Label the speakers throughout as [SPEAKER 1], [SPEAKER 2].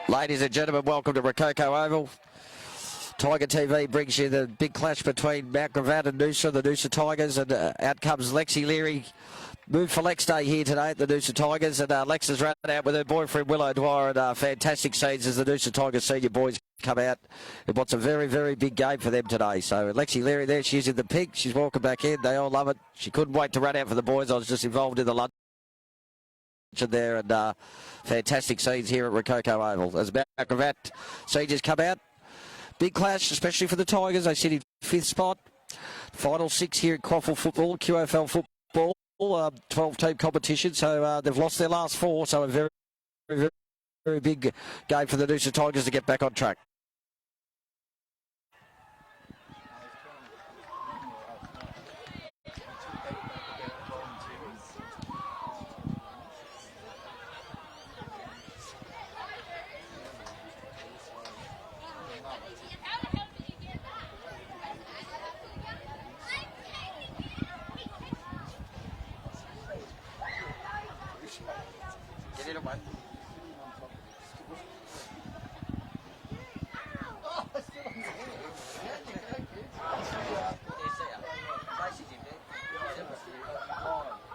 [SPEAKER 1] Ladies and gentlemen, welcome to Rococo Oval. Tiger TV brings you the big clash between Mount Gravatt and Noosa, the Noosa Tigers, and out comes Lexi Leary. Move for Lex Day here today at the Noosa Tigers, and Lex has run out with her boyfriend Willow Dwyer, and fantastic scenes as the Noosa Tigers senior boys come out. It wants a very, very big game for them today. So Lexi Leary there, she's in the pink, she's walking back in, they all love it. She couldn't wait to run out for the boys. I was just involved in the lunch there, and fantastic scenes here at Rococo Oval. As Mount Gravatt seniors come out, big clash, especially for the Tigers. They sit in 5th spot. Final 6 here at QAFL football, QAFL football, 12-team competition. So they've lost their last 4, so a very, very, very big game for the Noosa Tigers to get back on track. Get in, mate.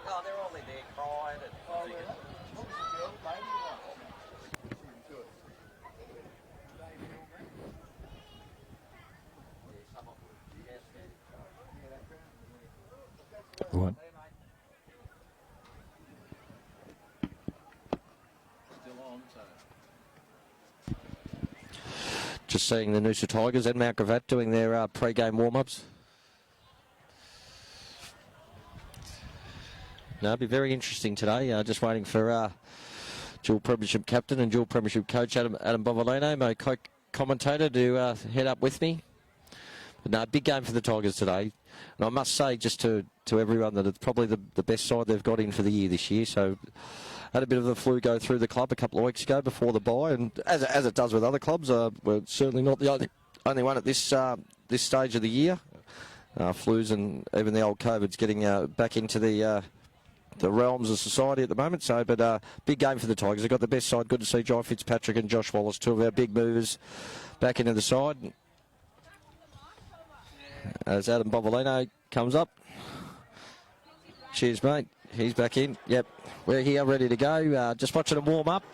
[SPEAKER 1] Oh, they're all in there crying and what? Just seeing the Noosa Tigers and Mount Gravatt doing their pre-game warm-ups. No, it'll be very interesting today. Just waiting for dual premiership captain and dual premiership coach Adam Bovolino, my co-commentator, to head up with me. But no, big game for the Tigers today. And I must say just to everyone that it's probably the best side they've got in for the year this year. So had a bit of the flu go through the club a couple of weeks ago before the bye, and as it does with other clubs, we're certainly not the only one at this stage of the year. Flus and even the old COVID's getting back into the realms of society at the moment. So, but big game for the Tigers. They've got the best side. Good to see Jai Fitzpatrick and Josh Wallace, 2 of our big movers, back into the side. As Adam Bovolino comes up. Cheers, mate. He's back in. Yep, we're here ready to go. Just watching them warm up.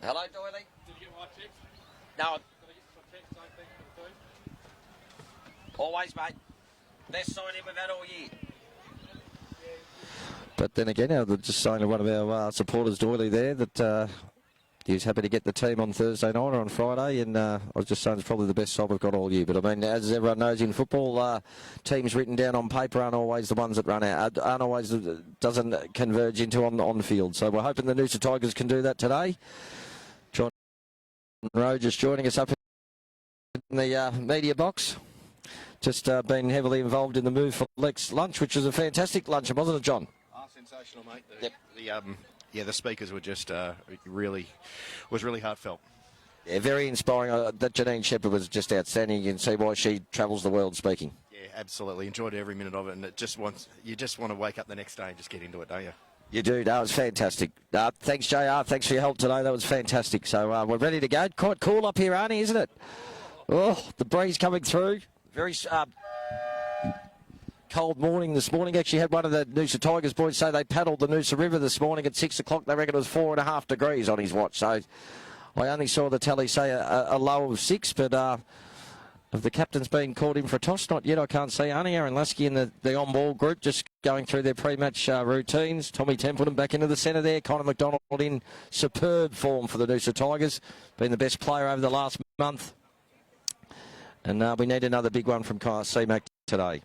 [SPEAKER 1] Hello, Doily. Did you get my text? No. Always, mate. Best side in we've had all year. But then again, they're just saying to one of our supporters, Doily, there, that he was happy to get the team on Thursday night or on Friday, and I was just saying it's probably the best side we've got all year. But I mean, as everyone knows in football, teams written down on paper aren't always the ones that run out, aren't always doesn't converge into on the field. So we're hoping the Noosa Tigers can do that today. John Rowe just joining us up in the media box. Just been heavily involved in the move for Lex lunch, which was a fantastic lunch, wasn't it, John?
[SPEAKER 2] Sensational, mate. The speakers were just really heartfelt. Yeah,
[SPEAKER 1] very inspiring. That Janine Shepherd was just outstanding. You can see why she travels the world speaking.
[SPEAKER 2] Yeah, absolutely. Enjoyed every minute of it, and you just want to wake up the next day and just get into it, don't you?
[SPEAKER 1] You do. That was fantastic. Thanks, JR. Thanks for your help today. That was fantastic. So we're ready to go. Quite cool up here, Arnie, isn't it? Oh, the breeze coming through. Very cold morning this morning. Actually had one of the Noosa Tigers boys say they paddled the Noosa River this morning at 6 o'clock. They reckon it was 4.5 degrees on his watch. So I only saw the tally say a low of 6, but of the captain's been called in for a toss, not yet. I can't see Arnie. Aaron Lasky and the on-ball group just going through their pre-match routines. Tommy Templeton back into the centre there. Connor McDonald in superb form for the Noosa Tigers. Been the best player over the last month. And we need another big one from C-Mac today.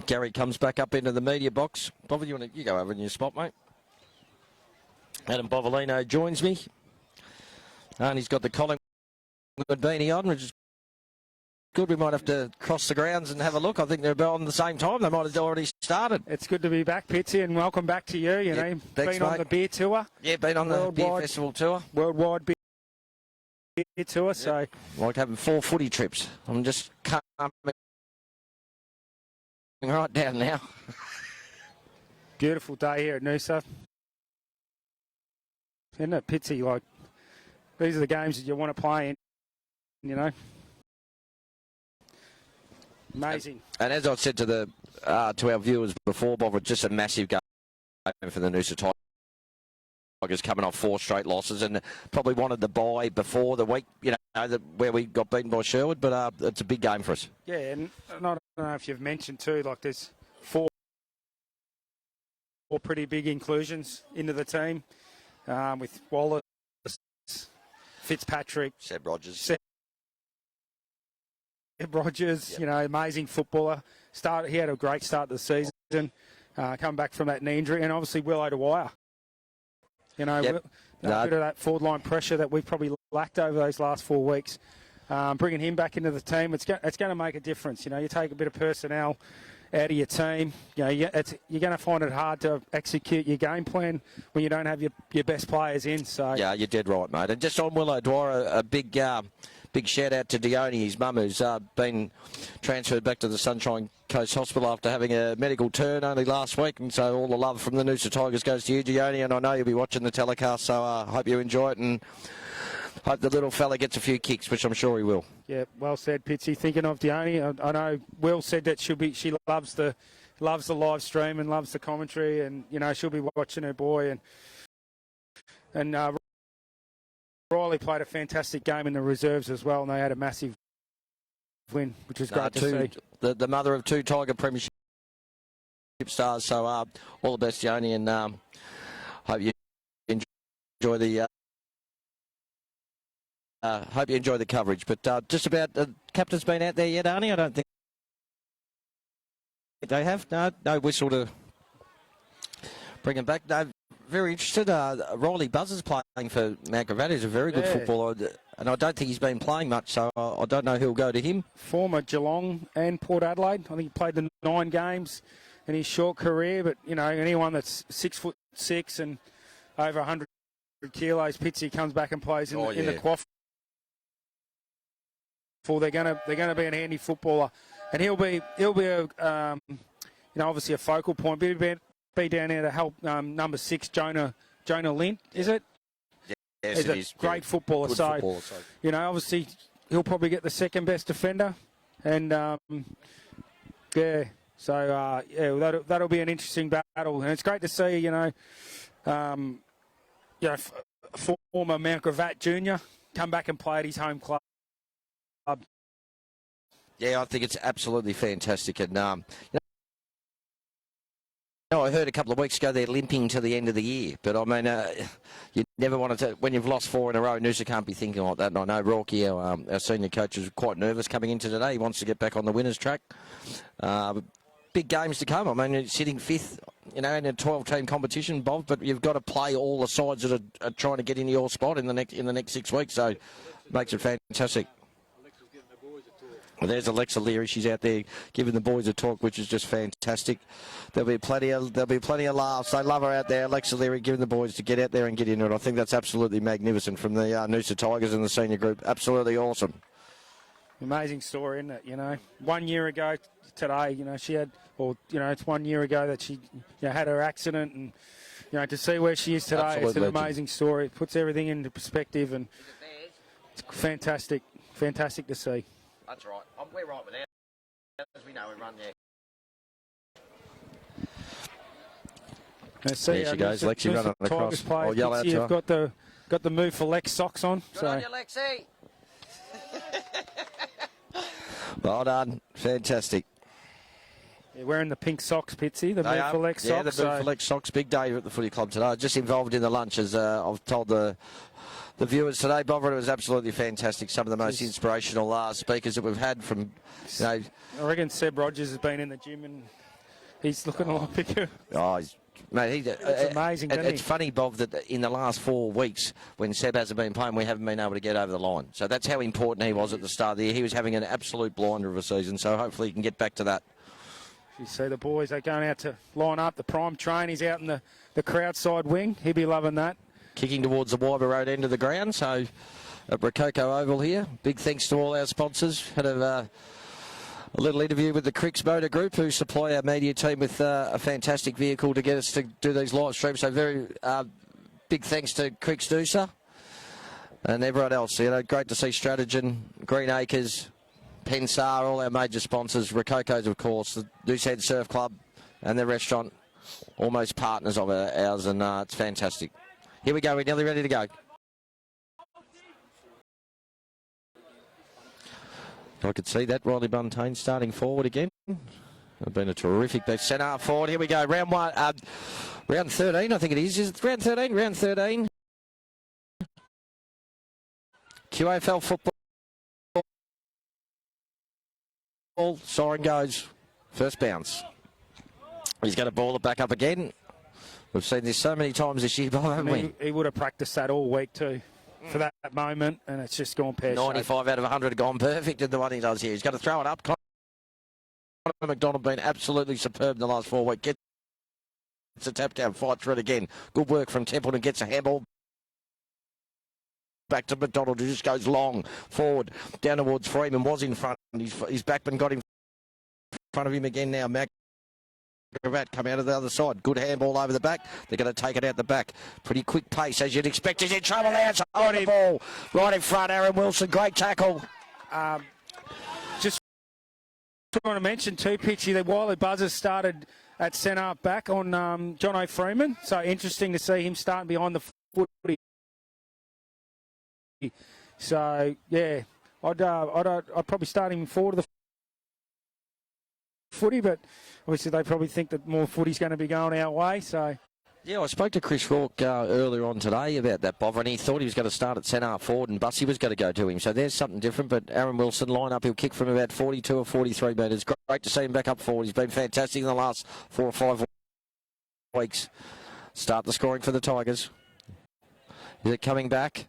[SPEAKER 1] Gary comes back up into the media box. Bobby, you go over in your spot, mate. Adam Bovolino joins me. And he's got the Collingwood beanie on, which is good. We might have to cross the grounds and have a look. I think they're about on the same time. They might have already started.
[SPEAKER 3] It's good to be back, Pitsy, and welcome back to you. You know,
[SPEAKER 1] thanks,
[SPEAKER 3] been on
[SPEAKER 1] mate.
[SPEAKER 3] the beer tour.
[SPEAKER 1] Yeah, been on the beer festival tour.
[SPEAKER 3] Worldwide beer tour, so...
[SPEAKER 1] Like having 4 footy trips. I'm just calming right down now.
[SPEAKER 3] Beautiful day here at Noosa. Isn't it, Pitsy? Like, these are the games that you want to play in, you know. Amazing.
[SPEAKER 1] And as I said to our viewers before, Bob, it's just a massive game for the Noosa Tigers, coming off 4 straight losses, and probably wanted the bye before the week, you know, where we got beaten by Sherwood, but it's a big game for us.
[SPEAKER 3] Yeah, and I don't know if you've mentioned too, like there's 4 pretty big inclusions into the team, with Wallace, Fitzpatrick,
[SPEAKER 1] Seb Rogers.
[SPEAKER 3] Rogers, you know, amazing footballer. He had a great start to the season, come back from that knee injury, and obviously Will O'Dwyer. You know, a bit of that forward line pressure that we've probably lacked over those last 4 weeks. Bringing him back into the team, it's going to make a difference. You know, you take a bit of personnel out of your team. You know, you're going to find it hard to execute your game plan when you don't have your best players in. So
[SPEAKER 1] yeah, you're dead right, mate. And just on Will O'Dwyer, a big shout out to Dione, his mum, who's been transferred back to the Sunshine Coast Hospital after having a medical turn only last week. And so all the love from the Noosa Tigers goes to you, Dione, and I know you'll be watching the telecast, so I hope you enjoy it and hope the little fella gets a few kicks, which I'm sure he will. Yeah,
[SPEAKER 3] well said, Pitsy. Thinking of Dione, I know Will said that she loves the live stream and loves the commentary, and you know she'll be watching her boy, and Riley played a fantastic game in the reserves as well, and they had a massive win, which was great to see.
[SPEAKER 1] The mother of 2 Tiger Premiership stars, so all the best, Dione, and hope you enjoy the. Hope you enjoy the coverage. But just about, the captain's been out there yet, Arnie? I don't think they have. No whistle to bring him back. No, very interested. Riley Buzzard's playing for Mount Gravatt. He's a very good footballer, and I don't think he's been playing much, so I don't know who'll go to him.
[SPEAKER 3] Former Geelong and Port Adelaide. I think he played the 9 games in his short career, but, you know, anyone that's 6'6" and over 100 kilos, Pitsy comes back and plays in the QAFL. They're going to be a handy footballer, and he'll be a you know, obviously a focal point. Be down there to help number 6 Jonah Lint, is it?
[SPEAKER 1] Yes,
[SPEAKER 3] he's a great footballer. So you know, obviously he'll probably get the second best defender, and that'll be an interesting battle, and it's great to see former Mount Gravatt Junior come back and play at his home club.
[SPEAKER 1] Yeah, I think it's absolutely fantastic. And, I heard a couple of weeks ago they're limping to the end of the year. But, I mean, you never want to... When you've lost 4 in a row, Noosa can't be thinking like that. And I know Rourke, our senior coach, is quite nervous coming into today. He wants to get back on the winner's track. Big games to come. I mean, sitting 5th, in a 12-team competition, Bob, but you've got to play all the sides that are trying to get into your spot in the next 6 weeks. So, makes it fantastic. Well, there's Alexa Leary. She's out there giving the boys a talk, which is just fantastic. There'll be plenty of laughs. They love her out there, Alexa Leary, giving the boys to get out there and get into it. I think that's absolutely magnificent from the Noosa Tigers and the senior group. Absolutely awesome.
[SPEAKER 3] Amazing story, isn't it? You know, 1 year ago today, she had, it's 1 year ago that she had her accident, and to see where she is today, absolute it's an legend. Amazing story. It puts everything into perspective, and it's fantastic to see.
[SPEAKER 1] That's right. We're right with that. As we know, we run there.
[SPEAKER 3] There
[SPEAKER 1] she goes, Lexi running across.
[SPEAKER 3] I'll yell out to her. You've got the move for Lex socks on.
[SPEAKER 1] Good on you, Lexi. Well done. Fantastic.
[SPEAKER 3] You're wearing the pink socks, Pitsy. The move for Lex socks.
[SPEAKER 1] Yeah, the move for Lex socks. Big day at the footy club today. Just involved in the lunch, as I've told the viewers today, Bob. It was absolutely fantastic. Some of the most inspirational speakers that we've had from,
[SPEAKER 3] I reckon Seb Rogers has been in the gym and he's looking a lot bigger.
[SPEAKER 1] Oh, he's Mate,
[SPEAKER 3] It's amazing, isn't
[SPEAKER 1] it's
[SPEAKER 3] he?
[SPEAKER 1] funny, Bob, that in the last 4 weeks, when Seb hasn't been playing, we haven't been able to get over the line. So that's how important he was at the start of the year. He was having an absolute blinder of a season, so hopefully he can get back to that.
[SPEAKER 3] You see the boys, they're going out to line up. The prime train, he's out in the crowd side wing. He'll be loving that.
[SPEAKER 1] Kicking towards the Wyber Road end of the ground, so at Rococo Oval here. Big thanks to all our sponsors. Had a little interview with the Cricks Motor Group, who supply our media team with a fantastic vehicle to get us to do these live streams. So very big thanks to Cricks Noosa and everyone else. You know, great to see Stratagen, Green Acres, Pensar, all our major sponsors, Rococo's of course, the Noosa Surf Club and the restaurant, almost partners of ours, and it's fantastic. Here we go, we're nearly ready to go. I could see that. Riley Buntain starting forward again. It's been a terrific centre forward. Here we go. Round 13, I think it is. Is it round 13? Round 13. QAFL football. Siren goes. First bounce. He's going to ball it back up again. We've seen this so many times this year, haven't we?
[SPEAKER 3] He would have practiced that all week too, for that moment, and it's just gone pear-shaped.
[SPEAKER 1] 95 out of 100 gone perfect in the one he does here. He's going to throw it up. Conor McDonald been absolutely superb in the last 4 weeks. Gets a tap down, fight through it again. Good work from Templeton, gets a handball. Back to McDonald, who just goes long, forward, down towards Freeman, was in front. His backman got in front of him again now. Gravatt come out of the other side. Good handball over the back. They're going to take it out the back. Pretty quick pace, as you'd expect. He's in trouble there. So on the ball. Right in front, Aaron Wilson. Great tackle.
[SPEAKER 3] Just want to mention too, Pitchy, that Wiley Buzzers started at centre back on John O'Freeman. So interesting to see him starting behind the footy. So, yeah, I'd probably start him forward of the footy, but obviously they probably think that more footy's going to be going our way. So,
[SPEAKER 1] yeah, I spoke to Chris Rourke earlier on today about that, Bob, and he thought he was going to start at centre forward and Bussy was going to go to him. So there's something different, but Aaron Wilson line up, he'll kick from about 42 or 43 metres. Great to see him back up forward. He's been fantastic in the last 4 or 5 weeks. Start the scoring for the Tigers. Is it coming back?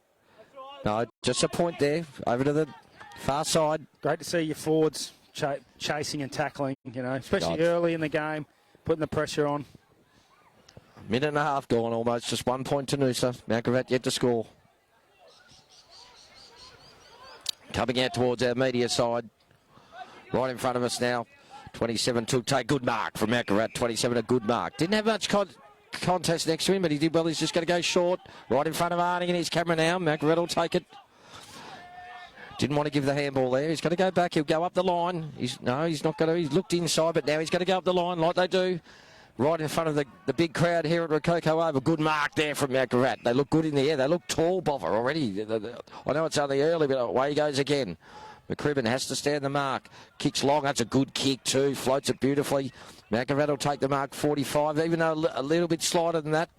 [SPEAKER 1] No, just a point there, over to the far side.
[SPEAKER 3] Great to see your forwards chasing and tackling, you know, especially early in the game, putting the pressure on.
[SPEAKER 1] Minute and a half gone almost, just 1 point to Noosa. Mount Gravatt yet to score. Coming out towards our media side. Right in front of us now. 27 to take. Good mark from Mount Gravatt. 27 a good mark. Didn't have much contest next to him, but he did well. He's just going to go short. Right in front of Arnie and his camera now. Mount Gravatt will take it. Didn't want to give the handball there. He's going to go back. He'll go up the line. He's not going to. He's looked inside, but now he's going to go up the line like they do. Right in front of the big crowd here at Rococo Oval. Good mark there from Mount Gravatt. They look good in the air. They look tall, Boffer, already. I know it's only early, but away he goes again. McCribbin has to stand the mark. Kicks long. That's a good kick too. Floats it beautifully. Mount Gravatt will take the mark 45, even though a little bit slighter than that.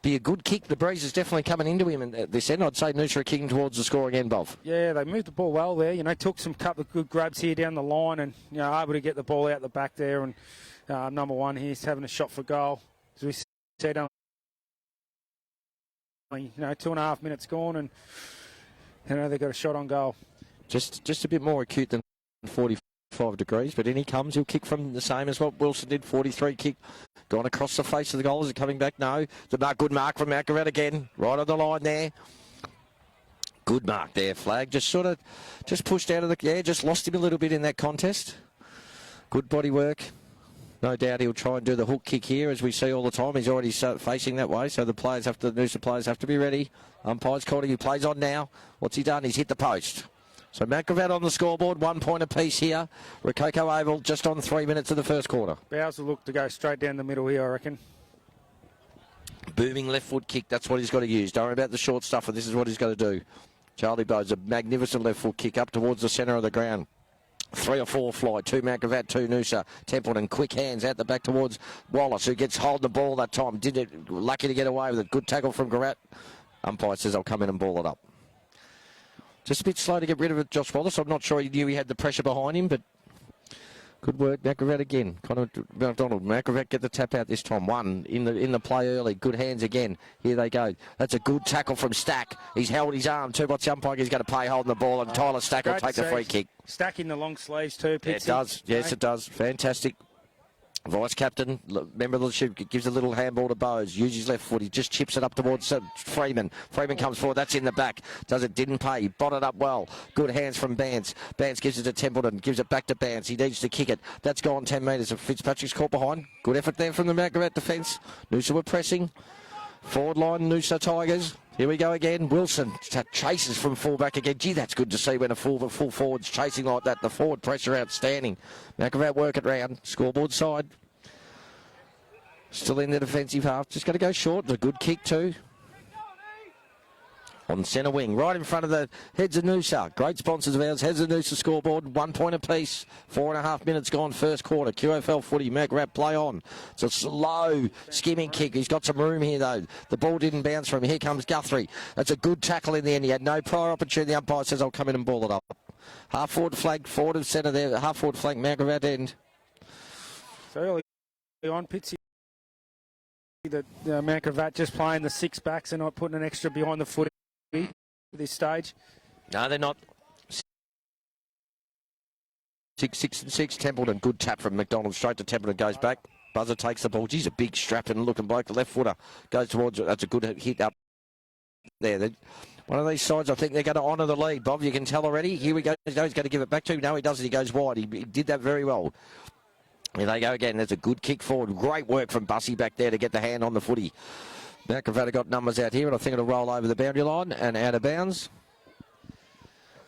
[SPEAKER 1] Be a good kick. The breeze is definitely coming into him at this end. I'd say Noosa are kicking towards the scoring end, Bov.
[SPEAKER 3] Yeah, they moved the ball well there. You know, took some couple of good grabs here down the line and, you know, able to get the ball out the back there. And number one, he's having a shot for goal. As we said, you know, 2.5 minutes gone and, you know, they got a shot on goal.
[SPEAKER 1] Just a bit more acute than 45 degrees, but in he comes. He'll kick from the same as what Wilson did. 43 kick. Gone across the face of the goal. Is it coming back? No. Good mark from Mount Gravatt again. Right on the line there. Good mark there, Flag. Just pushed out of the... Yeah, just lost him a little bit in that contest. Good body work. No doubt he'll try and do the hook kick here, as we see all the time. He's already facing that way, so the Noosa players have to be ready. Umpire's calling. He plays on now. What's he done? He's hit the post. So Mount Gravatt on the scoreboard, 1 point apiece here. Rococo Oval just on 3 minutes of the first quarter.
[SPEAKER 3] Bowers will look to go straight down the middle here, I reckon.
[SPEAKER 1] Booming left foot kick, that's what he's got to use. Don't worry about the short stuff, this is what he's got to do. Charlie Bowes, a magnificent left foot kick up towards the centre of the ground. 3 or 4 fly, 2 Mount Gravatt, 2 Noosa. Templeton, quick hands out the back towards Wallace, who gets hold of the ball that time. Did it, lucky to get away with it. Good tackle from Gravatt. Umpire says I'll come in and ball it up. Just a bit slow to get rid of it, Josh Wallace. I'm not sure he knew he had the pressure behind him, but Good work, Gravatt again. Connor McDonald. Gravatt get the tap out this time. One in the play early. Good hands again. Here they go. That's a good tackle from Stack. He's held his arm. Two-bot umpire. He's going to play holding the ball, and Tyler Stack will take the free kick.
[SPEAKER 3] Stack in the long sleeves too.
[SPEAKER 1] Yeah, it does. Yes, it does. Fantastic. Vice captain, member of the ship, gives a little handball to Bowes. Uses his left foot. He just chips it up towards Freeman. Freeman comes forward. That's in the back. Does it? Didn't pay. He botted up well. Good hands from Bance. Bance gives it to Templeton. Gives it back to Bance. He needs to kick it. That's gone 10 metres. Fitzpatrick's caught behind. Good effort there from the Gravatt defence. Noosa were pressing. Forward line, Noosa Tigers. Here we go again. Wilson chases from fullback again. Gee, that's good to see when a full forward's chasing like that. The forward pressure outstanding. Gravatt work it round. Scoreboard side. Still in the defensive half. Just got to go short. A good kick too. On centre wing, right in front of the heads of Noosa. Great sponsors of ours. Heads of Noosa scoreboard. 1 point apiece. 4.5 minutes gone first quarter. QAFL footy. Gravatt play on. It's a slow skimming kick. He's got some room here though. The ball didn't bounce from him. Here comes Guthrie. That's a good tackle in the end. He had no prior opportunity. The umpire says I'll come in and ball it up. Half forward flank. Forward of centre there. Half forward flank. Gravatt end.
[SPEAKER 3] So early on, Pitsy. That Gravatt just playing the six backs and not putting an extra behind the footy at this stage.
[SPEAKER 1] No, they're not. 6-6-6. Templeton, good tap from McDonald. Straight to Templeton, goes back. Buzzer takes the ball. He's a big strapping looking bloke. The left footer goes towards it. That's a good hit up there. One of these sides, I think they're going to honour the lead. Bob, you can tell already. Here we go. He's going to give it back to him. No, he doesn't. He goes wide. He did that very well. Here they go again. There's a good kick forward. Great work from Bussy back there to get the hand on the footy. Gravatt got numbers out here, and I think it'll roll over the boundary line and out of bounds.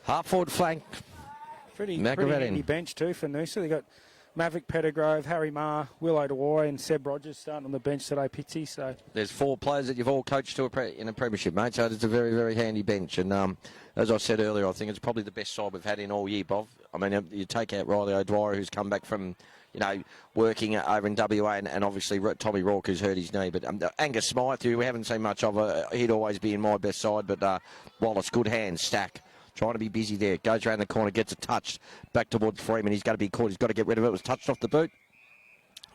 [SPEAKER 1] Half forward flank.
[SPEAKER 3] Pretty handy bench too for Noosa. They got Maverick Pettigrove, Harry Marr, Will O'Dwyer, and Seb Rogers starting on the bench today, Pitsy. So
[SPEAKER 1] there's 4 players that you've all coached to in a premiership, mate. So it's a very, very handy bench. And as I said earlier, I think it's probably the best side we've had in all year, Bob. I mean, you take out Riley O'Dwyer, who's come back from, working over in WA, and obviously Tommy Rourke, who's hurt his knee. But Angus Smythe, who we haven't seen much of, he'd always be in my best side. But Wallace, good hands, Stack. Trying to be busy there. Goes around the corner, gets it touched. Back towards Freeman. He's got to be caught. He's got to get rid of it. It was touched off the boot.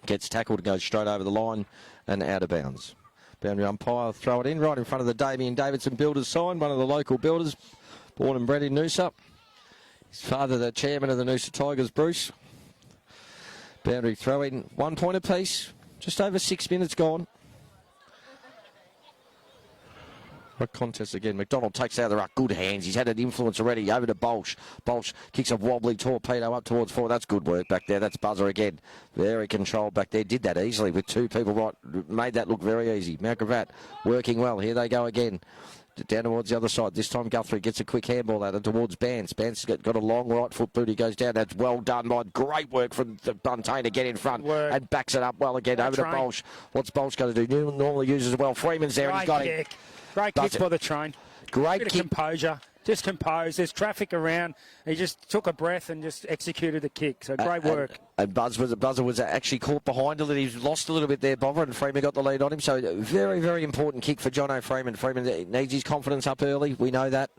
[SPEAKER 1] Gets tackled, goes straight over the line and out of bounds. Boundary umpire, throw it in right in front of the Damien Davidson Builders sign, one of the local builders, born and bred in Noosa. His father, the chairman of the Noosa Tigers, Bruce. Boundary throw in, 1 point apiece. Just over 6 minutes gone. What contest again? McDonald takes out the ruck. Good hands. He's had an influence already. Over to Bolsh. Bolsh kicks a wobbly torpedo up towards forward. That's good work back there. That's Buzzer again. Very controlled back there. Did that easily with 2 people right. Made that look very easy. Gravatt working well. Here they go again. Down towards the other side. This time Guthrie gets a quick handball out towards Bance. Bance has got a long right foot boot. He goes down. That's well done by great work from the Buntain to get in front and backs it up well again. Over to Bolsh. What's Bolsh going to do? Normally uses it well. Freeman's there and he's got it.
[SPEAKER 3] Great kick by the train.
[SPEAKER 1] Great
[SPEAKER 3] bit
[SPEAKER 1] kick.
[SPEAKER 3] Of composure. Just composed. There's traffic around. He just took a breath and just executed the kick. So great work.
[SPEAKER 1] And Buzzer was actually caught behind a little. He's lost a little bit there, Bobber, and Freeman got the lead on him. So very, very important kick for Jono Freeman. Freeman needs his confidence up early. We know that.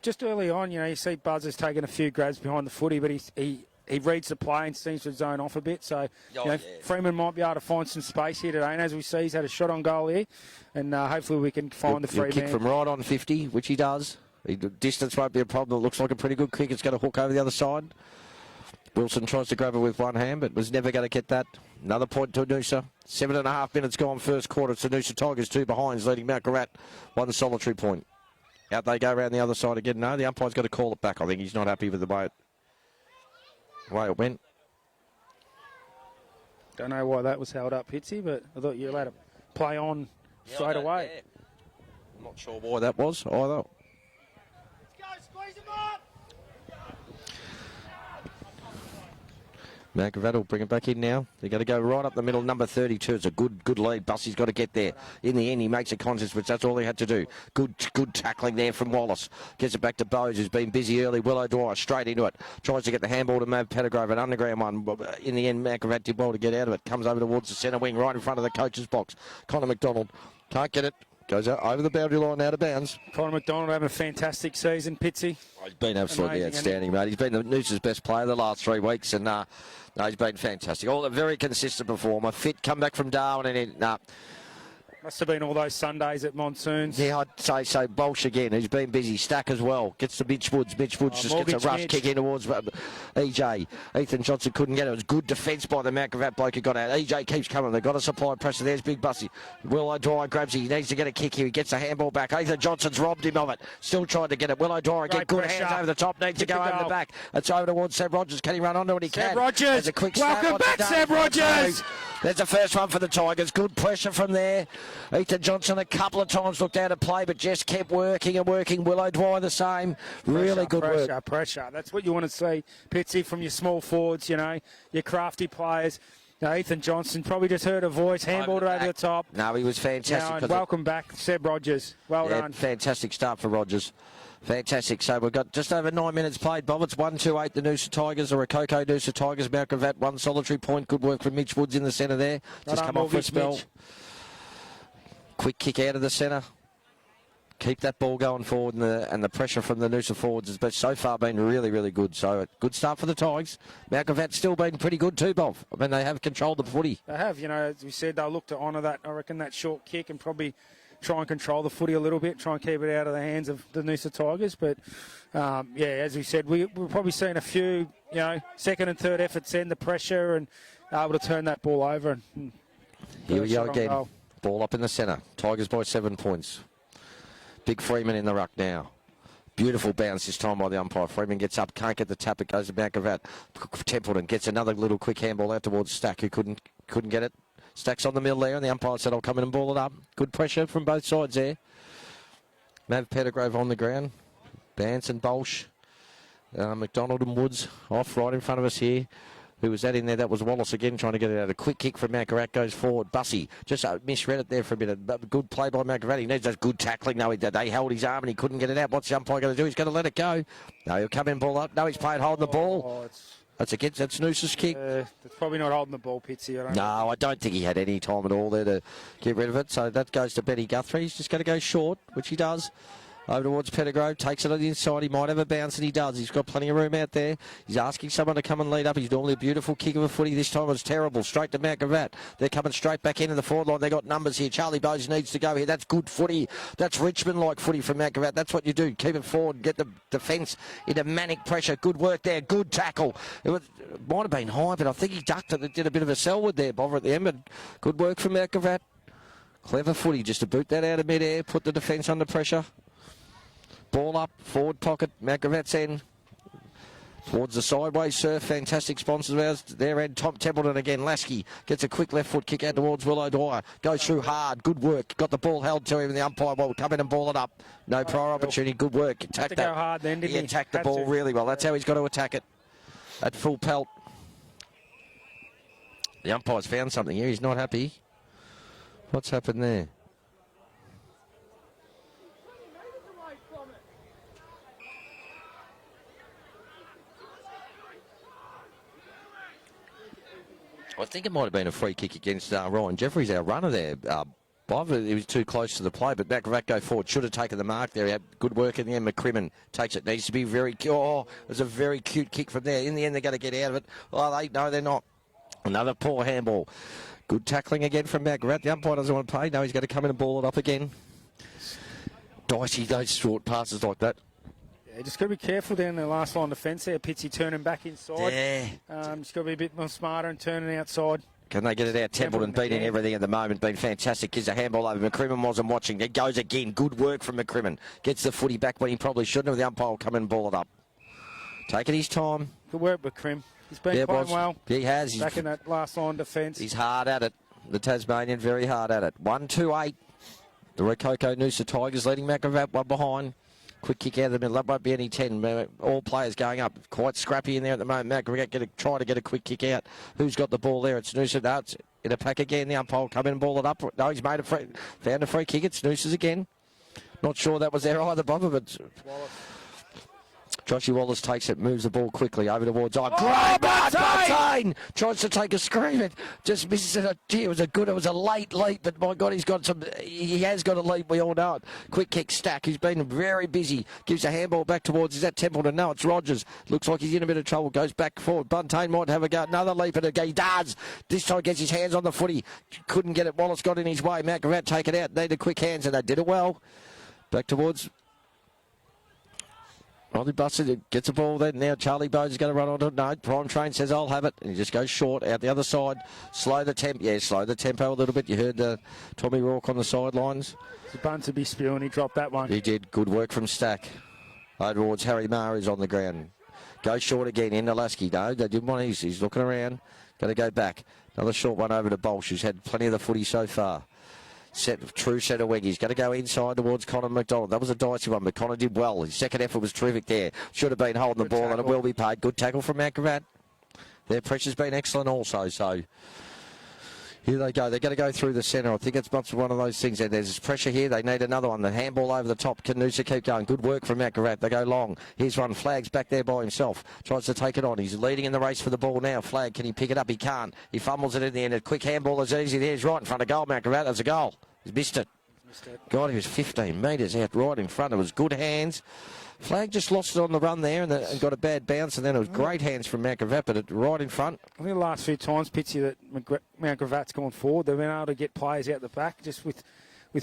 [SPEAKER 3] Just early on, you see Buzzer's taking a few grabs behind the footy, but he reads the play and seems to zone off a bit. So Freeman might be able to find some space here today. And as we see, he's had a shot on goal here. And hopefully we can find the free
[SPEAKER 1] kick
[SPEAKER 3] man.
[SPEAKER 1] From right on 50, which he does. The distance won't be a problem. It looks like a pretty good kick. It's going to hook over the other side. Wilson tries to grab it with one hand, but was never going to get that. Another point to Noosa. 7.5 minutes gone first quarter. It's the Noosa Tigers 2 behinds, leading Gravatt 1 solitary point. Out they go around the other side again. No, the umpire's got to call it back. I think he's not happy with the way it went.
[SPEAKER 3] Don't know why that was held up, Pitsy, but I thought you were allowed to play on straight away.
[SPEAKER 1] Yeah. I'm not sure why that was either. Gravatt will bring it back in now. They're going to go right up the middle, number 32. It's a good lead. Bussey's got to get there. In the end, he makes a contest, but that's all he had to do. Good tackling there from Wallace. Gets it back to Bowes, who's been busy early. Will O'Dwyer straight into it. Tries to get the handball to Mav Pettigrove, an underground one. In the end, Gravatt did well to get out of it. Comes over towards the centre wing, right in front of the coach's box. Connor McDonald can't get it. Goes out over the boundary line, out of bounds.
[SPEAKER 3] Connor McDonald having a fantastic season, Pitsy.
[SPEAKER 1] He's been absolutely outstanding, mate. He's been the Noosa's best player the last 3 weeks, and no, he's been fantastic. All a very consistent performer. Fit, come back from Darwin, and
[SPEAKER 3] Must have been all those Sundays at Monsoons.
[SPEAKER 1] yeah, I'd say so. Bolsh again, who's been busy. Stack as well. Gets to Mitch Woods. Mitch Woods just gets a rush kick in towards EJ. Ethan Johnson couldn't get it. It was good defence by the Mount Gravatt bloke who got out. EJ keeps coming. They've got to supply pressure. There's Big Bussy. Will O'Dwyer grabs it. He needs to get a kick here. He gets the handball back. Ethan Johnson's robbed him of it. Still trying to get it. Will O'Dwyer again. Good hands over the top. Needs to go over the back. It's over towards Seb Rogers. Can he run onto it? He can.
[SPEAKER 3] Seb Rogers.
[SPEAKER 1] There's a quick
[SPEAKER 3] Welcome back, Seb Rogers.
[SPEAKER 1] There's the first one for the Tigers. Good pressure from there. Ethan Johnson a couple of times looked out of play, but just kept working and working. Will O'Dwyer the same. Really good work.
[SPEAKER 3] Pressure. That's what you want to see, Pitsy, from your small forwards, you know, your crafty players. Now, Ethan Johnson probably just heard a voice, handballed it over the top.
[SPEAKER 1] No, he was fantastic.
[SPEAKER 3] And welcome back, Seb Rogers. Well done.
[SPEAKER 1] Fantastic start for Rogers. Fantastic. So we've got just over 9 minutes played, Bob. It's 1-2-8, the Noosa Tigers, or a Rococo Noosa Tigers. Mount Gravatt, one solitary point. Good work from Mitch Woods in the centre there. Just come off for a spell. Mitch. Quick kick out of the centre. Keep that ball going forward, and the pressure from the Noosa forwards has so far been really, really good. So a good start for the Tigers. Mount Gravatt's still been pretty good too, Bob. I mean, they have controlled the footy.
[SPEAKER 3] They have, you know, as we said, they'll look to honour that, I reckon, that short kick and probably try and control the footy a little bit, try and keep it out of the hands of the Noosa Tigers. But, yeah, as we said, we're probably seeing a few, you know, second and third efforts in, the pressure, and able to turn that ball over. And
[SPEAKER 1] here we go again. Goal. Ball up in the centre. Tigers by 7 points. Big Freeman in the ruck now. Beautiful bounce this time by the umpire. Freeman gets up, can't get the tap. It goes to Mount Gravatt. Templeton gets another little quick handball out towards Stack, who couldn't get it. Stack's on the middle there, and the umpire said, I'll come in and ball it up. Good pressure from both sides there. Mav Pettigrove on the ground. Bance and Bolsh. McDonald and Woods off right in front of us here. Who was that in there? That was Wallace again trying to get it out. A quick kick from Mount Gravatt goes forward. Bussy just misread it there for a minute. Good play by Mount Gravatt. He needs that good tackling. No, they held his arm and he couldn't get it out. What's the umpire going to do? He's going to let it go. No, he'll come in, ball up. No, he's playing holding the ball. That's Noosa's kick.
[SPEAKER 3] That's probably not holding the ball, Pitsy.
[SPEAKER 1] I don't think he had any time at all there to get rid of it. So that goes to Benny Guthrie. He's just going to go short, which he does. Over towards Pettigrove, takes it on the inside. He might have a bounce, and he does. He's got plenty of room out there. He's asking someone to come and lead up. He's normally a beautiful kick of a footy. This time it was terrible. Straight to Mount Gravatt. They're coming straight back into the forward line. They've got numbers here. Charlie Bowes needs to go here. That's good footy. That's Richmond-like footy from Mount Gravatt. That's what you do. Keep it forward. Get the defence into manic pressure. Good work there. Good tackle. It might have been high, but I think he ducked it. It did a bit of a Selwood there, Bother, at the end. But good work from Mount Gravatt. Clever footy just to boot that out of mid-air. Put the defence under pressure. Ball up, forward pocket, Mount Gravatt's end. Towards the sideways surf, fantastic sponsors of ours. Their end, Tom Templeton again. Lasky gets a quick left foot kick out towards Will O'Dwyer. Goes through hard, good work. Got the ball held to him, and the umpire will come in and ball it up. No prior opportunity, good work. Attacked that.
[SPEAKER 3] Go hard then, didn't he?
[SPEAKER 1] Attacked the ball really well. That's how he's got to attack it. At full pelt. The umpire's found something here. He's not happy. What's happened there? I think it might have been a free kick against Ryan Jeffries, our runner there. Bob, he was too close to the play, but Mount Gravatt go forward. Should have taken the mark there. He had good work in the end. McCrimmon takes it. Needs to be very... Oh, it was a very cute kick from there. In the end, they're going to get out of it. Oh, no, they're not. Another poor handball. Good tackling again from Mount Gravatt. The umpire doesn't want to pay. No, he's going to come in and ball it up again. Dicey, those short passes like that.
[SPEAKER 3] Yeah, just got to be careful down the last line of defence there. Pitsy turning back inside.
[SPEAKER 1] Yeah.
[SPEAKER 3] Just got to be a bit more smarter and turning outside.
[SPEAKER 1] Can they get it out? Templeton beating everything at the moment. Been fantastic. Gives a handball over. McCrimmon wasn't watching. It goes again. Good work from McCrimmon. Gets the footy back when he probably shouldn't have. The umpire will come in and ball it up. Taking his time.
[SPEAKER 3] Good work, McCrimmon. He's been playing well.
[SPEAKER 1] He has.
[SPEAKER 3] Back in that last line defence.
[SPEAKER 1] He's hard at it. The Tasmanian very hard at it. 1-2-8. The Rococo Noosa Tigers leading Mount Gravatt, one behind. Quick kick out of the middle. That won't be any 10. All players going up. Quite scrappy in there at the moment. Mount Gravatt try to get a quick kick out. Who's got the ball there? It's Noosa. No, it's in a pack again. The umpire will come in and ball it up. No, he's made found a free kick. It's Noosa's again. Not sure that was there either, Bobber, but Joshy Wallace takes it, moves the ball quickly over towards Buntain! Tries to take a scream, it just misses it. Gee, it was a late leap, but my God, he has got a leap, we all know it. Quick kick Stack, he's been very busy, gives a handball back towards, is that Templeton? No, it's Rogers. Looks like he's in a bit of trouble, goes back forward. Buntain might have a go, another leap at it, he does. This time gets his hands on the footy, couldn't get it, Wallace got in his way, Matt Gravatt take it out, needed quick hands, and they did it well. Back towards Rodney Buster gets the ball then. Now Charlie Bowes is going to run onto it. No, Prime Train says I'll have it. And he just goes short out the other side. Slow the tempo a little bit. You heard Tommy Rourke on the sidelines.
[SPEAKER 3] It's a bunt to be spewing. He dropped that one.
[SPEAKER 1] He did. Good work from Stack. Over towards Harry Maher is on the ground. Goes short again in Lasky. No, they didn't want easy. He's looking around. Going to go back. Another short one over to Bolsh, who's had plenty of the footy so far. True set of wing. He's going to go inside towards Connor McDonald. That was a dicey one, but Connor did well. His second effort was terrific there. Should have been holding the ball, and it will be paid. Good tackle from Matt Gravatt. Their pressure's been excellent also, so here they go. They're going to go through the centre. I think it's much one of those things. There's pressure here. They need another one. The handball over the top. Can Noosa keep going? Good work from Matt Gravatt. They go long. Here's one. Flag's back there by himself. Tries to take it on. He's leading in the race for the ball now. Flag, can he pick it up? He can't. He fumbles it in the end. A quick handball is easy. There's right in front of goal. Matt Gravatt. That's a goal. He's missed it. God, he was 15 metres out right in front. It was good hands. Flag just lost it on the run there and got a bad bounce, and then it was great hands from Matt Gravatt, but right in front.
[SPEAKER 3] I think the last few times, Pitsy, that Mount Gravatt's gone forward, they've been able to get players out the back just with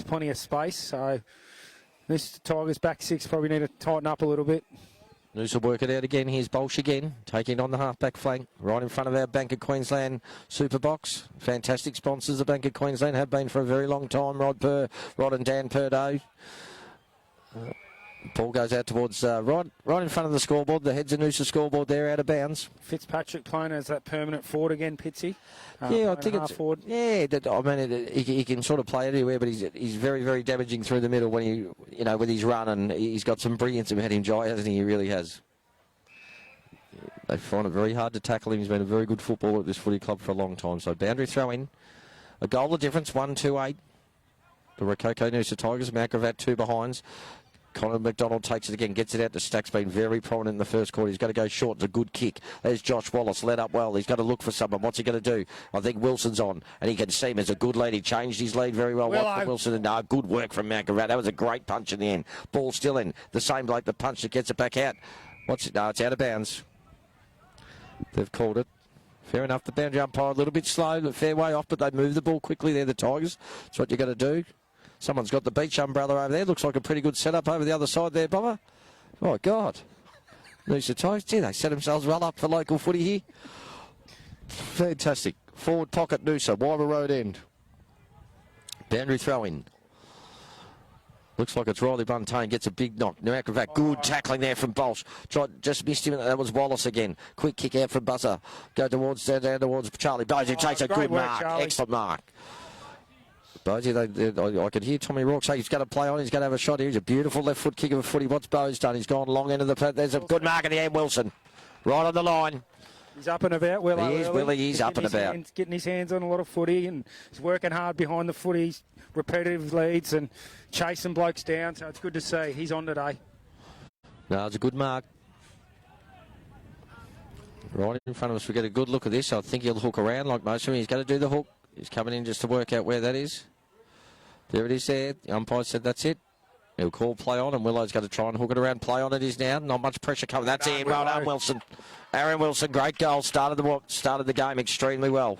[SPEAKER 3] plenty of space. So this Tigers back six probably need to tighten up a little bit.
[SPEAKER 1] Noosa work it out again. Here's Bolsh again, taking on the half-back flank, right in front of our Bank of Queensland Super Box. Fantastic sponsors, the Bank of Queensland have been for a very long time. Rod and Dan Purdo. Ball goes out towards right in front of the scoreboard. The heads of Noosa scoreboard there, out of bounds.
[SPEAKER 3] Fitzpatrick playing as that permanent forward again, Pitsy.
[SPEAKER 1] Yeah, I think it's
[SPEAKER 3] forward.
[SPEAKER 1] Yeah, I mean, he can sort of play anywhere, but he's very, very damaging through the middle when with his run, and he's got some brilliance about him, Jai, hasn't he? He really has. They find it very hard to tackle him. He's been a very good footballer at this footy club for a long time. So boundary throw in, a goal of difference, 1-2-8. The Rococo Noosa Tigers, Matt Gravatt 2 behinds. Connor McDonald takes it again, gets it out to Stack's been very prominent in the first quarter. He's got to go short. It's a good kick. There's Josh Wallace, led up well. He's got to look for someone. What's he going to do? I think Wilson's on, and he can see him as a good lead. He changed his lead very well. Wilson, and no, good work from Matt Gravatt. That was a great punch in the end. Ball still in. The same bloke that punched it gets it back out. What's it? No, it's out of bounds. They've called it. Fair enough. The boundary umpire a little bit slow, the fair way off, but they move the ball quickly. They're the Tigers. That's what you got to do. Someone's got the beach umbrella over there. Looks like a pretty good setup over the other side there, Bubba. Oh, God. Noosa Tigers, gee, they set themselves well up for local footy here. Fantastic. Forward pocket, Noosa. Wyver Road end. Boundary throw in. Looks like it's Riley Buntain. Gets a big knock. Matt Gravatt, good tackling there from Bolsh. Just missed him. That was Wallace again. Quick kick out from Buzzer. Down towards Charlie Bowes, who takes a good mark. Charlie. Excellent mark. Bowes, I could hear Tommy Rourke say he's going to play on. He's going to have a shot here. He's a beautiful left foot kick of a footy. What's Bowes done? He's gone long end of the plate. There's a good mark in the end, Wilson. Right on the line.
[SPEAKER 3] He's up and about.
[SPEAKER 1] He's up and about.
[SPEAKER 3] Getting his hands on a lot of footy, and he's working hard behind the footy. Repetitive leads and chasing blokes down. So it's good to see. He's on today.
[SPEAKER 1] No, it's a good mark. Right in front of us. We get a good look at this. I think he'll hook around like most of them. He's going to do the hook. He's coming in just to work out where that is. There it is there. The umpire said that's it. He'll call play on, and Willow's going to try and hook it around. Play on it is now. Not much pressure coming. That's it. Well done, Wilson. Aaron Wilson, great goal. Started the game extremely well.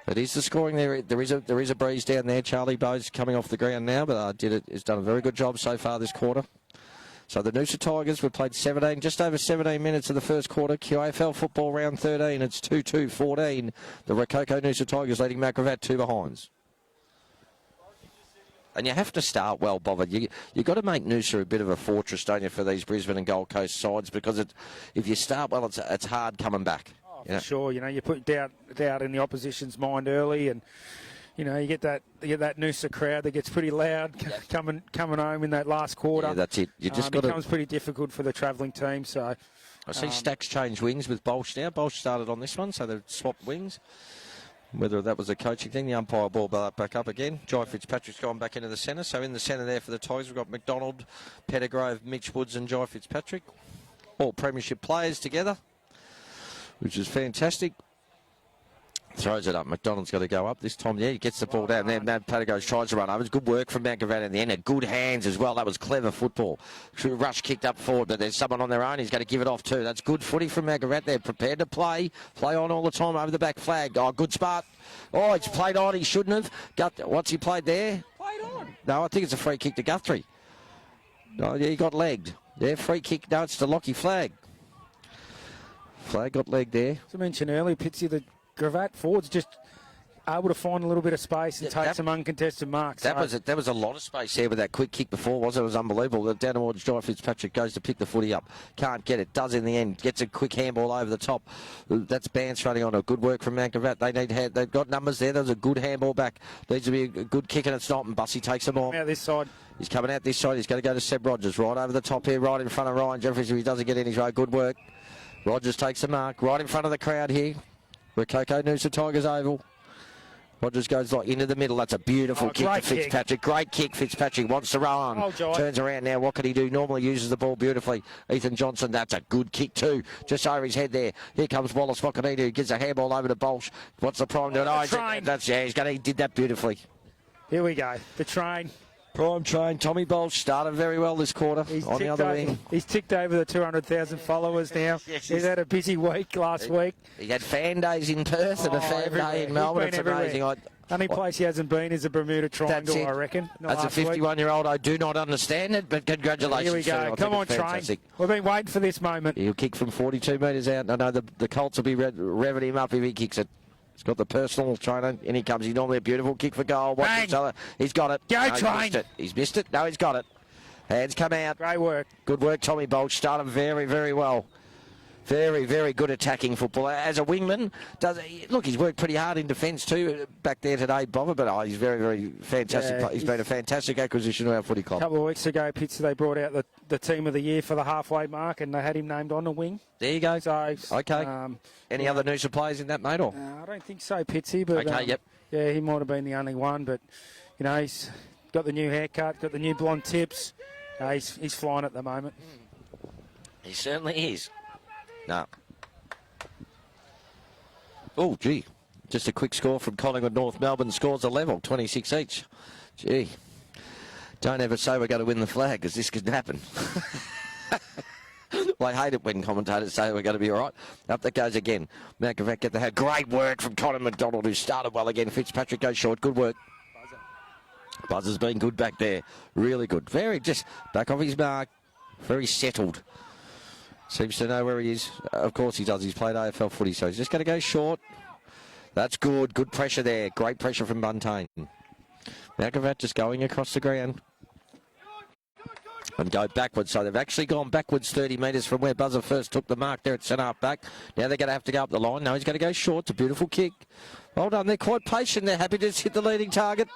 [SPEAKER 1] It is the scoring there. There is a breeze down there. Charlie Bowes coming off the ground now, but has done a very good job so far this quarter. So the Noosa Tigers, we've played just over 17 minutes of the first quarter. QAFL football round 13. It's 2-2-14. The Rococo Noosa Tigers leading Matt Gravatt 2 behinds. And you have to start well, Bobbert. You've got to make Noosa a bit of a fortress, don't you, for these Brisbane and Gold Coast sides, because if you start well, it's hard coming back.
[SPEAKER 3] Oh, for sure. You put doubt in the opposition's mind early, and you get that Noosa crowd that gets pretty loud coming home in that last quarter.
[SPEAKER 1] Yeah, that's it. You just got
[SPEAKER 3] becomes pretty difficult for the travelling team. So
[SPEAKER 1] I see Stacks change wings with Bolsh now. Bolsh started on this one, so they've swapped wings. Whether that was a coaching thing, the umpire ball back up again. Jai Fitzpatrick's gone back into the centre. So in the centre there for the Tigers, we've got McDonald, Pettigrove, Mitch Woods and Jai Fitzpatrick. All premiership players together, which is fantastic. Throws it up. McDonald's got to go up this time. Yeah, he gets the ball down there. Now Pettigrove tries to run over. It's good work from Mount Gravatt in the end. Good hands as well. That was clever football. Rush kicked up forward, but there's someone on their own. He's going to give it off too. That's good footy from Mount Gravatt. They're prepared to play. Play on all the time over the back flag. Oh, good spot. Oh, it's played on. He shouldn't have. What's he played there?
[SPEAKER 3] Played on.
[SPEAKER 1] No, I think it's a free kick to Guthrie. No, yeah, he got legged. Yeah, free kick. No, it's the Lockie flag. Flag got legged there.
[SPEAKER 3] As I mentioned earlier, Pitsy, the Gravatt forwards just able to find a little bit of space and take some uncontested marks.
[SPEAKER 1] That was a lot of space there with that quick kick before, wasn't it? It was unbelievable. Down towards Jai Fitzpatrick, goes to pick the footy up. Can't get it. Does in the end. Gets a quick handball over the top. That's Bance running on. A good work from Mount Gravatt. They've got numbers there. There's a good handball back. Needs to be a good kick and it's not. And Bussy takes them on.
[SPEAKER 3] Out this side.
[SPEAKER 1] He's coming out this side. He's going to go to Seb Rogers. Right over the top here. Right in front of Ryan Jeffries. If he doesn't get in his way, good work. Rogers takes the mark. Right in front of the crowd here. Rococo Noosa Tigers Oval. Rogers goes like into the middle. That's a beautiful kick to Fitzpatrick. Great kick. Fitzpatrick wants to run. Turns around now. What can he do? Normally uses the ball beautifully. Ethan Johnson. That's a good kick too. Just over his head there. Here comes Wallace. What can he do? Gives a handball over to Bolsh. What's the prime doing? He did that beautifully.
[SPEAKER 3] Here we go. The train.
[SPEAKER 1] Prime train. Tommy Bolsh started very well this quarter on the other wing.
[SPEAKER 3] He's ticked over the 200,000 followers now.
[SPEAKER 1] Yes,
[SPEAKER 3] he's had a busy week last week.
[SPEAKER 1] He had fan days in Perth and a fan day in Melbourne. It's amazing.
[SPEAKER 3] Only place he hasn't been is the Bermuda Triangle, I reckon.
[SPEAKER 1] As a 51-year-old, I do not understand it, but congratulations.
[SPEAKER 3] Here we go. Come on, train. We've been waiting for this moment.
[SPEAKER 1] He'll kick from 42 metres out. I know the Colts will be revving him up if he kicks it. He's got the personal trainer. In he comes. He's normally a beautiful kick for goal. He's got it.
[SPEAKER 3] Go, train.
[SPEAKER 1] He's missed it. No, he's got it. Hands come out.
[SPEAKER 3] Great work.
[SPEAKER 1] Good work, Tommy Bolch. Started very, very well. Very, very good attacking football. As a wingman, he's worked pretty hard in defence too back there today, Bobber, but he's very, very fantastic. Yeah, he's been a fantastic acquisition to our footy club.
[SPEAKER 3] A couple of weeks ago, Pitts, they brought out the team of the year for the halfway mark and they had him named on the wing.
[SPEAKER 1] There you go.
[SPEAKER 3] So,
[SPEAKER 1] okay. Any other Noosa players in that, mate? Or?
[SPEAKER 3] I don't think so, Pitsy, but
[SPEAKER 1] okay, yep.
[SPEAKER 3] Yeah, he might have been the only one, but he's got the new haircut, got the new blonde tips. He's flying at the moment.
[SPEAKER 1] He certainly is. No. Oh, gee. Just a quick score from Collingwood. North Melbourne scores a level, 26 each. Gee. Don't ever say we're going to win the flag, because this could happen. Well, I hate it when commentators say we're going to be all right. Up that goes again. Mount Gravatt get the head. Great work from Connor McDonald, who started well again. Fitzpatrick goes short. Good work. Buzzer's been good back there. Really good. Very just back off his mark. Very settled. Seems to know where he is. Of course he does. He's played AFL footy, so he's just going to go short. That's good. Good pressure there. Great pressure from Buntain. Mount Gravatt just going across the ground. And go backwards. So they've actually gone backwards 30 metres from where Buzzer first took the mark there at centre half back. Now they're going to have to go up the line. No, he's going to go short. It's a beautiful kick. Well done. They're quite patient. They're happy to just hit the leading target.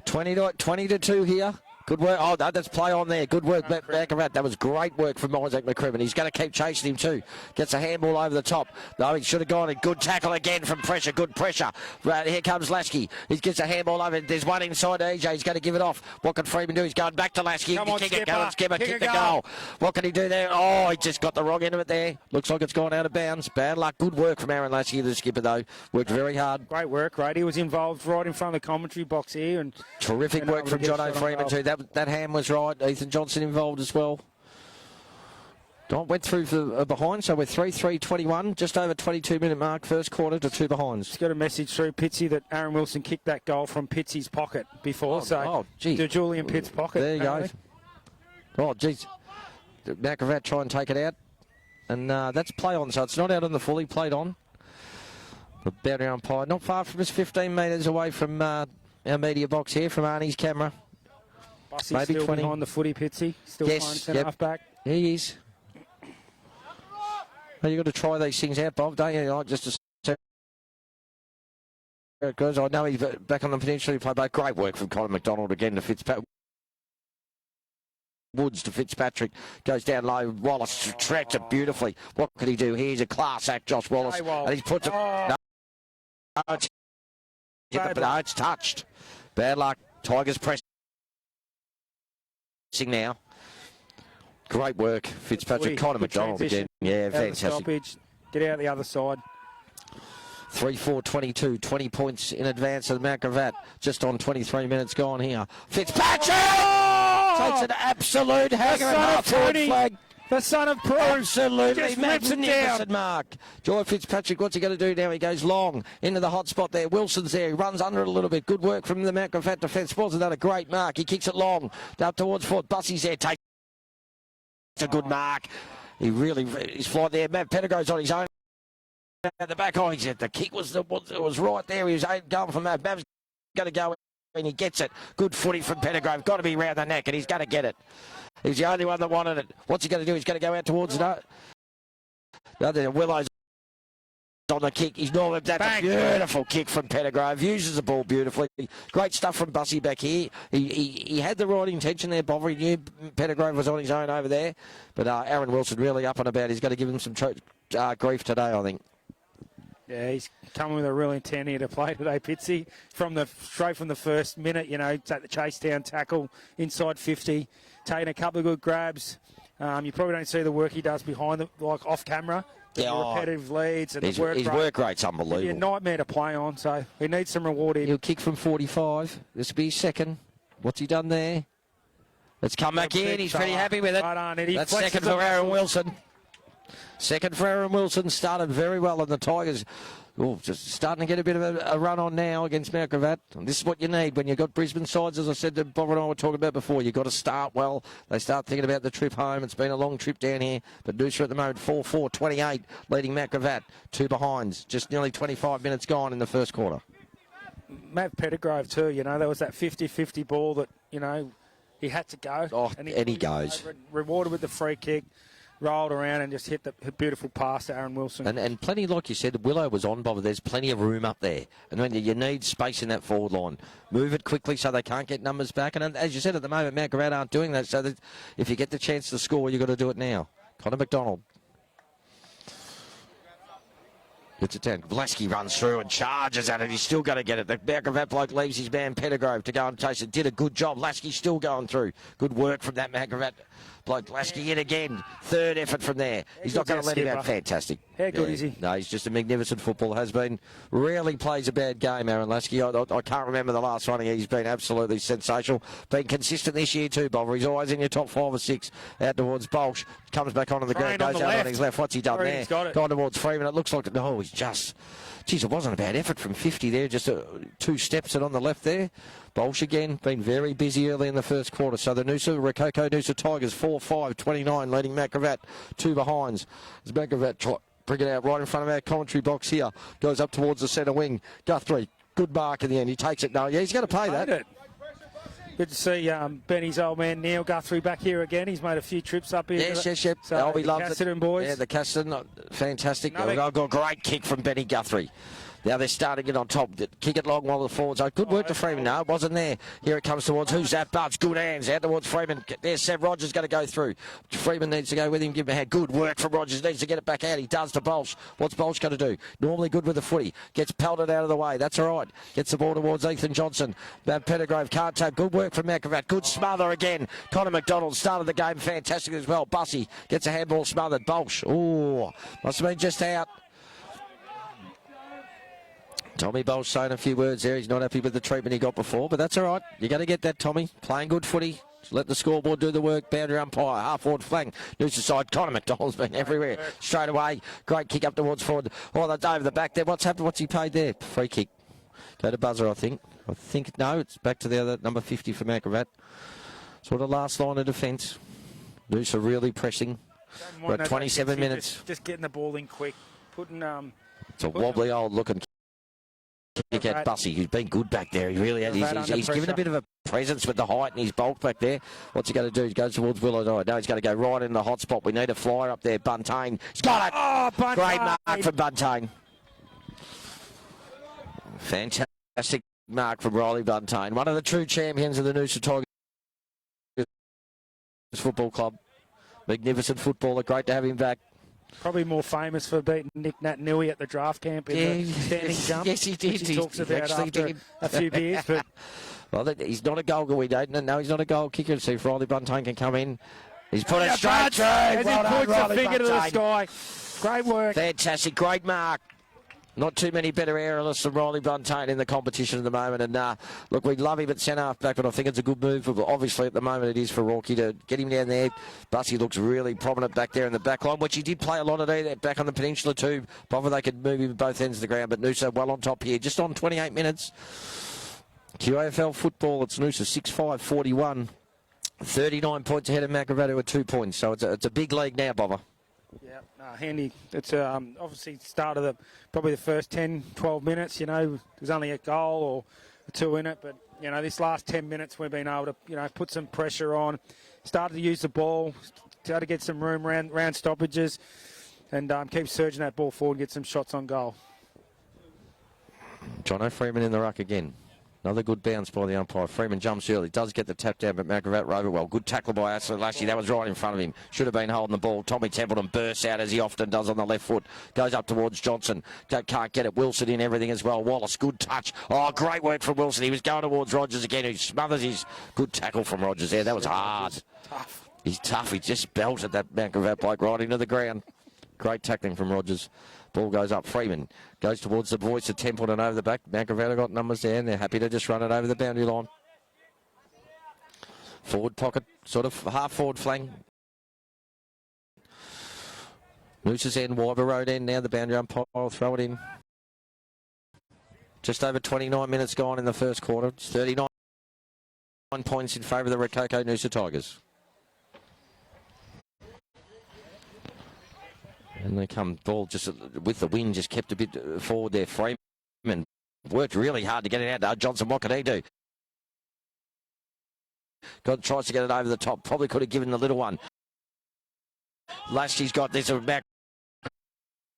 [SPEAKER 1] 20 to 2 here. Good work. Oh, no, that's play on there. Good work, Gravatt. That was great work from Isaac McCrimmon. He's going to keep chasing him too. Gets a handball over the top. No, he should have gone. A good tackle again from pressure. Good pressure. Right, here comes Lasky. He gets a handball over. There's one inside EJ. He's going to give it off. What can Freeman do? He's going back to Lasky.
[SPEAKER 3] Come on,
[SPEAKER 1] Skipper.
[SPEAKER 3] Skipper.
[SPEAKER 1] Kick the goal. What can he do there? Oh, he just got the wrong end of it there. Looks like it's gone out of bounds. Bad luck. Good work from Aaron Lasky, the skipper, though. Worked very hard.
[SPEAKER 3] Great work, right? He was involved right in front of the commentary box here. And
[SPEAKER 1] terrific work from John O'Freeman, too. That hand was right. Ethan Johnson involved as well. Don went through for behind, so we're 3-3-21, just over 22-minute mark, first quarter to 2 behinds.
[SPEAKER 3] Just got a message through Pitsy that Aaron Wilson kicked that goal from Pitsy's pocket before, to Julian Pitt's pocket.
[SPEAKER 1] There you go. Oh, geez. Mount Gravatt try and take it out, and that's play on, so it's not out on the fully, played on. The boundary umpire, not far from us, 15 metres away from our media box here, from Arnie's camera.
[SPEAKER 3] Bussy's maybe still 20 behind the footy, Pitsy. Still playing centre half back.
[SPEAKER 1] He is. Well, you've got to try these things out, Bob, don't you? Like just to because I know he's back on the peninsula. He played both. Great work from Colin McDonald again to Fitzpatrick. Woods to Fitzpatrick. Goes down low. Wallace tracks it beautifully. What could he do? Here's a class act, Josh Wallace. And he puts it. No, hit the, it's touched. Bad luck. Tigers pressing now. Great work, Fitzpatrick. Connor McDonald again. Yeah, fantastic.
[SPEAKER 3] Get out the other side.
[SPEAKER 1] 3-4-22, 20 points in advance of Mount Gravatt. Just on 23 minutes gone here. Fitzpatrick takes an absolute hanger and half-forward flag.
[SPEAKER 3] The son of Prue.
[SPEAKER 1] Absolutely magnificent mark. Joy Fitzpatrick, what's he going to do now? He goes long into the hot spot there. Wilson's there. He runs under it a little bit. Good work from the Mount Gravatt defence. Wasn't that a great mark? He kicks it long up towards Fort. Bussey's there. Takes a good mark. He's flying there. Matt Pettigrove's on his own. At the back, the kick was right there. He was going from that. Mav's going to go and he gets it. Good footy from Pettigrove. Got to be round the neck, and he's going to get it. He's the only one that wanted it. What's he going to do? He's going to go out towards it. Willow's on the kick. That's a beautiful kick from Pettigrove. Uses the ball beautifully. Great stuff from Bussey back here. He had the right intention there, Bovary. He knew Pettigrove was on his own over there. But Aaron Wilson really up and about. He's going to give him some grief today, I think.
[SPEAKER 3] Yeah, he's coming with a real intent here to play today, Pitsy. Straight from the first minute, take the chase down tackle inside 50, taking a couple of good grabs. You probably don't see the work he does behind like off camera. The repetitive leads and the work rate. His work
[SPEAKER 1] rate's unbelievable.
[SPEAKER 3] He's a nightmare to play on, so he needs some reward here.
[SPEAKER 1] He'll kick from 45. This will be his second. What's he done there? Let's come back in. He's pretty happy with it.
[SPEAKER 3] Right on, Eddie.
[SPEAKER 1] That's second for Aaron Wilson. Second for Aaron Wilson. Started very well, and the Tigers just starting to get a bit of a run on now against Mount Gravatt. And this is what you need when you've got Brisbane sides, as I said that Bob and I were talking about before. You've got to start well. They start thinking about the trip home. It's been a long trip down here. But Noosa at the moment, 4-4-28, leading Mount Gravatt. 2 behinds. Just nearly 25 minutes gone in the first quarter.
[SPEAKER 3] Matt Pettigrove too, there was that 50-50 ball that, he had to go.
[SPEAKER 1] Oh, and he goes.
[SPEAKER 3] Rewarded with the free kick. Rolled around and just hit the beautiful pass to Aaron Wilson.
[SPEAKER 1] And plenty, like you said, Willow was on, Bob. There's plenty of room up there. And when you need space in that forward line, move it quickly so they can't get numbers back. And as you said, at the moment, Mount Gravatt aren't doing that. So that if you get the chance to score, you've got to do it now. Connor McDonald. Gets it down. Vlasky runs through and charges at it. He's still going to get it. The Mount Gravatt bloke leaves his man Pettigrove to go and chase it. Did a good job. Lasky's still going through. Good work from that Mount Gravatt bloke. Lasky in again. Third effort from there. He's not going to let him out. Fantastic.
[SPEAKER 3] How good is he?
[SPEAKER 1] No, he's just a magnificent footballer. Has been. Rarely plays a bad game, Aaron Lasky. I can't remember the last one. He's been absolutely sensational. Been consistent this year too, Bob. He's always in your top 5 or 6. Out towards Bolsh. Comes back onto the ground. Goes out on his left. What's he done there? Gone towards Freeman. It looks like... No, he's just... Geez, it wasn't a bad effort from 50 there. Just 2 steps and on the left there. Bolsh again, been very busy early in the first quarter. So the Rococo Noosa Tigers 4-5-29, leading Mount Gravatt 2 behinds. As Mount Gravatt bring it out right in front of our commentary box here. Goes up towards the centre wing. Guthrie, good mark in the end. He takes it. No, yeah, he's going to pay that.
[SPEAKER 3] Good to see Benny's old man Neil Guthrie back here again. He's made a few trips up here.
[SPEAKER 1] Yes.
[SPEAKER 3] So
[SPEAKER 1] he loves
[SPEAKER 3] it. Boys.
[SPEAKER 1] Yeah, the Casterton, fantastic. I've got a great kick from Benny Guthrie. Now they're starting it on top. Kick it long while the forwards are. Good work to Freeman. No, it wasn't there. Here it comes towards. Who's that? Budge. Good hands. Out towards Freeman. There's Seb Rogers going to go through. Freeman needs to go with him. Give him a hand. Good work from Rogers. Needs to get it back out. He does to Bolsh. What's Bolsh going to do? Normally good with the footy. Gets pelted out of the way. That's all right. Gets the ball towards Ethan Johnson. Pettigrove can't take. Good work from Mount Gravatt. Good smother again. Connor McDonald started the game fantastic as well. Bussey gets a handball smothered. Bolsh. Oh, must have been just out. Tommy Bolsh saying a few words there. He's not happy with the treatment he got before, but that's all right. You're going to get that, Tommy. Playing good footy. Let the scoreboard do the work. Boundary umpire, half-forward flank. Noosa side. Connor McDonald's been everywhere. Straight away. Great kick up towards forward. Oh, that's over the back there. What's happened? What's he paid there? Free kick. Go to buzzer, I think. No, it's back to the other number 50 for Mount Gravatt. Sort of last line of defence. Noosa really pressing. We're at 27 minutes.
[SPEAKER 3] Just getting the ball in quick. Putting
[SPEAKER 1] it's a wobbly old looking kick at Bussey, who's been good back there. He really has. He's given a bit of a presence with the height and his bulk back there. What's he going to do? He goes towards Willow. No, he's going to go right in the hot spot. We need a flyer up there. Buntain. He's got it.
[SPEAKER 3] Oh, Buntain.
[SPEAKER 1] Great mark from Buntain. Fantastic mark from Riley Buntain. One of the true champions of the Noosa Tigers Football Club. Magnificent footballer. Great to have him back.
[SPEAKER 3] Probably more famous for beating Nick Nat Nui at the draft camp in the standing jump.
[SPEAKER 1] Yes, he did.
[SPEAKER 3] He talks about after a few beers. But
[SPEAKER 1] well, he's not a goal kicker. We don't know. He's not a goal kicker. See if Riley Buntain can come in. He's put it straight through.
[SPEAKER 3] As he points a finger to the sky. Great work.
[SPEAKER 1] Fantastic. Great mark. Not too many better aerialists than Riley Buntain in the competition at the moment. And look, we love him at centre half back, but I think it's a good move. But obviously, at the moment, it is for Rourke to get him down there. Bussy looks really prominent back there in the back line, which he did play a lot of that back on the peninsula too. Bother they could move him both ends of the ground. But Noosa well on top here, just on 28 minutes. QAFL football, it's Noosa 6-5-41. 39 points ahead of Gravatt at 2 points. So it's a big league now, Bobber.
[SPEAKER 3] Yeah, handy. It's obviously started probably the first 10, 12 minutes. There's only a goal or two in it, but this last 10 minutes we've been able to put some pressure on, started to use the ball, started to get some room round stoppages, and keep surging that ball forward, get some shots on goal.
[SPEAKER 1] Jono Freeman in the ruck again. Another good bounce by the umpire. Freeman jumps early. Does get the tap down, but Gravatt rode it well. Good tackle by Lashley. That was right in front of him. Should have been holding the ball. Tommy Templeton bursts out as he often does on the left foot. Goes up towards Johnson. Can't get it. Wilson in everything as well. Wallace, good touch. Oh, great work from Wilson. He was going towards Rogers again, who smothers his good tackle from Rogers there. That was hard.
[SPEAKER 3] Tough.
[SPEAKER 1] He's tough. He just belted that Gravatt bloke right into the ground. Great tackling from Rogers. Ball goes up. Freeman goes towards the voice of Templeton over the back. Gravatt got numbers there, and they're happy to just run it over the boundary line. Forward pocket, sort of half forward flank. Noosa's end, Wyver Road end now. The boundary umpire will throw it in. Just over 29 minutes gone in the first quarter. It's 39 points in favour of the Rococo Noosa Tigers. And they come, ball just with the wind, just kept a bit forward there. Freeman worked really hard to get it out. Johnson, what could he do? God tries to get it over the top. Probably could have given the little one. Lashley's got this back.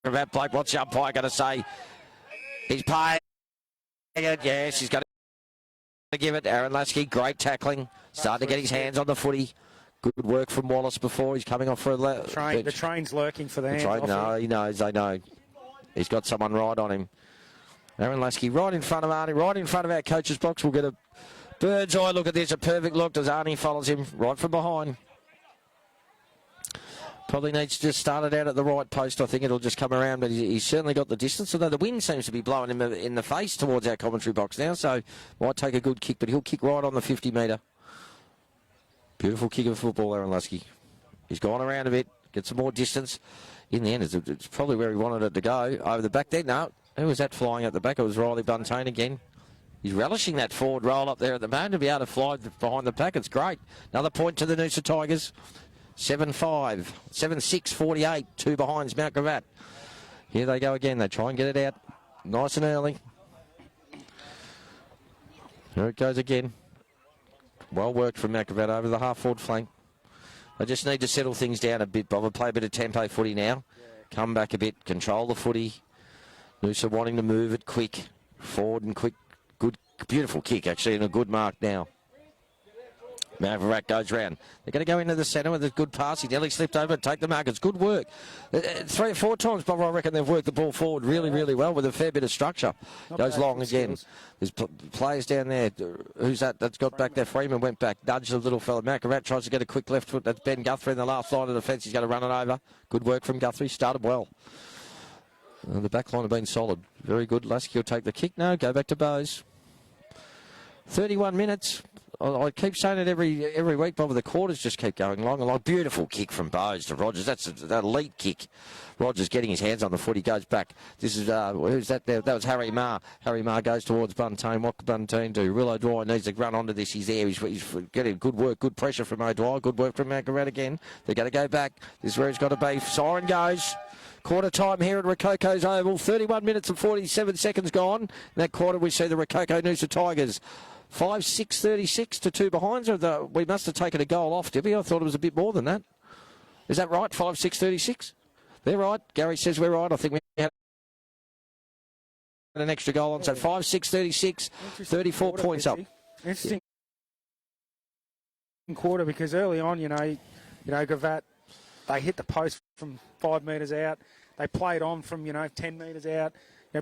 [SPEAKER 1] That bloke, what's the umpire going to say? He's paying it. Yes, he's going to give it. Aaron Lasky, great tackling. Starting to get his hands on the footy. Good work from Wallace before. He's coming off for a
[SPEAKER 3] the train's lurking for the hands.
[SPEAKER 1] No, he knows. They know. He's got someone right on him. Aaron Lasky right in front of Arnie, right in front of our coach's box. We'll get a bird's eye look at this. A perfect look as Arnie follows him right from behind. Probably needs to just start it out at the right post. I think it'll just come around, but he's certainly got the distance. Although the wind seems to be blowing him in the face towards our commentary box now, so might take a good kick, but he'll kick right on the 50-metre. Beautiful kick of football, Aaron Lasky. He's gone around a bit, get some more distance. In the end, it's probably where he wanted it to go. Over the back there, no. Who was that flying at the back? It was Riley Buntain again. He's relishing that forward roll up there at the moment to be able to fly behind the pack. It's great. Another point to the Noosa Tigers. 7-5, 7-6, 48. Two behinds Mount Gravatt. Here they go again. They try and get it out nice and early. Here it goes again. Well worked from Gravatt over the half-forward flank. They just need to settle things down a bit, Bob. Play a bit of tempo footy now. Come back a bit. Control the footy. Noosa wanting to move it quick. Forward and quick. Good, beautiful kick, actually, and a good mark now. Gravatt goes round. They're going to go into the centre with a good pass. He nearly slipped over and take the mark. It's good work. 3 or 4 times, Bob, I reckon they've worked the ball forward really, really well with a fair bit of structure. Goes long again. There's players down there. Who's that? That's got back there. Freeman went back. Nudged the little fella. Gravatt tries to get a quick left foot. That's Ben Guthrie in the last line of defence. He's going to run it over. Good work from Guthrie. Started well. The back line have been solid. Very good. Lasky will take the kick now. Go back to Bowes. 31 minutes. I keep saying it every week, Bob. The quarters just keep going along and along. Beautiful kick from Bowes to Rogers. That's an elite kick. Rogers getting his hands on the foot. He goes back. This is, who's that there? That was Harry Marr. Harry Marr goes towards Buntain. What could Buntain do? Will O'Dwyer needs to run onto this. He's there. He's getting good work, good pressure from O'Dwyer. Good work from Gravatt again. They're going to go back. This is where he's got to be. Siren goes. Quarter time here at Rococo's Oval. 31 minutes and 47 seconds gone. In that quarter, we see the Rococo Noosa Tigers 5-6-36 to 2 behinds. We must have taken a goal off, did we? I thought it was a bit more than that. Is that right? 5-6-36? They're right. Gary says we're right. I think we had an extra goal on. So 5-6-36, 34 points up.
[SPEAKER 3] Interesting quarter because early on, Gravatt, They hit the post from 5 metres out. They played on from, 10 metres out.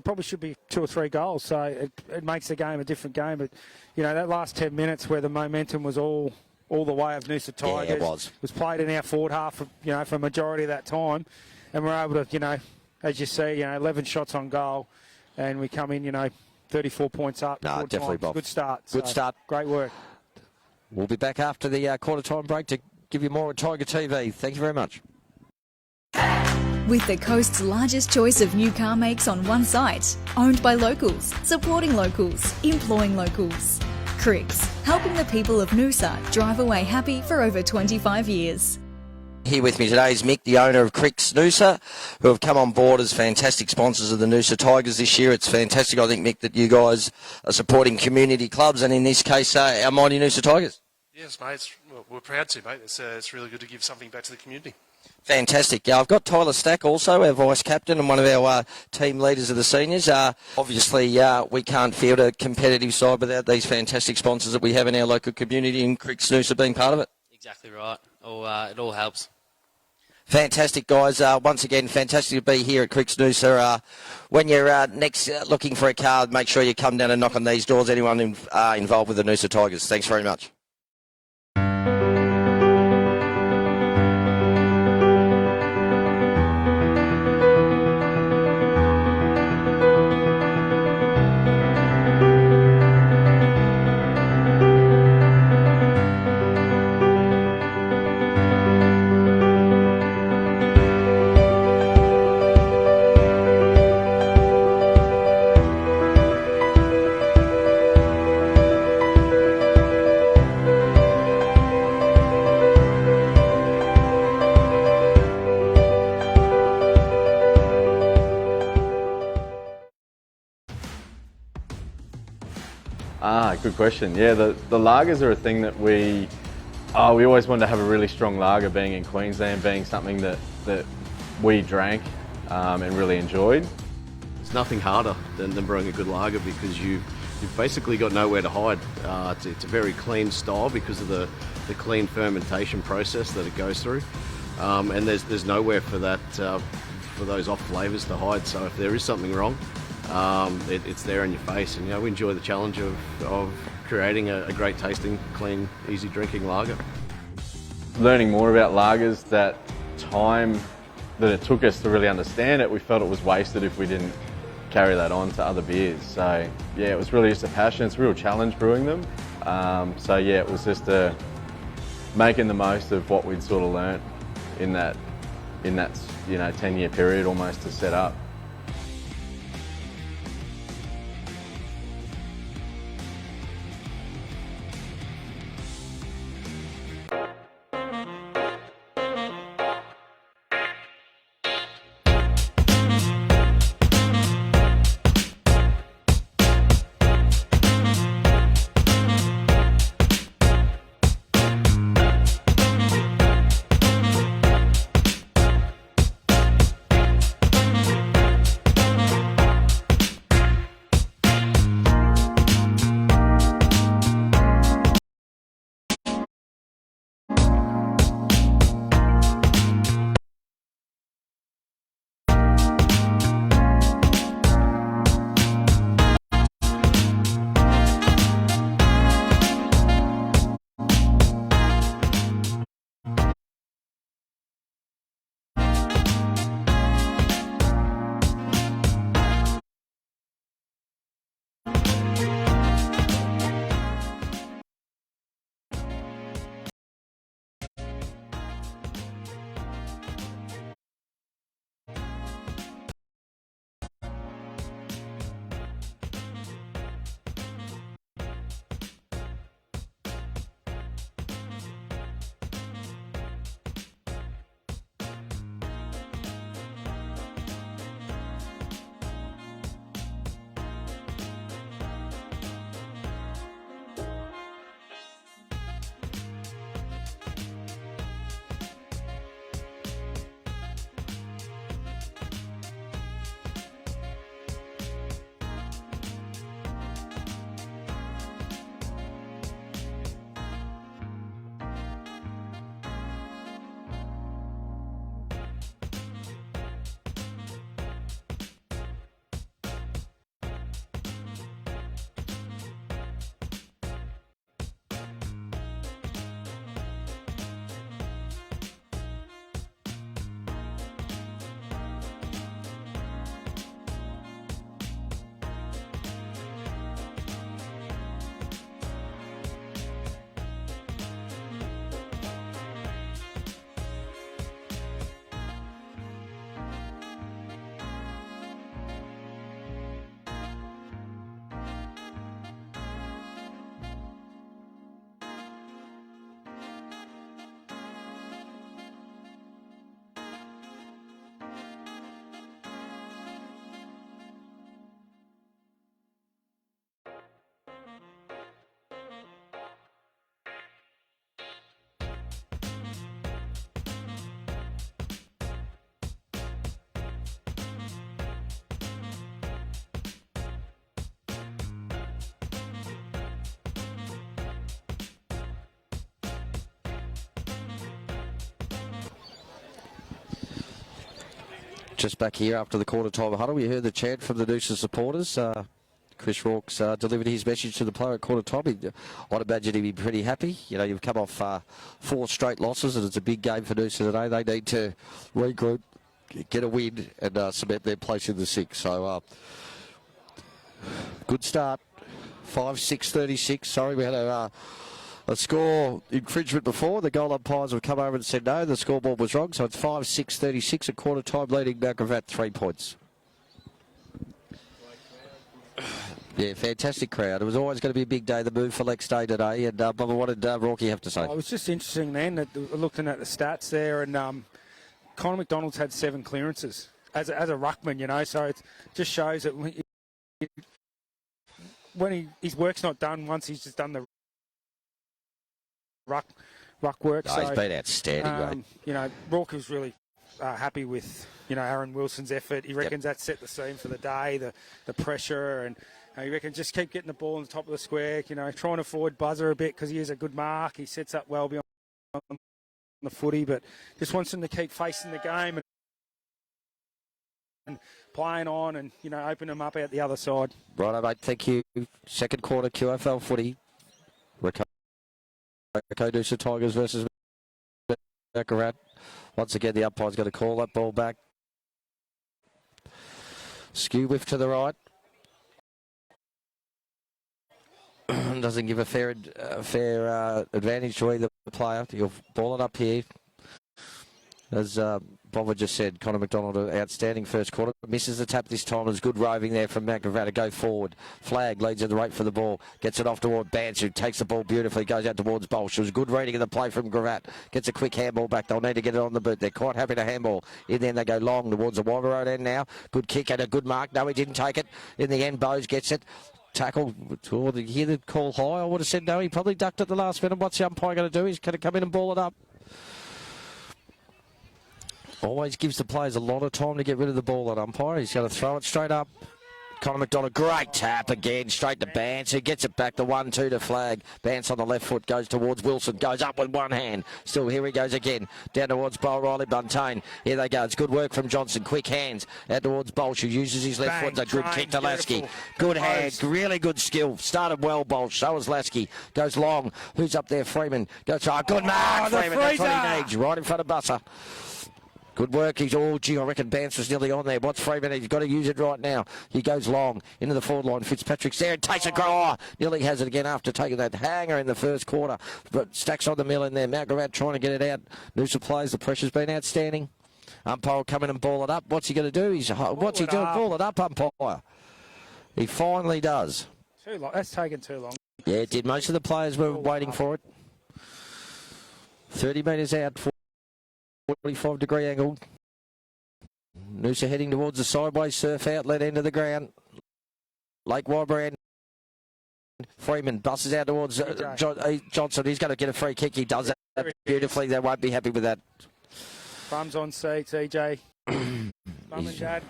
[SPEAKER 3] Probably should be 2 or 3 goals, so it makes the game a different game. But, that last 10 minutes where the momentum was all the way of Noosa Tigers.
[SPEAKER 1] Yeah, it was
[SPEAKER 3] played in our forward half, for a majority of that time. And we're able to, as you see, 11 shots on goal. And we come in, 34 points up.
[SPEAKER 1] No, definitely, Bob.
[SPEAKER 3] Good start.
[SPEAKER 1] Good start.
[SPEAKER 3] Great work.
[SPEAKER 1] We'll be back after the quarter-time break to give you more on Tiger TV. Thank you very much.
[SPEAKER 4] With the coast's largest choice of new car makes on one site, owned by locals, supporting locals, employing locals. Cricks, helping the people of Noosa drive away happy for over 25 years.
[SPEAKER 1] Here with me today is Mick, the owner of Cricks Noosa, who have come on board as fantastic sponsors of the Noosa Tigers this year. It's fantastic, I think, Mick, that you guys are supporting community clubs, and in this case, our mighty Noosa Tigers.
[SPEAKER 5] Yes, mate. We're proud to, mate. It's really good to give something back to the community.
[SPEAKER 1] Fantastic. I've got Tyler Stack also, our vice captain and one of our team leaders of the seniors. Obviously, we can't field a competitive side without these fantastic sponsors that we have in our local community, and Cricks Noosa being part of it.
[SPEAKER 6] Exactly right. It all helps.
[SPEAKER 1] Fantastic, guys. Once again, fantastic to be here at Cricks Noosa. When you're next looking for a car, make sure you come down and knock on these doors. Anyone involved with the Noosa Tigers. Thanks very much.
[SPEAKER 7] Good question. Yeah, the lagers are a thing that we always wanted to have a really strong lager, being in Queensland, being something that we drank and really enjoyed.
[SPEAKER 2] It's nothing harder than brewing a good lager because you've basically got nowhere to hide. It's a very clean style because of the clean fermentation process that it goes through, and there's nowhere for that for those off flavours to hide. So if there is something wrong, it's there in your face, and we enjoy the challenge of creating a great tasting, clean, easy drinking lager.
[SPEAKER 7] Learning more about lagers, that time that it took us to really understand it, we felt it was wasted if we didn't carry that on to other beers. So yeah, it was really just a passion. It's a real challenge brewing them. So yeah, it was just making the most of what we'd sort of learnt in that 10-year period almost to set up.
[SPEAKER 1] Just back here after the quarter-time huddle, we heard the chant from the Noosa supporters. Chris Rorke's delivered his message to the player at quarter-time. I'd imagine he'd be pretty happy. You know, you've come off 4 straight losses, and it's a big game for Noosa today. They need to regroup, get a win, and cement their place in the 6. So, good start. 5-6-36. Sorry, we had a score infringement before. The goal umpires have come over and said no, the scoreboard was wrong. So it's 5-6-36 at quarter time, leading Mount Gravatt 3 points. Yeah, fantastic crowd. It was always going to be a big day, the move for Lex Day today. And Bubba, what did Rorke have to say?
[SPEAKER 3] It was just interesting then, looking at the stats there, and Connor McDonald's had 7 clearances as a ruckman, you know, so it just shows that when his work's not done once, he's just done the ruck work.
[SPEAKER 1] No, he's been outstanding, mate.
[SPEAKER 3] You know, Rorke was really happy with, you know, Aaron Wilson's effort. He reckons that set the scene for the day, the pressure, and he reckons just keep getting the ball on the top of the square, you know, trying to avoid buzzer a bit because he is a good mark. He sets up well beyond the footy, but just wants him to keep facing the game and playing on and, you know, open them up out the other side.
[SPEAKER 1] Righto, mate. Thank you. Second quarter QAFL footy. Noosa Tigers versus Gravatt. Once again, the umpire's going to call that ball back. Skew whiff to the right. Doesn't give a fair advantage to either player. You'll ball it up here. As Bobber just said, Connor McDonald, outstanding first quarter. Misses the tap this time. There's good roving there from Mount Gravatt to go forward. Flag leads at the rate for the ball. Gets it off toward Bance, who takes the ball beautifully. Goes out towards Bolsh. It was good reading of the play from Gravatt. Gets a quick handball back. They'll need to get it on the boot. They're quite happy to handball. In then they go long towards the Wyver Road end now. Good kick and a good mark. No, he didn't take it. In the end, Bose gets it. Tackle. Oh, did you hear the call high? I would have said no. He probably ducked at the last minute. What's the umpire going to do? He's going to come in and ball it up. Always gives the players a lot of time to get rid of the ball, that umpire. He's going to throw it straight up. Connor McDonald, great tap again, straight to Bance, who gets it back, the 1-2 to flag. Bance on the left foot, goes towards Wilson, goes up with one hand. Still, here he goes again, down towards Bowl Riley Buntain. Here they go, it's good work from Johnson, quick hands, out towards Bolsh, who uses his left foot. It's a good kick to Lasky. Good hand, really good skill. Started well, Bolsh, so was Lasky. Goes long, who's up there? Freeman. Goes, good mark, Freeman, that's what he needs, right in front of Busser. Good work. He's all, gee, I reckon Bance was nearly on there. What's Freeman? He's got to use it right now. He goes long into the forward line. Fitzpatrick's there and takes a goal. Nearly has it again after taking that hanger in the first quarter. But Stacks on the mill in there. Mount Gravatt trying to get it out. Noosa plays. The pressure's been outstanding. Umpire will come in and ball it up. What's he going to do? What's he doing? Ball it up, umpire. He finally does.
[SPEAKER 3] Too long. That's taken too long.
[SPEAKER 1] Yeah, it did. Most of the players were waiting for it. 30 metres out. 45-degree angle. Noosa heading towards the sideways surf outlet end of the ground. Lake Wybrand. Freeman buses out towards Johnson. He's going to get a free kick. He does that beautifully. They won't be happy with that.
[SPEAKER 3] Bums on seats, EJ. Mum and Dad.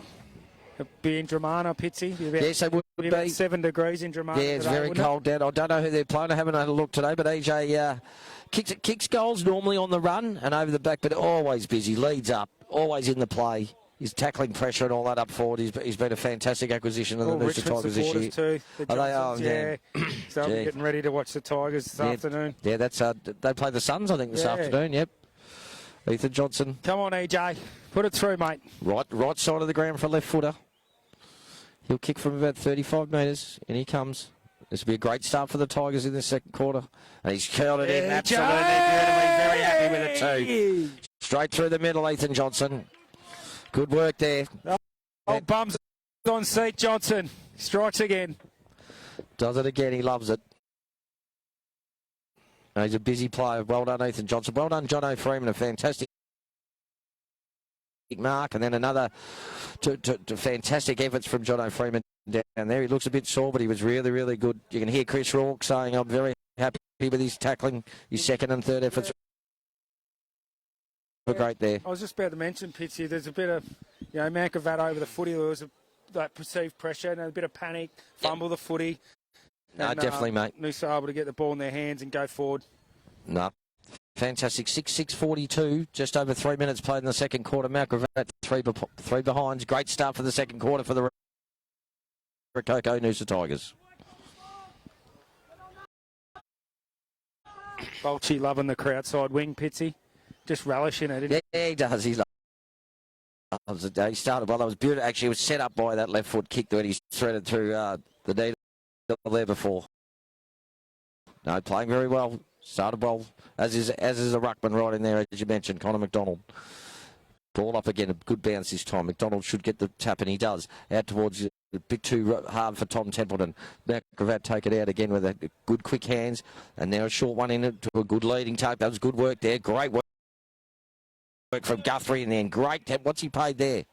[SPEAKER 3] Be in Dramana, Pitsy.
[SPEAKER 1] Yes, they would be.
[SPEAKER 3] About 7 degrees in Dramana.
[SPEAKER 1] Yeah, it's today, very cold down. I don't know who they're playing. I haven't had a look today, but EJ kicks goals normally on the run and over the back, but always busy. Leads up, always in the play. He's tackling pressure and all that up forward. He's been a fantastic acquisition of the Noosa Tigers this year.
[SPEAKER 3] Too.
[SPEAKER 1] Yeah.
[SPEAKER 3] So I'm getting ready to watch the Tigers this afternoon.
[SPEAKER 1] Yeah, that's they play the Suns, I think, this afternoon. Yep. Ethan Johnson.
[SPEAKER 3] Come on, EJ. Put it through, mate.
[SPEAKER 1] Right side of the ground for a left footer. He'll kick from about 35 metres. In he comes. This will be a great start for the Tigers in the second quarter. And he's curled it in absolutely beautifully. Very happy with it too. Straight through the middle, Ethan Johnson. Good work there.
[SPEAKER 3] Oh, bums on seat, Johnson. Strikes again.
[SPEAKER 1] Does it again. He loves it. And he's a busy player. Well done, Ethan Johnson. Well done, John O'Freeman. A fantastic mark. And then another fantastic efforts from John O'Freeman down there. He looks a bit sore, but he was really, really good. You can hear Chris Rorke saying, I'm very happy with his tackling. His second and third efforts were great there.
[SPEAKER 3] I was just about to mention, Pitsy, there's a bit of, Mount Gravatt over the footy. There was that perceived pressure and a bit of panic, fumble the footy.
[SPEAKER 1] No, definitely, mate.
[SPEAKER 3] Noosa able to get the ball in their hands and go forward.
[SPEAKER 1] No. Fantastic. 6:42, just over 3 minutes played in the second quarter. Mount Gravatt three behinds. Great start for the second quarter for the Rococo Noosa Tigers.
[SPEAKER 3] Bolchi loving the crowd side wing, Pitsy. Just relishing it.
[SPEAKER 1] Yeah, he does. He loves it. He started well. That was beautiful. Actually, it was set up by that left foot kick that he threaded through the knee there before. No, playing very well. Started well, as is a ruckman right in there, as you mentioned, Connor McDonald. Ball up again, a good bounce this time. McDonald should get the tap, and he does. Out towards a bit too hard for Tom Templeton. Now Gravatt take it out again with a good quick hands, and now a short one in it to a good leading tape. That was good work there. Great work from Guthrie in the end. Great tap. What's he paid there?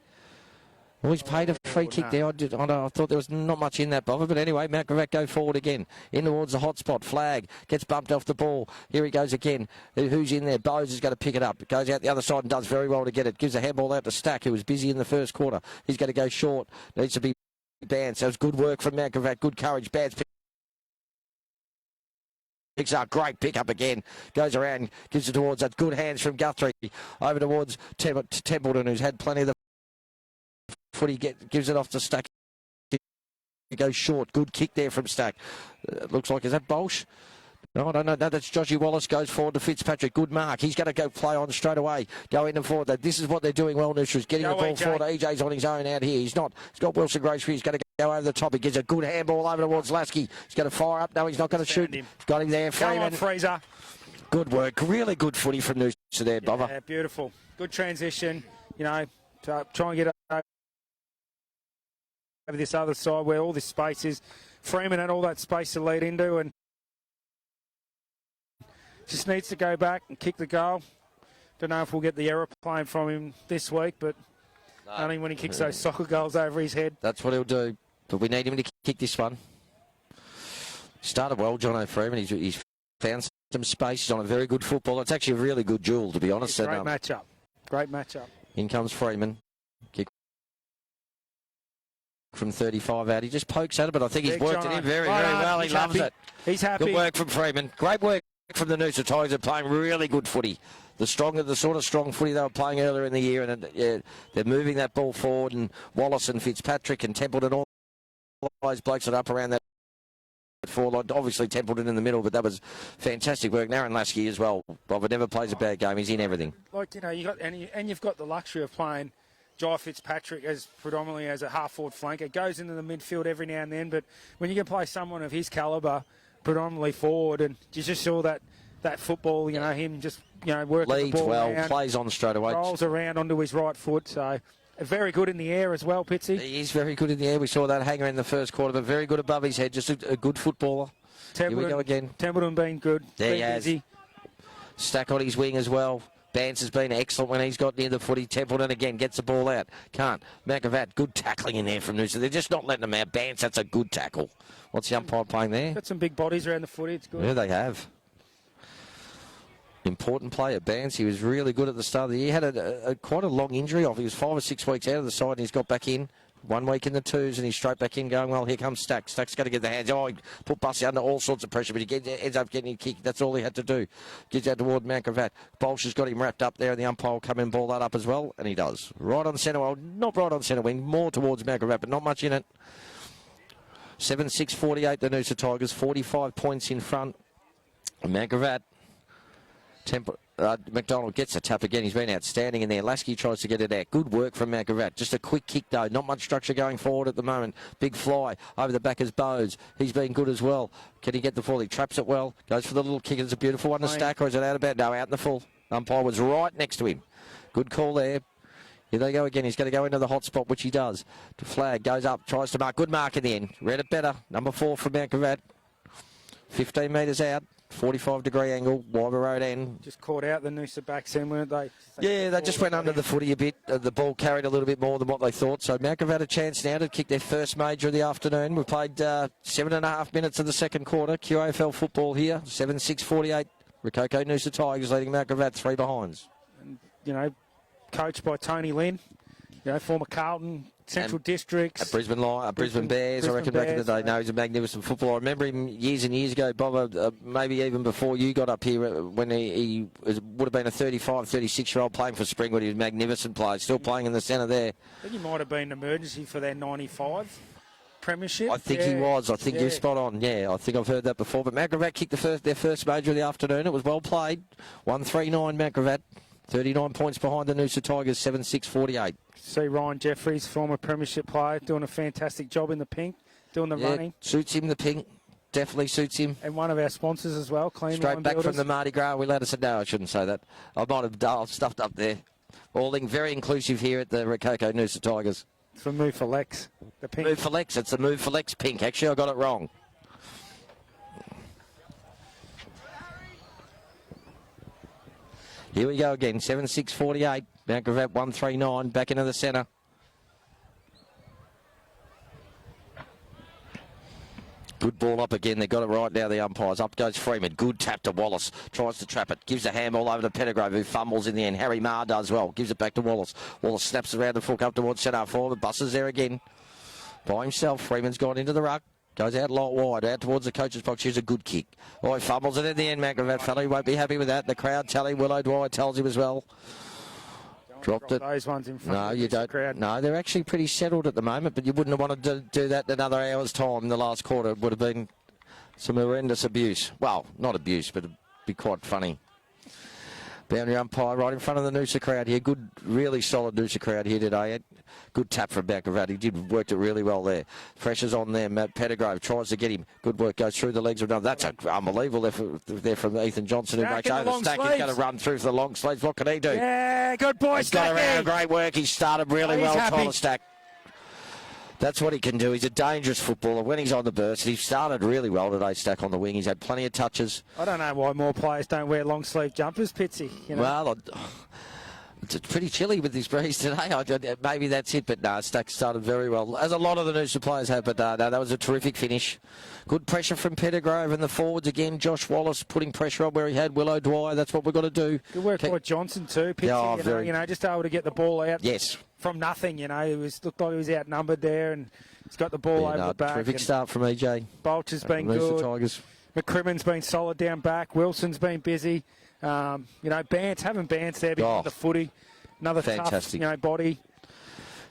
[SPEAKER 1] Well, he's paid a free kick there. I thought there was not much in that bother, but anyway, Mount Gravatt go forward again. In towards the hot spot. Flag gets bumped off the ball. Here he goes again. Who's in there? Bowes is going to pick it up. It goes out the other side and does very well to get it. Gives a handball out to Stack, who was busy in the first quarter. He's going to go short. Needs to be Bance. That was good work from Mount Gravatt. Good courage. Bance picks up. Great pick up again. Goes around. Gives it towards that. Good hands from Guthrie. Over towards Templeton, who's had plenty of the footy, gives it off to Stack. He goes short. Good kick there from Stack. Looks like, is that Bolsh? No, I don't know. No, that's Joshy Wallace. Goes forward to Fitzpatrick. Good mark. He's going to go play on straight away. Go in and forward. This is what they're doing well, Noosa, is getting the ball forward. EJ's on his own out here. He's not. He's got Wilson Grocery. He's going to go over the top. He gives a good handball over towards Lasky. He's going to fire up. No, he's not going to shoot. He's got him there.
[SPEAKER 3] Come on, Fraser.
[SPEAKER 1] Good work. Really good footy from Noosa there, Bubba.
[SPEAKER 3] Yeah, beautiful. Good transition. You know, to try and get over this other side where all this space is. Freeman had all that space to lead into and just needs to go back and kick the goal. Don't know if we'll get the aeroplane from him this week, but only when he kicks those soccer goals over his head.
[SPEAKER 1] That's what he'll do. But we need him to kick this one. Started well, John O'Freeman. He's found some space. He's on a very good football. It's actually a really good duel, to be honest.
[SPEAKER 3] Great matchup. Great matchup.
[SPEAKER 1] In comes Freeman. Kick from 35 out. He just pokes at it, but I think he's worked it in very well. He loves it.
[SPEAKER 3] He's happy.
[SPEAKER 1] Good work from Freeman. Great work from the Noosa Tigers. Are playing really good footy. The sort of strong footy they were playing earlier in the year, and they're moving that ball forward. And Wallace and Fitzpatrick and Templeton, all those blokes that are up around that forward. Obviously Templeton in the middle, but that was fantastic work. Aaron Lasky as well. Robert never plays a bad game. He's in everything.
[SPEAKER 3] Like, you know, you've got the luxury of playing Jai Fitzpatrick as predominantly as a half-forward flanker. Goes into the midfield every now and then, but when you can play someone of his calibre predominantly forward, and you just saw that football, you know, him just, you know, working
[SPEAKER 1] leads
[SPEAKER 3] the ball
[SPEAKER 1] well,
[SPEAKER 3] around,
[SPEAKER 1] plays on straight away.
[SPEAKER 3] Rolls around onto his right foot, so very good in the air as well, Pitsy.
[SPEAKER 1] He's very good in the air. We saw that hanger in the first quarter, but very good above his head. Just a good footballer. Here we go again.
[SPEAKER 3] Templeton being good.
[SPEAKER 1] There he
[SPEAKER 3] has.
[SPEAKER 1] Busy. Stack on his wing as well. Bance has been excellent when he's got near the footy. Templeton again gets the ball out. Can't. Mount Gravatt, good tackling in there from Noosa. They're just not letting them out. Bance, that's a good tackle. What's the umpire playing there?
[SPEAKER 3] Got some big bodies around the footy. It's good.
[SPEAKER 1] Yeah, they have. Important player, Bance. He was really good at the start of the year. Had a quite a long injury off. He was 5 or 6 weeks out of the side, and he's got back in. 1 week in the twos, and he's straight back in going, well, here comes Stack. Stack's got to get the hands. Oh, he put Bussy under all sorts of pressure, but he ends up getting a kick. That's all he had to do. Gets out toward Mount Gravatt. Bolsh has got him wrapped up there, and the umpire will come and ball that up as well, and he does. Right on centre, well, not right on centre wing, more towards Mount Gravatt, but not much in it. 7-6-48, the Noosa Tigers, 45 points in front. Mount Gravatt. McDonald gets a tap again. He's been outstanding in there. Lasky tries to get it out. Good work from Mount Gravatt. Just a quick kick, though. Not much structure going forward at the moment. Big fly over the back as Bowes. He's been good as well. Can he get the full? He traps it well. Goes for the little kick. It's a beautiful one to Stack, or is it out of bounds? No, out in the full. Umpire was right next to him. Good call there. Here they go again. He's going to go into the hot spot, which he does. The flag goes up, tries to mark. Good mark in the end. Read it better. Number 4 from Mount Gravatt. 15 metres out. 45-degree angle, Wyver Road end.
[SPEAKER 3] Just caught out the Noosa backs in, weren't they?
[SPEAKER 1] Yeah, they just went under the footy a bit. The ball carried a little bit more than what they thought. So Mount Gravatt had a chance now to kick their first major of the afternoon. We've played 7.5 minutes of the second quarter. QAFL football here, 7-6-48. Rococo Noosa Tigers leading Mount Gravatt 3 behinds.
[SPEAKER 3] And, you know, coached by Tony Lynn, you know, former Carlton Central Districts.
[SPEAKER 1] At Brisbane Bears, I reckon, back in the day. No, he's a magnificent footballer. I remember him years and years ago, Bob, maybe even before you got up here, when he would have been a 35, 36-year-old playing for Springwood. He was a magnificent player, still playing in the centre there.
[SPEAKER 3] I think he might have been an emergency for their 95 premiership.
[SPEAKER 1] I think he was. I think you're spot on. Yeah, I think I've heard that before. But Mount Gravatt kicked their first major of the afternoon. It was well played. 1-3-9 Mount Gravatt. 39 points behind the Noosa Tigers, 7-6-48.
[SPEAKER 3] See Ryan Jeffries, former premiership player, doing a fantastic job in the pink, doing the running.
[SPEAKER 1] Suits him, the pink. Definitely suits him.
[SPEAKER 3] And one of our sponsors as well, Clean
[SPEAKER 1] Straight
[SPEAKER 3] Line
[SPEAKER 1] back
[SPEAKER 3] Builders.
[SPEAKER 1] from the Mardi Gras. We let us know. I shouldn't say that. I might have stuffed up there. All very inclusive here at the Rococo Noosa Tigers.
[SPEAKER 3] It's for Move for Lex. The pink.
[SPEAKER 1] Move for Lex. It's the Move for Lex pink. Actually, I got it wrong. Here we go again. 7-6-48. Mount Gravatt 1-3-9. Back into the centre. Good ball up again. They got it right now, the umpires. Up goes Freeman. Good tap to Wallace. Tries to trap it. Gives a handball over to Pettigrove, who fumbles in the end. Harry Marr does well. Gives it back to Wallace. Wallace snaps around the foot up towards centre forward. Buses there again. By himself. Freeman's gone into the ruck. Goes out lot wide, out towards the coach's box. Here's a good kick. Oh, he fumbles it in the end, Mount Gravatt fellow. He won't be happy with that. The crowd telling Willow Dwyer tells him as well. Dropped it.
[SPEAKER 3] Those ones in front
[SPEAKER 1] No,
[SPEAKER 3] of
[SPEAKER 1] you
[SPEAKER 3] the
[SPEAKER 1] don't.
[SPEAKER 3] crowd.
[SPEAKER 1] No, they're actually pretty settled at the moment, but you wouldn't have wanted to do that in another hour's time in the last quarter. It would have been some horrendous abuse. Well, not abuse, but it'd be quite funny. Boundary umpire right in front of the Noosa crowd here. Good, really solid Noosa crowd here today. Good tap from Mount Gravatt. He worked it really well there. Pressure's on there. Matt Pettigrove tries to get him. Good work. Goes through the legs of another. That's unbelievable there from Ethan Johnson, who makes over. Stack is going to run through for the long sleeves. What can he do?
[SPEAKER 3] Yeah, good boy,
[SPEAKER 1] He's got around. Great work. He started really well, Tyler Stack. That's what he can do. He's a dangerous footballer when he's on the burst. He started really well today, Stack on the wing. He's had plenty of touches.
[SPEAKER 3] I don't know why more players don't wear long sleeve jumpers, Pitsy. You know?
[SPEAKER 1] Well, it's pretty chilly with this breeze today. Maybe that's it, but no, Stack started very well, as a lot of the Noosa players have. But no, that was a terrific finish. Good pressure from Pettigrove and the forwards again. Josh Wallace putting pressure on where he had Willow Dwyer. That's what we've got to do.
[SPEAKER 3] Good work by Johnson too, Pitsy. You know, just able to get the ball out.
[SPEAKER 1] Yes.
[SPEAKER 3] From nothing, you know, looked like he was outnumbered there, and he's got the ball over the back.
[SPEAKER 1] Terrific start from EJ.
[SPEAKER 3] Bolch has been good.
[SPEAKER 1] Tigers.
[SPEAKER 3] McCrimmon's been solid down back. Wilson's been busy. You know, having Bance there behind the footy. Another
[SPEAKER 1] fantastic.
[SPEAKER 3] tough, body.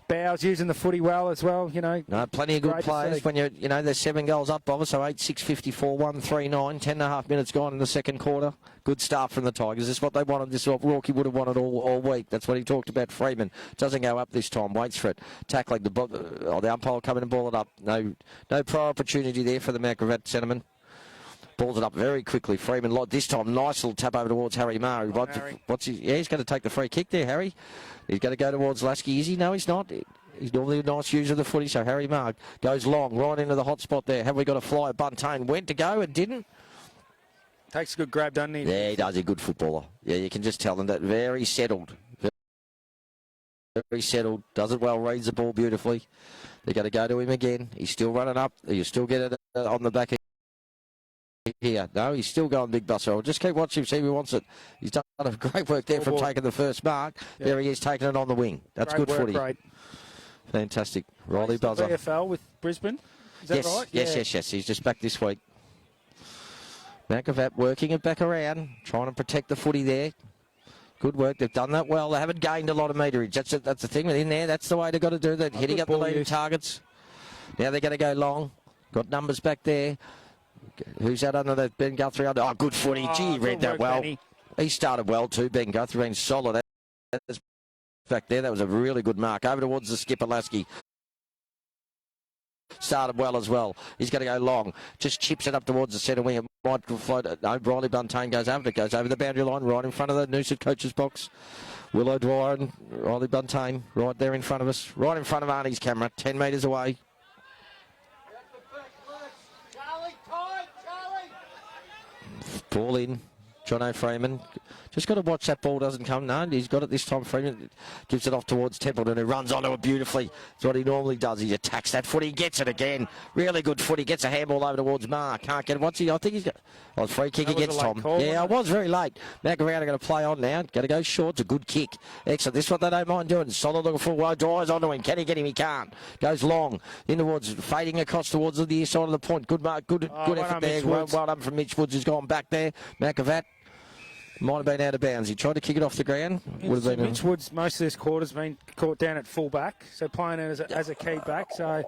[SPEAKER 3] Bowes using the footy well as well, you know.
[SPEAKER 1] No, plenty of good players when they're 7 goals up, Bob. So 8-6-54, 1-3-9, 10.5 minutes gone in the second quarter. Good start from the Tigers. This is what they wanted. This is what Rourke would have wanted all week. That's what he talked about. Freeman doesn't go up this time. Waits for it. Tackling the umpire coming and ball it up. No prior opportunity there for the Mount Gravatt centreman. Balls it up very quickly. Freeman, this time, nice little tap over towards Harry Marr. He's going to take the free kick there, Harry. He's going to go towards Lasky. Is he? No, he's not. He's normally a nice user of the footy, so Harry Marr goes long, right into the hot spot there. Have we got a flyer? Buntain went to go and didn't.
[SPEAKER 3] Takes a good grab, doesn't he?
[SPEAKER 1] Yeah, he does. He's a good footballer. Yeah, you can just tell them that. Very settled. Very settled. Does it well, reads the ball beautifully. They're going to go to him again. He's still running up. You still get it on the back here. No, he's still going big bus. I'll just keep watching him, see if he wants it. He's done a great work there from taking the first mark. Yep. There he is, taking it on the wing. That's great good work, footy. Great. Fantastic. Riley Buzzer.
[SPEAKER 3] QAFL with Brisbane. Is that right?
[SPEAKER 1] Yes. He's just back this week. Mount Gravatt working it back around, trying to protect the footy there. Good work. They've done that well. They haven't gained a lot of meterage. That's the thing in there. That's the way they've got to do that. Hitting up the leading targets. Now they're going to go long. Got numbers back there. Who's that under that? Ben Guthrie under. Oh, good footy. Gee, he read that well. Benny. He started well too, Ben Guthrie. Been solid. That's back there. That was a really good mark. Over towards the skipper, Lasky. Started well as well. He's going to go long. Just chips it up towards the centre wing. It might float. No, Riley Buntain goes over. It goes over the boundary line right in front of the Noosa coach's box. Willow Dwyer and Riley Buntain right there in front of us. Right in front of Arnie's camera. 10 metres away. Ball in. Jono Freeman Just got to watch that ball doesn't come. No, he's got it this time. Freeman gives it off towards Templeton, who runs onto it beautifully. It's what he normally does. He attacks that foot. He gets it again. Really good foot. He gets a handball over towards Mark. Can't get it. What's he? I think he's got... Oh, it's free kick against Tom.
[SPEAKER 3] Call,
[SPEAKER 1] yeah, it was very late. McGravett are going to play on now. Going to go short. It's a good kick. Excellent. This is what they don't mind doing. Solid looking full row. Drives onto him. Can he get him? He can't. Goes long. In towards... Fading across towards the near side of the point. Good mark. Good effort there. Well done from Mitch Woods, who's gone back there. McGravett might have been out of bounds. He tried to kick it off the ground. Would have been
[SPEAKER 3] Mitch Woods, most of this quarter's been caught down at full back, so playing as a key back. So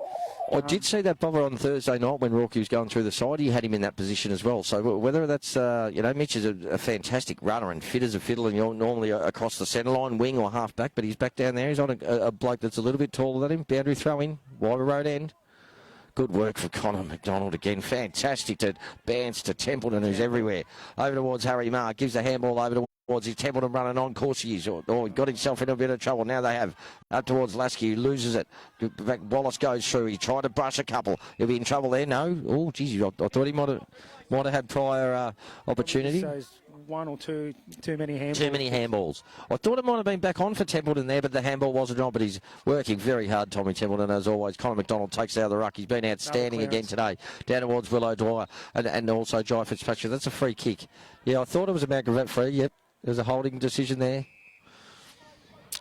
[SPEAKER 1] I did see that bobber on Thursday night when Rourke was going through the side. He had him in that position as well. So whether that's, Mitch is a fantastic runner and fit as a fiddle, and you're normally across the centre line, wing or half back, but he's back down there. He's on a bloke that's a little bit taller than him. Boundary throw in, wider road end. Good work for Connor McDonald again. Fantastic to Bance to Templeton, who's everywhere. Over towards Harry Mark. Gives the handball over towards his Templeton running on. Course he is. He got himself in a bit of trouble. Now they have. Up towards Lasky, who loses it. Back, Wallace goes through. He tried to brush a couple. He'll be in trouble there. No. Oh, geez. I thought he might have had prior opportunity.
[SPEAKER 3] One or two too many handballs.
[SPEAKER 1] Too many handballs. I thought it might have been back on for Templeton there, but the handball wasn't on. But he's working very hard, Tommy Templeton, as always. Connor McDonald takes out of the ruck. He's been outstanding again today. Down towards Willow Dwyer and also Jai Fitzpatrick. That's a free kick. Yeah, I thought it was a McGravett free. Yep, there's a holding decision there.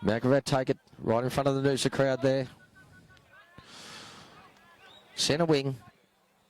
[SPEAKER 1] McGravett take it right in front of the Noosa crowd there. Centre wing.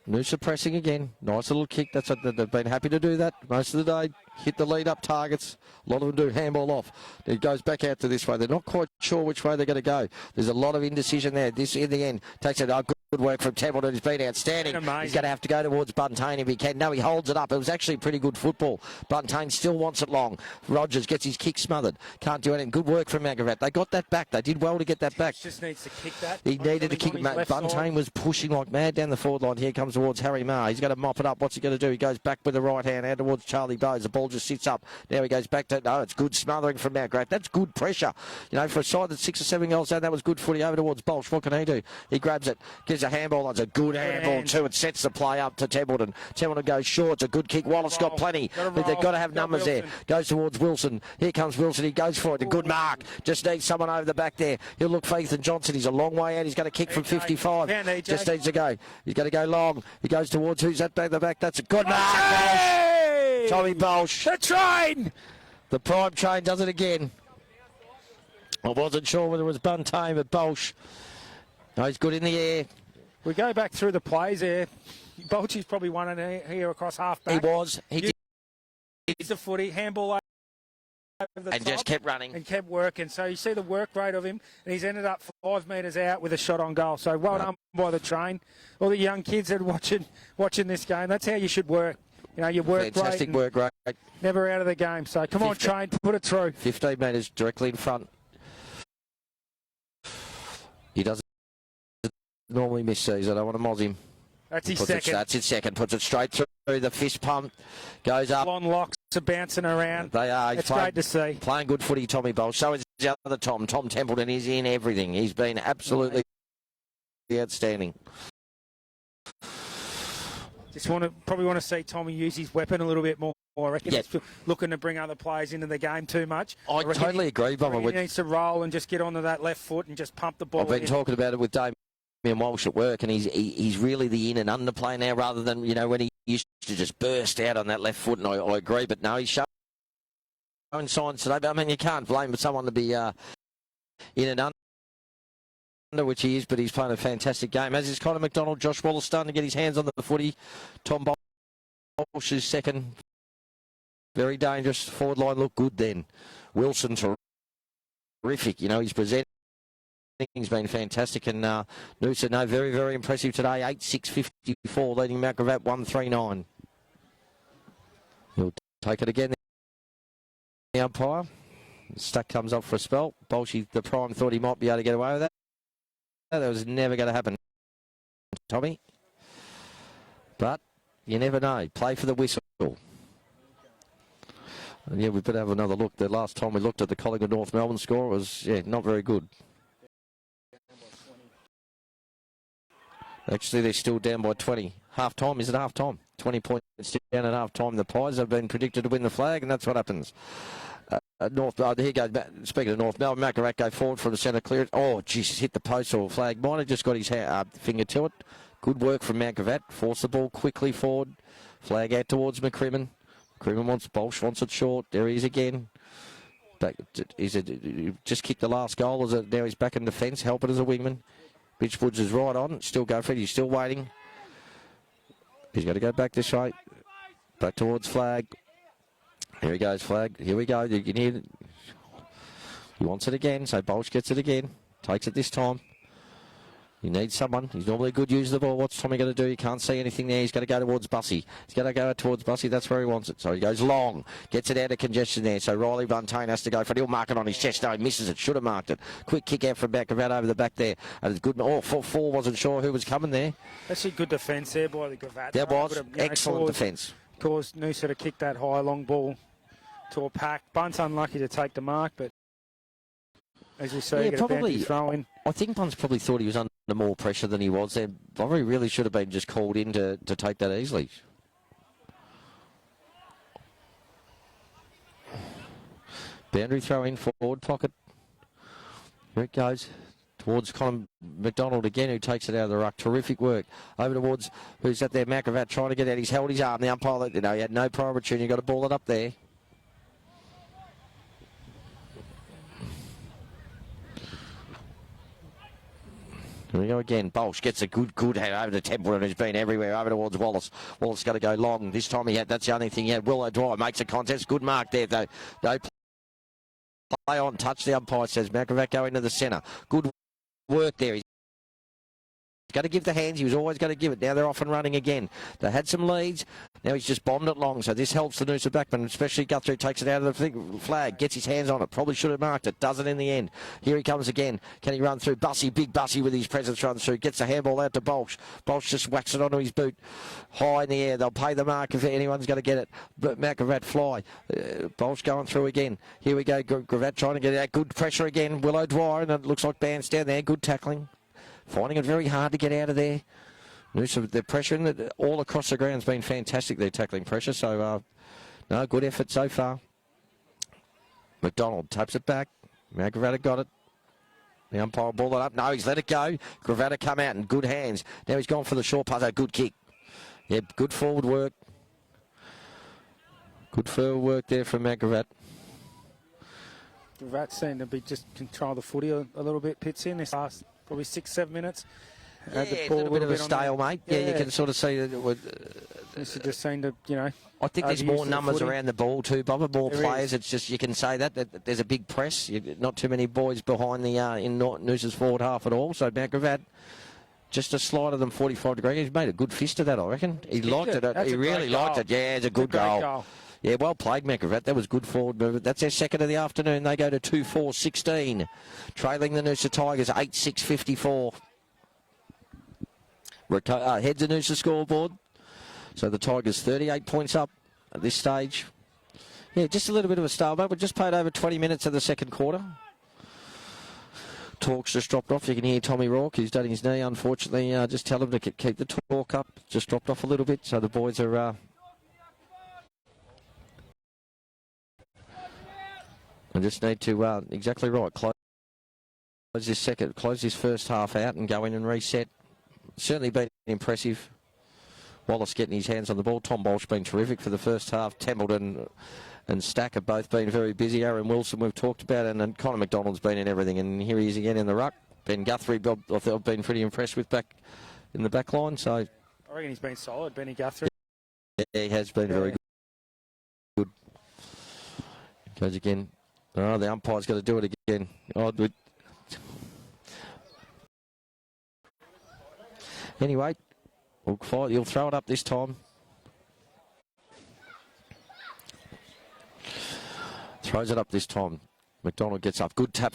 [SPEAKER 1] Noosa pressing again. Nice little kick. That's what they've been happy to do that most of the day. Hit the lead up targets. A lot of them do handball off. It goes back out to this way. They're not quite sure which way they're going to go. There's a lot of indecision there. This, in the end, takes it. Good work from Templeton. He's been outstanding.
[SPEAKER 3] Amazing.
[SPEAKER 1] He's going to have to go towards Buntain if he can. No, he holds it up. It was actually pretty good football. Buntain still wants it long. Rogers gets his kick smothered. Can't do anything. Good work from McGravett. They got that back. They did well to get that back.
[SPEAKER 3] Just needs to kick that.
[SPEAKER 1] He needed to kick it. Buntain was pushing like mad down the forward line. Here comes towards Harry Marr. He's going to mop it up. What's he going to do? He goes back with the right hand out towards Charlie Bowes. The ball just sits up. Now he goes back to... No, it's good smothering from McGravett. That's good pressure. For a side that's 6 or 7 goals down, that was good footy over towards Bolsh. What can he do? He grabs it. Gives a handball. It's a good handball too. It sets the play up to Templeton. Templeton goes short. It's a good kick. Wallace got plenty. But they've got to have numbers there. Goes towards Wilson. Here comes Wilson. He goes for it. A good mark. Just needs someone over the back there. He'll look for Ethan Johnson. He's a long way out. He's going to kick from 55. Just needs to go. He's going to go long. He goes towards who's that back the back. That's a good mark. Bolsh. Tommy Bolsh.
[SPEAKER 3] The train.
[SPEAKER 1] The prime train does it again. I wasn't sure whether it was Buntain, but Bolsh. No, he's good in the air.
[SPEAKER 3] We go back through the plays there. Bolchy's probably won it here across half back.
[SPEAKER 1] He was. He did.
[SPEAKER 3] The footy, handball over the
[SPEAKER 1] and
[SPEAKER 3] top,
[SPEAKER 1] just kept running.
[SPEAKER 3] And kept working. So you see the work rate of him, and he's ended up 5 metres out with a shot on goal. So well done by the train. All the young kids that are watching this game, that's how you should work. You work
[SPEAKER 1] fantastic work rate.
[SPEAKER 3] Never out of the game. So come on, train, put it through.
[SPEAKER 1] 15 metres directly in front. He doesn't normally miss these. I don't want to moz him.
[SPEAKER 3] That's his second.
[SPEAKER 1] That's his second. Puts it straight through. The fist pump goes up.
[SPEAKER 3] Long locks are bouncing around.
[SPEAKER 1] They are.
[SPEAKER 3] It's great to see.
[SPEAKER 1] Playing good footy, Tommy Bolsh. So is the other Tom. Tom Templeton is in everything. He's been absolutely outstanding.
[SPEAKER 3] Probably want to see Tommy use his weapon a little bit more. I reckon he's looking to bring other players into the game too much.
[SPEAKER 1] I totally agree, Bubba.
[SPEAKER 3] He needs to roll and just get onto that left foot and just pump the ball.
[SPEAKER 1] I've been talking about it with Damien Walsh at work, and he's really the in and under play now, rather than when he used to just burst out on that left foot. And I agree, but no, he's showing signs today. But I mean, you can't blame someone to be in and under, which he is, but he's playing a fantastic game. As is Connor McDonald. Josh Wallace starting to get his hands on the footy. Tom Bolsh is second. Very dangerous. Forward line looked good then. Wilson terrific. He's presenting. He's been fantastic. And Noosa, very, very impressive today. 8-6-54, leading McGravett 1-3-9. He'll take it again. The umpire. Stuck comes up for a spell. Bolshy, the prime, thought he might be able to get away with that. That was never going to happen, Tommy. But you never know. Play for the whistle. And yeah, we better have another look. The last time we looked at the Collingwood North Melbourne score, it was not very good. Actually, they're still down by 20. Half time, is it half time? 20 points down at half time. The Pies have been predicted to win the flag, and that's what happens. North, here goes, speaking of North, Melbourne Gravatt go forward from the centre clearance. Oh, Jesus, hit the post or flag. Might have just got his finger to it. Good work from Mount Gravatt. Force the ball quickly forward. Flag out towards McCrimmon. McCrimmon wants, Bolsh wants it short. There he is again. Back, just kicked the last goal. Now he's back in defence, helping as a wingman. Mitch Woods is right on. Still go for it. He's still waiting. He's got to go back this way. Back towards flag. Here he goes, flag. Here we go. You can hear it. He wants it again, so Bolsh gets it again. Takes it this time. He needs someone. He's normally a good user of the ball. What's Tommy going to do? He can't see anything there. He's got to go towards Bussy. He's got to go towards Bussy. That's where he wants it. So he goes long. Gets it out of congestion there. So Riley Buntain has to go for it. He'll mark it on his chest. No, he misses it. Should have marked it. Quick kick out from back, about over the back there. And it's good. Oh, 4 wasn't sure who was coming there.
[SPEAKER 3] Actually, good defence there by the Gravatt.
[SPEAKER 1] There was. Excellent defence.
[SPEAKER 3] Caused Noosa to kick that high, long ball to a pack. Bunt's unlucky to take the mark, but as you see, probably throw in.
[SPEAKER 1] I think Bunt's probably thought he was under more pressure than he was there. Probably really should have been just called in to take that easily. Boundary throw in, forward pocket. Here it goes. Towards Colin McDonald again, who takes it out of the ruck. Terrific work. Over towards, who's at there, Gravatt trying to get out. He's held his arm. The umpire, he had no prior opportunity. You've got to ball it up there. Here we go again. Bolsh gets a good head over to Templeton, who's been everywhere, over towards Wallace. Wallace got to go long. This time that's the only thing he had. Willow Dwyer makes a contest. Good mark there, though. No play on touch, the umpire says. Gravatt go into the centre. Good work there. He's got to give the hands. He was always going to give it. Now they're off and running again. They had some leads. Now he's just bombed it long. So this helps the Noosa backman, especially Guthrie takes it out of the flag. Gets his hands on it. Probably should have marked it. Doesn't in the end. Here he comes again. Can he run through? Bussy, big Bussy with his presence runs through. Gets the handball out to Bolsh. Bolsh just whacks it onto his boot. High in the air. They'll pay the mark if anyone's going to get it. But Gravatt fly. Bolsh going through again. Here we go. Gravatt trying to get out. Good pressure again. Willow Dwyer, and it looks like Band's down there. Good tackling. Finding it very hard to get out of there. Noosa, the pressure in it all across the ground's been fantastic, their tackling pressure. So, no, good effort so far. McDonald taps it back. Now Gravatt got it. The umpire ball it up. No, he's let it go. Gravatt come out in good hands. Now he's gone for the short pass. A good kick. Yeah, good forward work. Good forward work there from Gravatt.
[SPEAKER 3] Gravatt seemed to be just control the footy a little bit. Pits in this last probably 6-7 minutes.
[SPEAKER 1] Yeah, a little bit of a stalemate. Yeah, you can sort of see that.
[SPEAKER 3] This just seemed to,
[SPEAKER 1] I think there's more numbers around the ball too, Bob. More
[SPEAKER 3] there
[SPEAKER 1] players.
[SPEAKER 3] Is.
[SPEAKER 1] It's just you can say that there's a big press. Not too many boys behind the in Noosa's forward half at all. So Gravatt just a slide of them 45 degrees. He's made a good fist of that, I reckon. He liked it. He really liked it. Yeah, it's a good goal. Yeah, well played, Gravatt. That was good forward movement. That's their second of the afternoon. They go to 2-4-16. Trailing the Noosa Tigers 8-6-54. Heads the Noosa scoreboard. So the Tigers 38 points up at this stage. Yeah, just a little bit of a stalemate. We've just played over 20 minutes of the second quarter. Talk's just dropped off. You can hear Tommy Rourke. He's done his knee, unfortunately. Just tell him to keep the talk up. Just dropped off a little bit. So the boys are... I just need to, exactly right, close this first half out and go in and reset. Certainly been impressive. Wallace getting his hands on the ball. Tom Bolsh been terrific for the first half. Templeton and Stack have both been very busy. Aaron Wilson we've talked about, and then Connor McDonald's been in everything. And here he is again in the ruck. Ben Guthrie, I've been pretty impressed with back in the back line. So
[SPEAKER 3] I reckon he's been solid, Benny Guthrie.
[SPEAKER 1] Yeah, he has been very good. Goes again. Oh, the umpire's got to do it again. Anyway, he'll throw it up this time. Throws it up this time. McDonald gets up. Good tap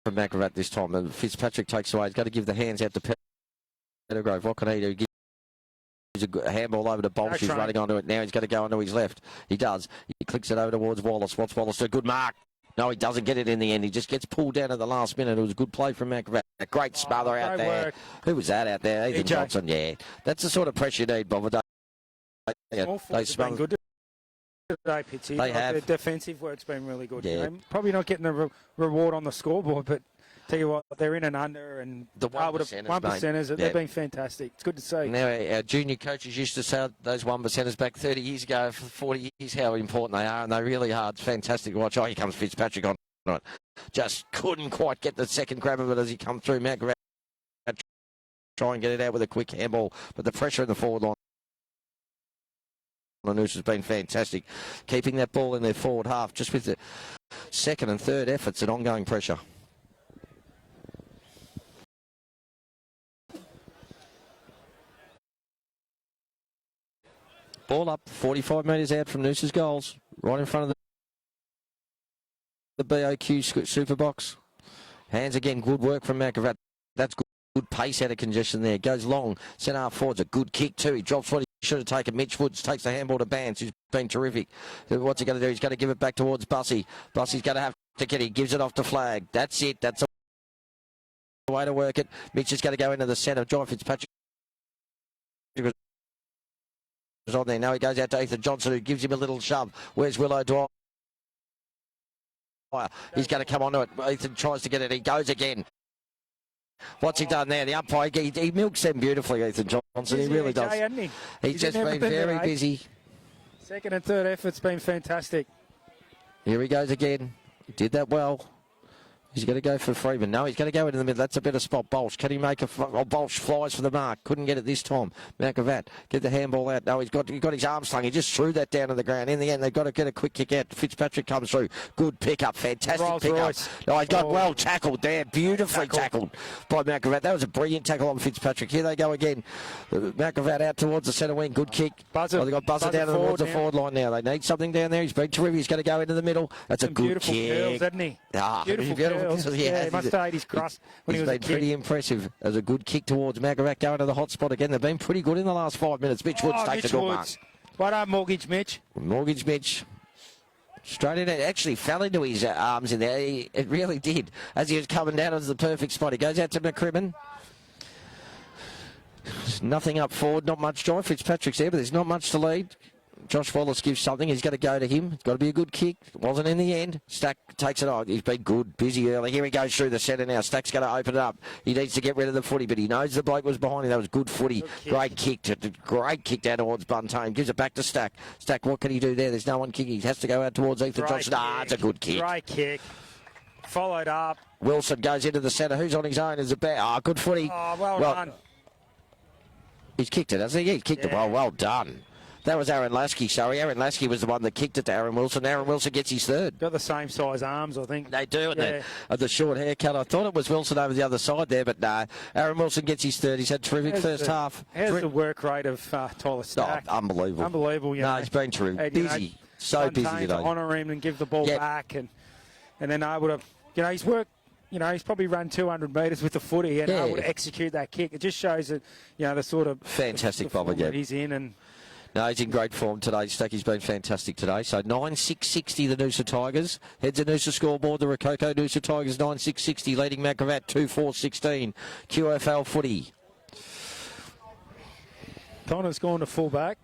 [SPEAKER 1] from Gravatt this time. And Fitzpatrick takes away. He's got to give the hands out to Pettigrove. What can he do? Gives a handball over to Bolsh. He's running onto it now. He's got to go onto his left. He does. He clicks it over towards Wallace. What's Wallace do? Good mark. No, he doesn't get it in the end. He just gets pulled down at the last minute. It was a good play from Gravatt. A great smother out there. Who was that out there? Ethan Johnson, yeah. That's the sort of pressure you need, Bob.
[SPEAKER 3] Small forwards have been good today, Pitsy.
[SPEAKER 1] They have.
[SPEAKER 3] Their defensive work's been really good.
[SPEAKER 1] Yeah.
[SPEAKER 3] Probably not getting the reward on the scoreboard, but tell you what, they're in and under, and
[SPEAKER 1] The 1%ers,
[SPEAKER 3] 1%ers,
[SPEAKER 1] mate.
[SPEAKER 3] they've been fantastic. It's good to see.
[SPEAKER 1] Now, our junior coaches used to say those 1%ers back 30 years ago, for 40 years, how important they are, and they really are. It's fantastic to watch. Oh, here comes Fitzpatrick on it. Just couldn't quite get the second grab of it as he come through. Matt Gravatt try and get it out with a quick handball, but the pressure in the forward line on Noosa has been fantastic. Keeping that ball in their forward half, just with the second and third efforts and ongoing pressure. Ball up, 45 metres out from Noosa's goals, right in front of the BOQ super box. Hands again, good work from Matt Gravatt. That's good pace out of congestion there. Goes long, centre half forwards, a good kick too. He drops what he should have taken. Mitch Woods takes the handball to Bance, who's been terrific. What's he going to do? He's going to give it back towards Bussy. Bussy's going to have to get it. He gives it off to Flag. That's it. That's the way to work it. Mitch is going to go into the centre. John Fitzpatrick is on there. Now he goes out to Ethan Johnson, who gives him a little shove. Where's Willow Dwyer? He's going to come onto it. Ethan tries to get it. He goes again. What's he done there? The umpire, he milks them beautifully, Ethan Johnson. He really does. He's just been very busy.
[SPEAKER 3] Second and third effort's been fantastic.
[SPEAKER 1] Here he goes again. He did that well. He's going to go for Freeman. No, he's going to go into the middle. That's a better spot. Bolsh. Can he make a... Oh, Bolsh flies for the mark. Couldn't get it this time. Matt Gravatt, get the handball out. No, he's got his arm slung. He just threw that down to the ground. In the end, they've got to get a quick kick out. Fitzpatrick comes through. Good pick-up. Fantastic pick-up. No, he's got well tackled there. Beautifully tackled by Matt Gravatt. That was a brilliant tackle on Fitzpatrick. Here they go again. Matt Gravatt out towards the centre wing. Good kick.
[SPEAKER 3] Buzzer.
[SPEAKER 1] Oh, they've got Buzzer down towards the forward line now. They need something down there. He's been terrific. He's going to go into the middle. That's a good kick.
[SPEAKER 3] Beautiful curls, hasn't he?
[SPEAKER 1] Ah,
[SPEAKER 3] beautiful curls.
[SPEAKER 1] Yeah,
[SPEAKER 3] he must have ate his crust when he was a kid.
[SPEAKER 1] He's been pretty impressive. As a good kick towards Matt Gravatt going to the hot spot again. They've been pretty good in the last 5 minutes. Mitch Woods takes a good mark.
[SPEAKER 3] Well done, Mortgage Mitch.
[SPEAKER 1] Mortgage Mitch. Straight in. It actually fell into his arms in there. It really did. As he was coming down, it was the perfect spot. He goes out to McCrimmon. There's nothing up forward, not much joy. Fitzpatrick's there, but there's not much to lead. Josh Wallace gives something. He's got to go to him. It's got to be a good kick. Wasn't in the end. Stack takes it on. He's been good, busy early. Here he goes through the centre now. Stack's going to open it up. He needs to get rid of the footy, but he knows the bloke was behind him. That was good footy. Great kick. Great kick down towards Buntain. Gives it back to Stack. Stack, what can he do there? There's no one kicking. He has to go out towards Ethan Johnson. It's a good kick.
[SPEAKER 3] Great kick. Followed up.
[SPEAKER 1] Wilson goes into the centre. Who's on his own? Is a bear. Good footy.
[SPEAKER 3] Oh, well done.
[SPEAKER 1] He's kicked it, hasn't he? He's kicked it well. Well done. That was Aaron Lasky, sorry. Aaron Lasky was the one that kicked it to Aaron Wilson. Aaron Wilson gets his third.
[SPEAKER 3] Got the same size arms, I think.
[SPEAKER 1] They do, and the short haircut. I thought it was Wilson over the other side there, but no. Aaron Wilson gets his third. He's had terrific first half.
[SPEAKER 3] How's the work rate of Tyler Stack?
[SPEAKER 1] Oh, unbelievable.
[SPEAKER 3] Unbelievable, yeah.
[SPEAKER 1] No, he's been terrific. Busy. So busy today.
[SPEAKER 3] To honour him and give the ball back and then able to, he's worked. He's probably run 200 metres with the footy and able to execute that kick. It just shows that, the sort of
[SPEAKER 1] fantastic
[SPEAKER 3] the form that he's in. And
[SPEAKER 1] no, he's in great form today. Stacky's been fantastic today. So 9-6-60 the Noosa Tigers. Heads the Noosa scoreboard. The Rococo Noosa Tigers 9-6-60 leading Matt Gravatt 2-4-16. QAFL footy.
[SPEAKER 3] Connor's gone to full-back.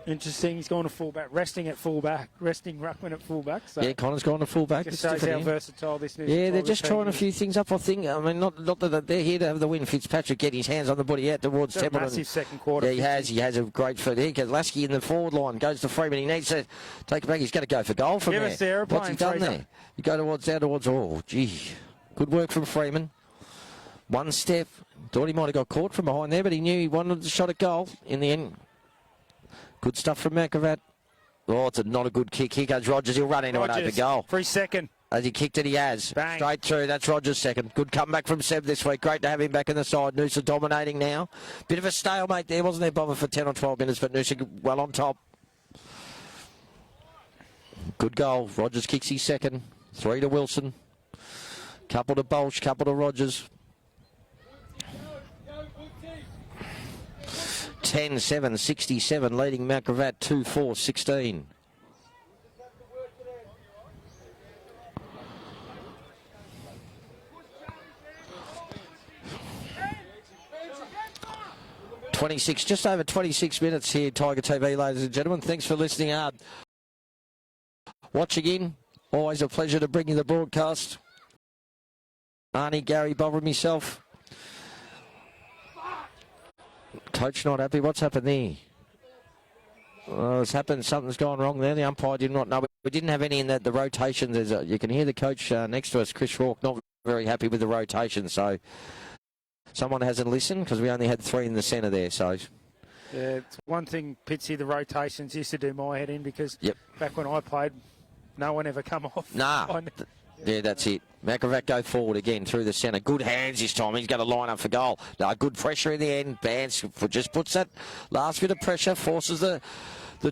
[SPEAKER 3] Interesting, he's gone to full-back, resting at full-back, resting Ruckman at full-back. So
[SPEAKER 1] yeah, Connor's gone to full-back.
[SPEAKER 3] Just shows how versatile this is.
[SPEAKER 1] Yeah, they're just trying a few things up, I think. I mean, not that they're here to have the win. Fitzpatrick getting his hands on the body out towards Templeton.
[SPEAKER 3] Massive second quarter.
[SPEAKER 1] Yeah, he has a great foot. Here goes Lasky in the forward line, goes to Freeman. He needs to take it back. He's going to go for goal from there.
[SPEAKER 3] Give us the aeroplane,
[SPEAKER 1] what's he done there? You go down towards, oh, gee. Good work from Freeman. One step. Thought he might have got caught from behind there, but he knew he wanted the shot at goal in the end. Good stuff from Matt Gravatt. Oh, it's not a good kick. Here goes Rogers. He'll run into an open goal.
[SPEAKER 3] Free second.
[SPEAKER 1] As he kicked it, he has.
[SPEAKER 3] Bang.
[SPEAKER 1] Straight through. That's Rogers' second. Good comeback from Seb this week. Great to have him back in the side. Noosa dominating now. Bit of a stalemate there, wasn't there, Bobber, for 10 or 12 minutes, but Noosa well on top. Good goal. Rogers kicks his second. 3 to Wilson. Couple to Bolsh, couple to Rogers. 10-7-67, leading Matt Gravatt 2-4-16. 26, just over 26 minutes here, Tiger TV, ladies and gentlemen. Thanks for listening hard. Watching in, always a pleasure to bring you the broadcast. Arnie, Gary, Bob and myself. Coach not happy. What's happened there? It's happened. Something's gone wrong there. The umpire did not know. We didn't have any in the rotation. You can hear the coach next to us, Chris Rourke, not very happy with the rotation. So someone hasn't listened because we only had 3 in the centre there. So
[SPEAKER 3] yeah, it's one thing, Pitsy, the rotations used to do my head in because back when I played, no one ever come off.
[SPEAKER 1] Nah. Yeah, that's it. McGravat go forward again through the centre. Good hands this time. He's going to line up for goal. No, good pressure in the end. Bans just puts that last bit of pressure, forces the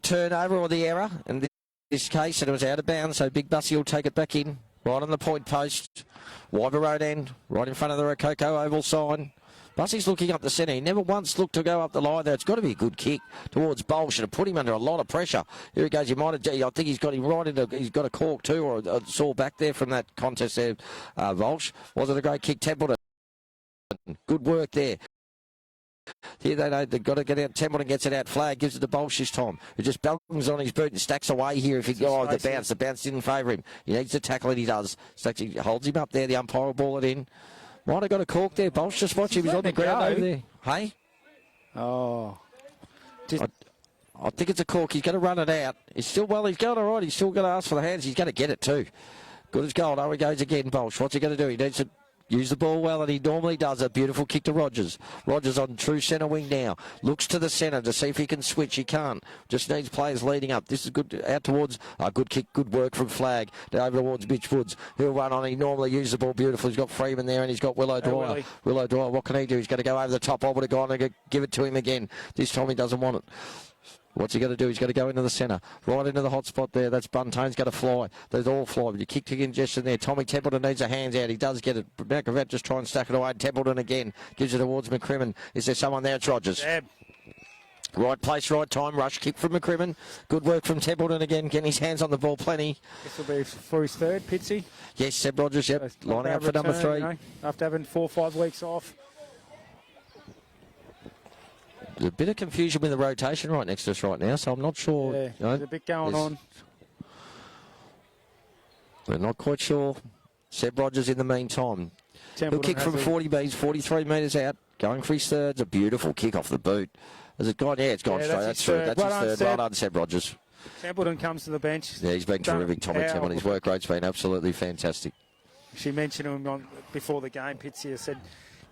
[SPEAKER 1] turnover or the error. In this case, and it was out of bounds, so Big Bussy will take it back in. Right on the point post. Wyver Road end, right in front of the Rococo Oval sign. Bussy's looking up the centre. He never once looked to go up the line there. It's got to be a good kick towards Bowl. Should have put him under a lot of pressure. Here he goes. He might have. I think he's got him right into. He's got a cork too, or a sore back there from that contest there. Walsh. Was it a great kick? Templeton. Good work there. Here they've got to get out. Templeton gets it out. Flag gives it to Bolsh this time. Who just bangs on his boot and stacks away here. If he the bounce didn't favour him. He needs to tackle it. He does. He holds him up there. The umpire will ball it in. Might have got a cork there, Bolsh. Just watch him. He's on the ground over there. Hey?
[SPEAKER 3] Oh.
[SPEAKER 1] I think it's a cork. He's going to run it out. He's going all right. He's still going to ask for the hands. He's going to get it too. Good as gold. Oh, he goes again, Bolsh. What's he going to do? He needs to use the ball well, and he normally does. A beautiful kick to Rogers. Rogers on true centre wing now. Looks to the centre to see if he can switch. He can't. Just needs players leading up. This is good. Out towards good kick, good work from Flag. Over towards Mitch Woods. He'll run on. He normally uses the ball beautifully. He's got Freeman there, and he's got Willow Dwyer. Willow Dwyer, what can he do? He's going to go over the top. I would have gone and give it to him again. This time he doesn't want it. What's he going to do? He's going to go into the centre. Right into the hot spot there. That's Buntane's going to fly. They all fly. But you kick to congestion there. Tommy Templeton needs a hands out. He does get it. Gravatt just try and stack it away. Templeton again. Gives it towards McCrimmon. Is there someone there? It's Rogers. Right place, right time. Rush kick from McCrimmon. Good work from Templeton again. Getting his hands on the ball plenty.
[SPEAKER 3] This will be for his third, Pitsy.
[SPEAKER 1] Yes, Seb Rogers, yep. Lining up for number 3.
[SPEAKER 3] You know, after having 4 or 5 weeks off.
[SPEAKER 1] There's a bit of confusion with the rotation right next to us right now, so I'm not sure.
[SPEAKER 3] Yeah, there's a bit going on.
[SPEAKER 1] We're not quite sure. Seb Rogers in the meantime. He'll kick from 40 metres, 43 metres out, going for his third. It's a beautiful kick off the boot. Has it gone? Yeah, it's gone straight. That's true. That's his third. Well done, Seb Rogers.
[SPEAKER 3] Templeton comes to the bench.
[SPEAKER 1] Yeah, he's been terrific, Tommy Templeton. His work rate's been absolutely fantastic.
[SPEAKER 3] She mentioned him before the game. Pitsy said,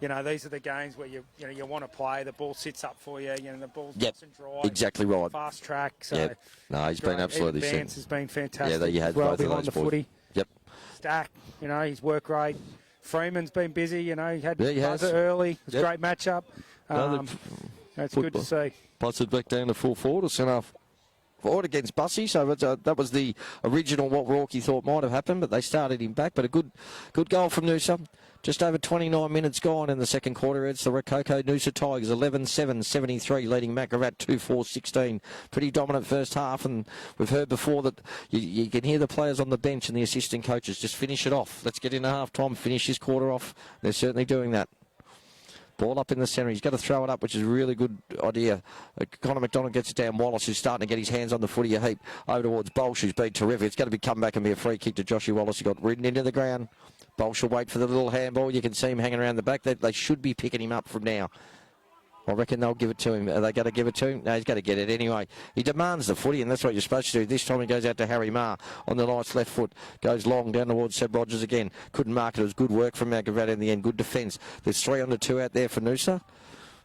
[SPEAKER 3] you know, these are the games where you want to play. The ball sits up for you. You know, the ball's nice and dry.
[SPEAKER 1] Exactly right.
[SPEAKER 3] Fast track. So
[SPEAKER 1] yep. No, he's been absolutely
[SPEAKER 3] sick. Vance has been fantastic.
[SPEAKER 1] Yeah, you had both of those boys.
[SPEAKER 3] Footy.
[SPEAKER 1] Yep.
[SPEAKER 3] Stack, you know, his work rate. Freeman's been busy. You know, he had buzzer early. It's a great matchup. It's good to see.
[SPEAKER 1] Busted back down to full forward or centre forward against Bussy. So that was the original what Rourke thought might have happened, but they started him back. But a good goal from Noosa. Just over 29 minutes gone in the second quarter. It's the Rococo Noosa Tigers 11-7-73, leading McGravat 2-4-16. Pretty dominant first half, and we've heard before that you can hear the players on the bench and the assistant coaches just finish it off. Let's get into half-time, finish this quarter off. They're certainly doing that. Ball up in the centre. He's got to throw it up, which is a really good idea. Connor McDonald gets it down. Wallace, who's starting to get his hands on the footy a heap. Over towards Bolsh, who's been terrific. It's going to come back and be a free kick to Joshy Wallace. He got ridden into the ground. Bolsh will wait for the little handball. You can see him hanging around the back. They should be picking him up from now. I reckon they'll give it to him. Are they going to give it to him? No, he's going to get it anyway. He demands the footy, and that's what you're supposed to do. This time he goes out to Harry Marr on the nice left foot. Goes long down towards Seb Rogers again. Couldn't mark it. It was good work from McGravat in the end. Good defence. There's 3 on 2 out there for Noosa.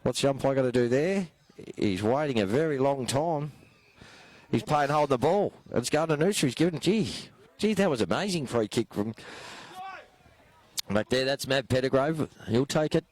[SPEAKER 1] What's the umpire going to do there? He's waiting a very long time. He's playing hold the ball. It's going to Noosa. He's given, gee, that was amazing free kick from back there. That's Matt Pettigrove. He'll take it.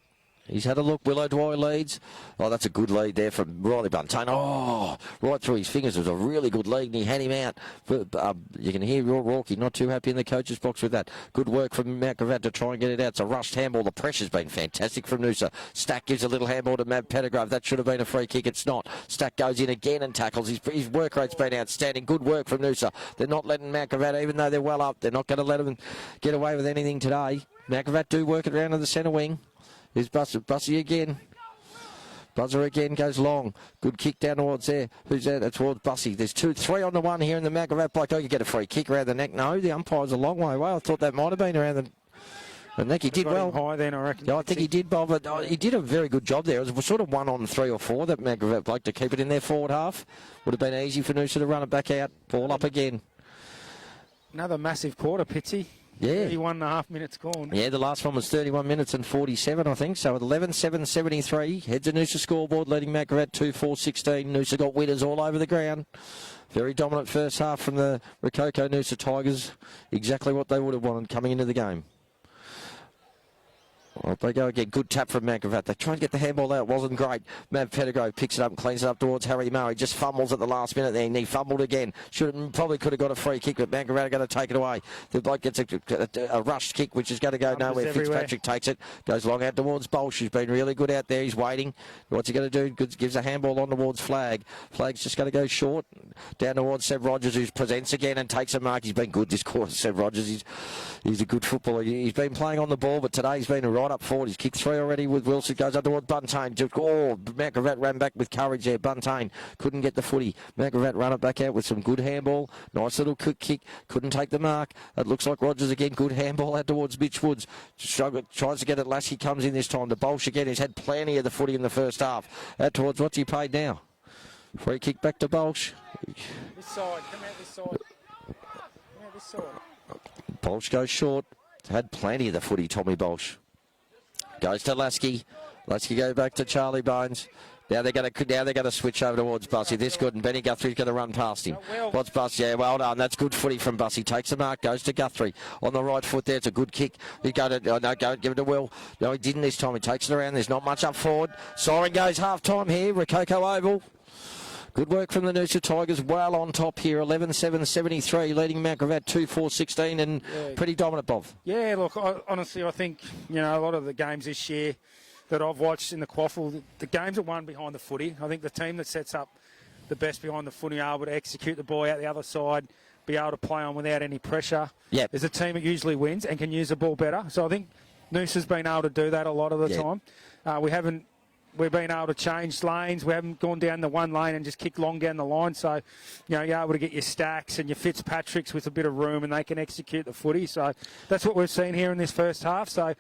[SPEAKER 1] He's had a look. Willow Dwyer leads. Oh, that's a good lead there from Riley Buntane. Oh, right through his fingers. It was a really good lead, and he had him out. But, you can hear Rourke not too happy in the coach's box with that. Good work from Matt Gravatt to try and get it out. It's a rushed handball. The pressure's been fantastic from Noosa. Stack gives a little handball to Matt Pettigrove. That should have been a free kick. It's not. Stack goes in again and tackles. His work rate's been outstanding. Good work from Noosa. They're not letting Matt Gravatt, even though they're well up, they're not going to let him get away with anything today. Matt Gravatt do work it around to the centre wing. Here's Bussy again. Buzzer again goes long. Good kick down towards there. Who's there? That's towards Bussy. There's 3 on the one here in the Gravatt block. Oh, you get a free kick around the neck. No, the umpire's a long way away. I thought that might have been around the neck. He did well.
[SPEAKER 3] High then, I reckon.
[SPEAKER 1] Yeah, I think he did, Bob. But he did a very good job there. It was sort of 1 on 3 or 4, that Gravatt bloke, to keep it in their forward half. Would have been easy for Noosa to run it back out. Ball up again.
[SPEAKER 3] Another massive quarter, Pitsy.
[SPEAKER 1] Yeah.
[SPEAKER 3] 31.5 minutes gone.
[SPEAKER 1] Yeah, the last one was 31 minutes and 47, I think. So at 11-7-73, heads the Noosa scoreboard, leading Gravatt 2-4-16. Noosa got winners all over the ground. Very dominant first half from the Rococo Noosa Tigers. Exactly what they would have wanted coming into the game. Well, they go again. Good tap from Gravatt. They try and get the handball out. Wasn't great. Mav Pettigrew picks it up and cleans it up towards Harry Murray. Just fumbles at the last minute there. And he fumbled again. Probably could have got a free kick, but Gravatt are going to take it away. The bloke gets a rushed kick, which is going to go nowhere. Fitzpatrick takes it. Goes long out towards Bolsh, who's been really good out there. He's waiting. What's he going to do? Gives a handball on towards Flag. Flag's just going to go short. Down towards Seb Rogers, who presents again and takes a mark. He's been good this quarter, Seb Rogers. He's a good footballer. He's been playing on the ball, but today he's been right up forward. He's kicked 3 already with Wilson. Goes up towards Buntain. Gravatt ran back with courage there. Buntain couldn't get the footy. Gravatt run it back out with some good handball. Nice little quick kick. Couldn't take the mark. It looks like Rogers again. Good handball out towards Mitch Woods. Tries to get it. Lasky comes in this time. The Bolsh again. He's had plenty of the footy in the first half. Out towards what's he paid now? Free kick back to Bolsh.
[SPEAKER 3] This side. Come out this side. Come out this side.
[SPEAKER 1] Bolsh goes short. Had plenty of the footy, Tommy Bolsh. Goes to Lasky. Lasky goes back to Charlie Bones. Now they're going to switch over towards Bussy. This good, and Benny Guthrie's going to run past him. What's Bussy? Yeah, well done. That's good footy from Bussy. Takes the mark, goes to Guthrie on the right foot. There, it's a good kick. He go give it to Will. No, he didn't this time. He takes it around. There's not much up forward. Siren goes half time here. Rococo Oval. Good work from the Noosa Tigers, well on top here, 11-7-73, leading Gravatt 2-4-16, and pretty dominant, Bob.
[SPEAKER 3] Yeah, look, honestly, I think, a lot of the games this year that I've watched in the QAFL, the games are won behind the footy. I think the team that sets up the best behind the footy are able to execute the ball out the other side, be able to play on without any pressure. Yep. There's a team that usually wins and can use the ball better. So I think Noosa's been able to do that a lot of the time. We've been able to change lanes. We haven't gone down the one lane and just kicked long down the line. So, you're able to get your Stacks and your Fitzpatricks with a bit of room, and they can execute the footy. So that's what we've seen here in this first half. So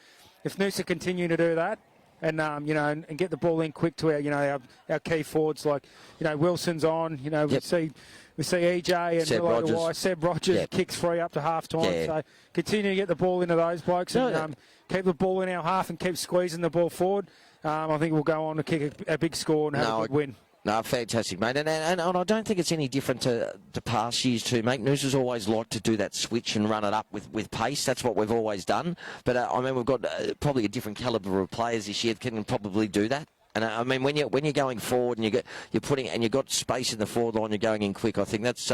[SPEAKER 3] if Noosa continue to do that and, and get the ball in quick to our key forwards, like, Wilson's on, we see EJ and Seb Rogers kicks 3 up to half time. Yeah. So continue to get the ball into those blokes and keep the ball in our half and keep squeezing the ball forward. I think we'll go on to kick a big score and have a good win.
[SPEAKER 1] No, fantastic, mate. And I don't think it's any different to past years too, mate. Noosa's always liked to do that switch and run it up with pace. That's what we've always done. But, we've got probably a different calibre of players this year that can probably do that. And when you're going forward and you've got space in the forward line, you're going in quick. I think that's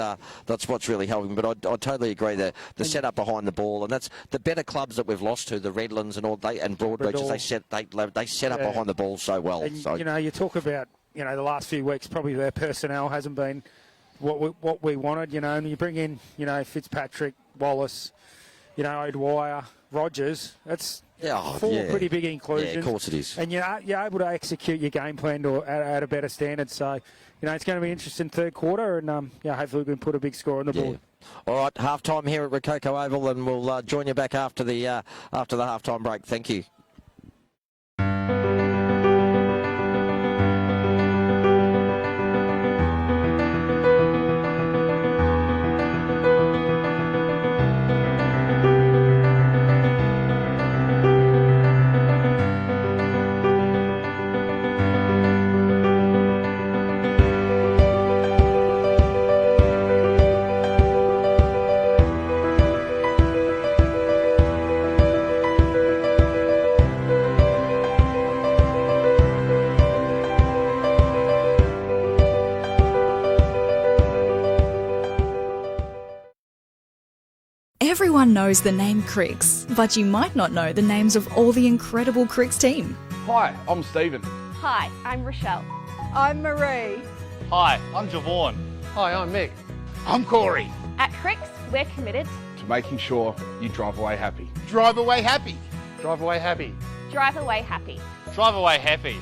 [SPEAKER 1] what's really helping. But I totally agree that the setup behind the ball, and that's the better clubs that we've lost to, the Redlands and Broadbeach, they set up behind the ball so well.
[SPEAKER 3] And, you talk about the last few weeks, probably their personnel hasn't been what we wanted. And you bring in Fitzpatrick, Wallace, O'Dwyer, Rogers. That's four pretty big inclusions.
[SPEAKER 1] Yeah, of course it is.
[SPEAKER 3] And you're able to execute your game plan at a better standard. So, it's going to be an interesting third quarter, and hopefully we can put a big score on the board.
[SPEAKER 1] All right, half time here at Rococo Oval, and we'll join you back after the half time break. Thank you.
[SPEAKER 4] Everyone knows the name Cricks, but you might not know the names of all the incredible Cricks team.
[SPEAKER 8] Hi, I'm Stephen.
[SPEAKER 9] Hi, I'm Rochelle.
[SPEAKER 10] I'm Marie.
[SPEAKER 11] Hi, I'm Javon.
[SPEAKER 8] Hi, I'm Mick.
[SPEAKER 11] I'm Corey.
[SPEAKER 9] At Cricks, we're committed
[SPEAKER 8] to making sure you drive away happy.
[SPEAKER 11] Drive away happy.
[SPEAKER 8] Drive away happy.
[SPEAKER 9] Drive away happy.
[SPEAKER 11] Drive away happy.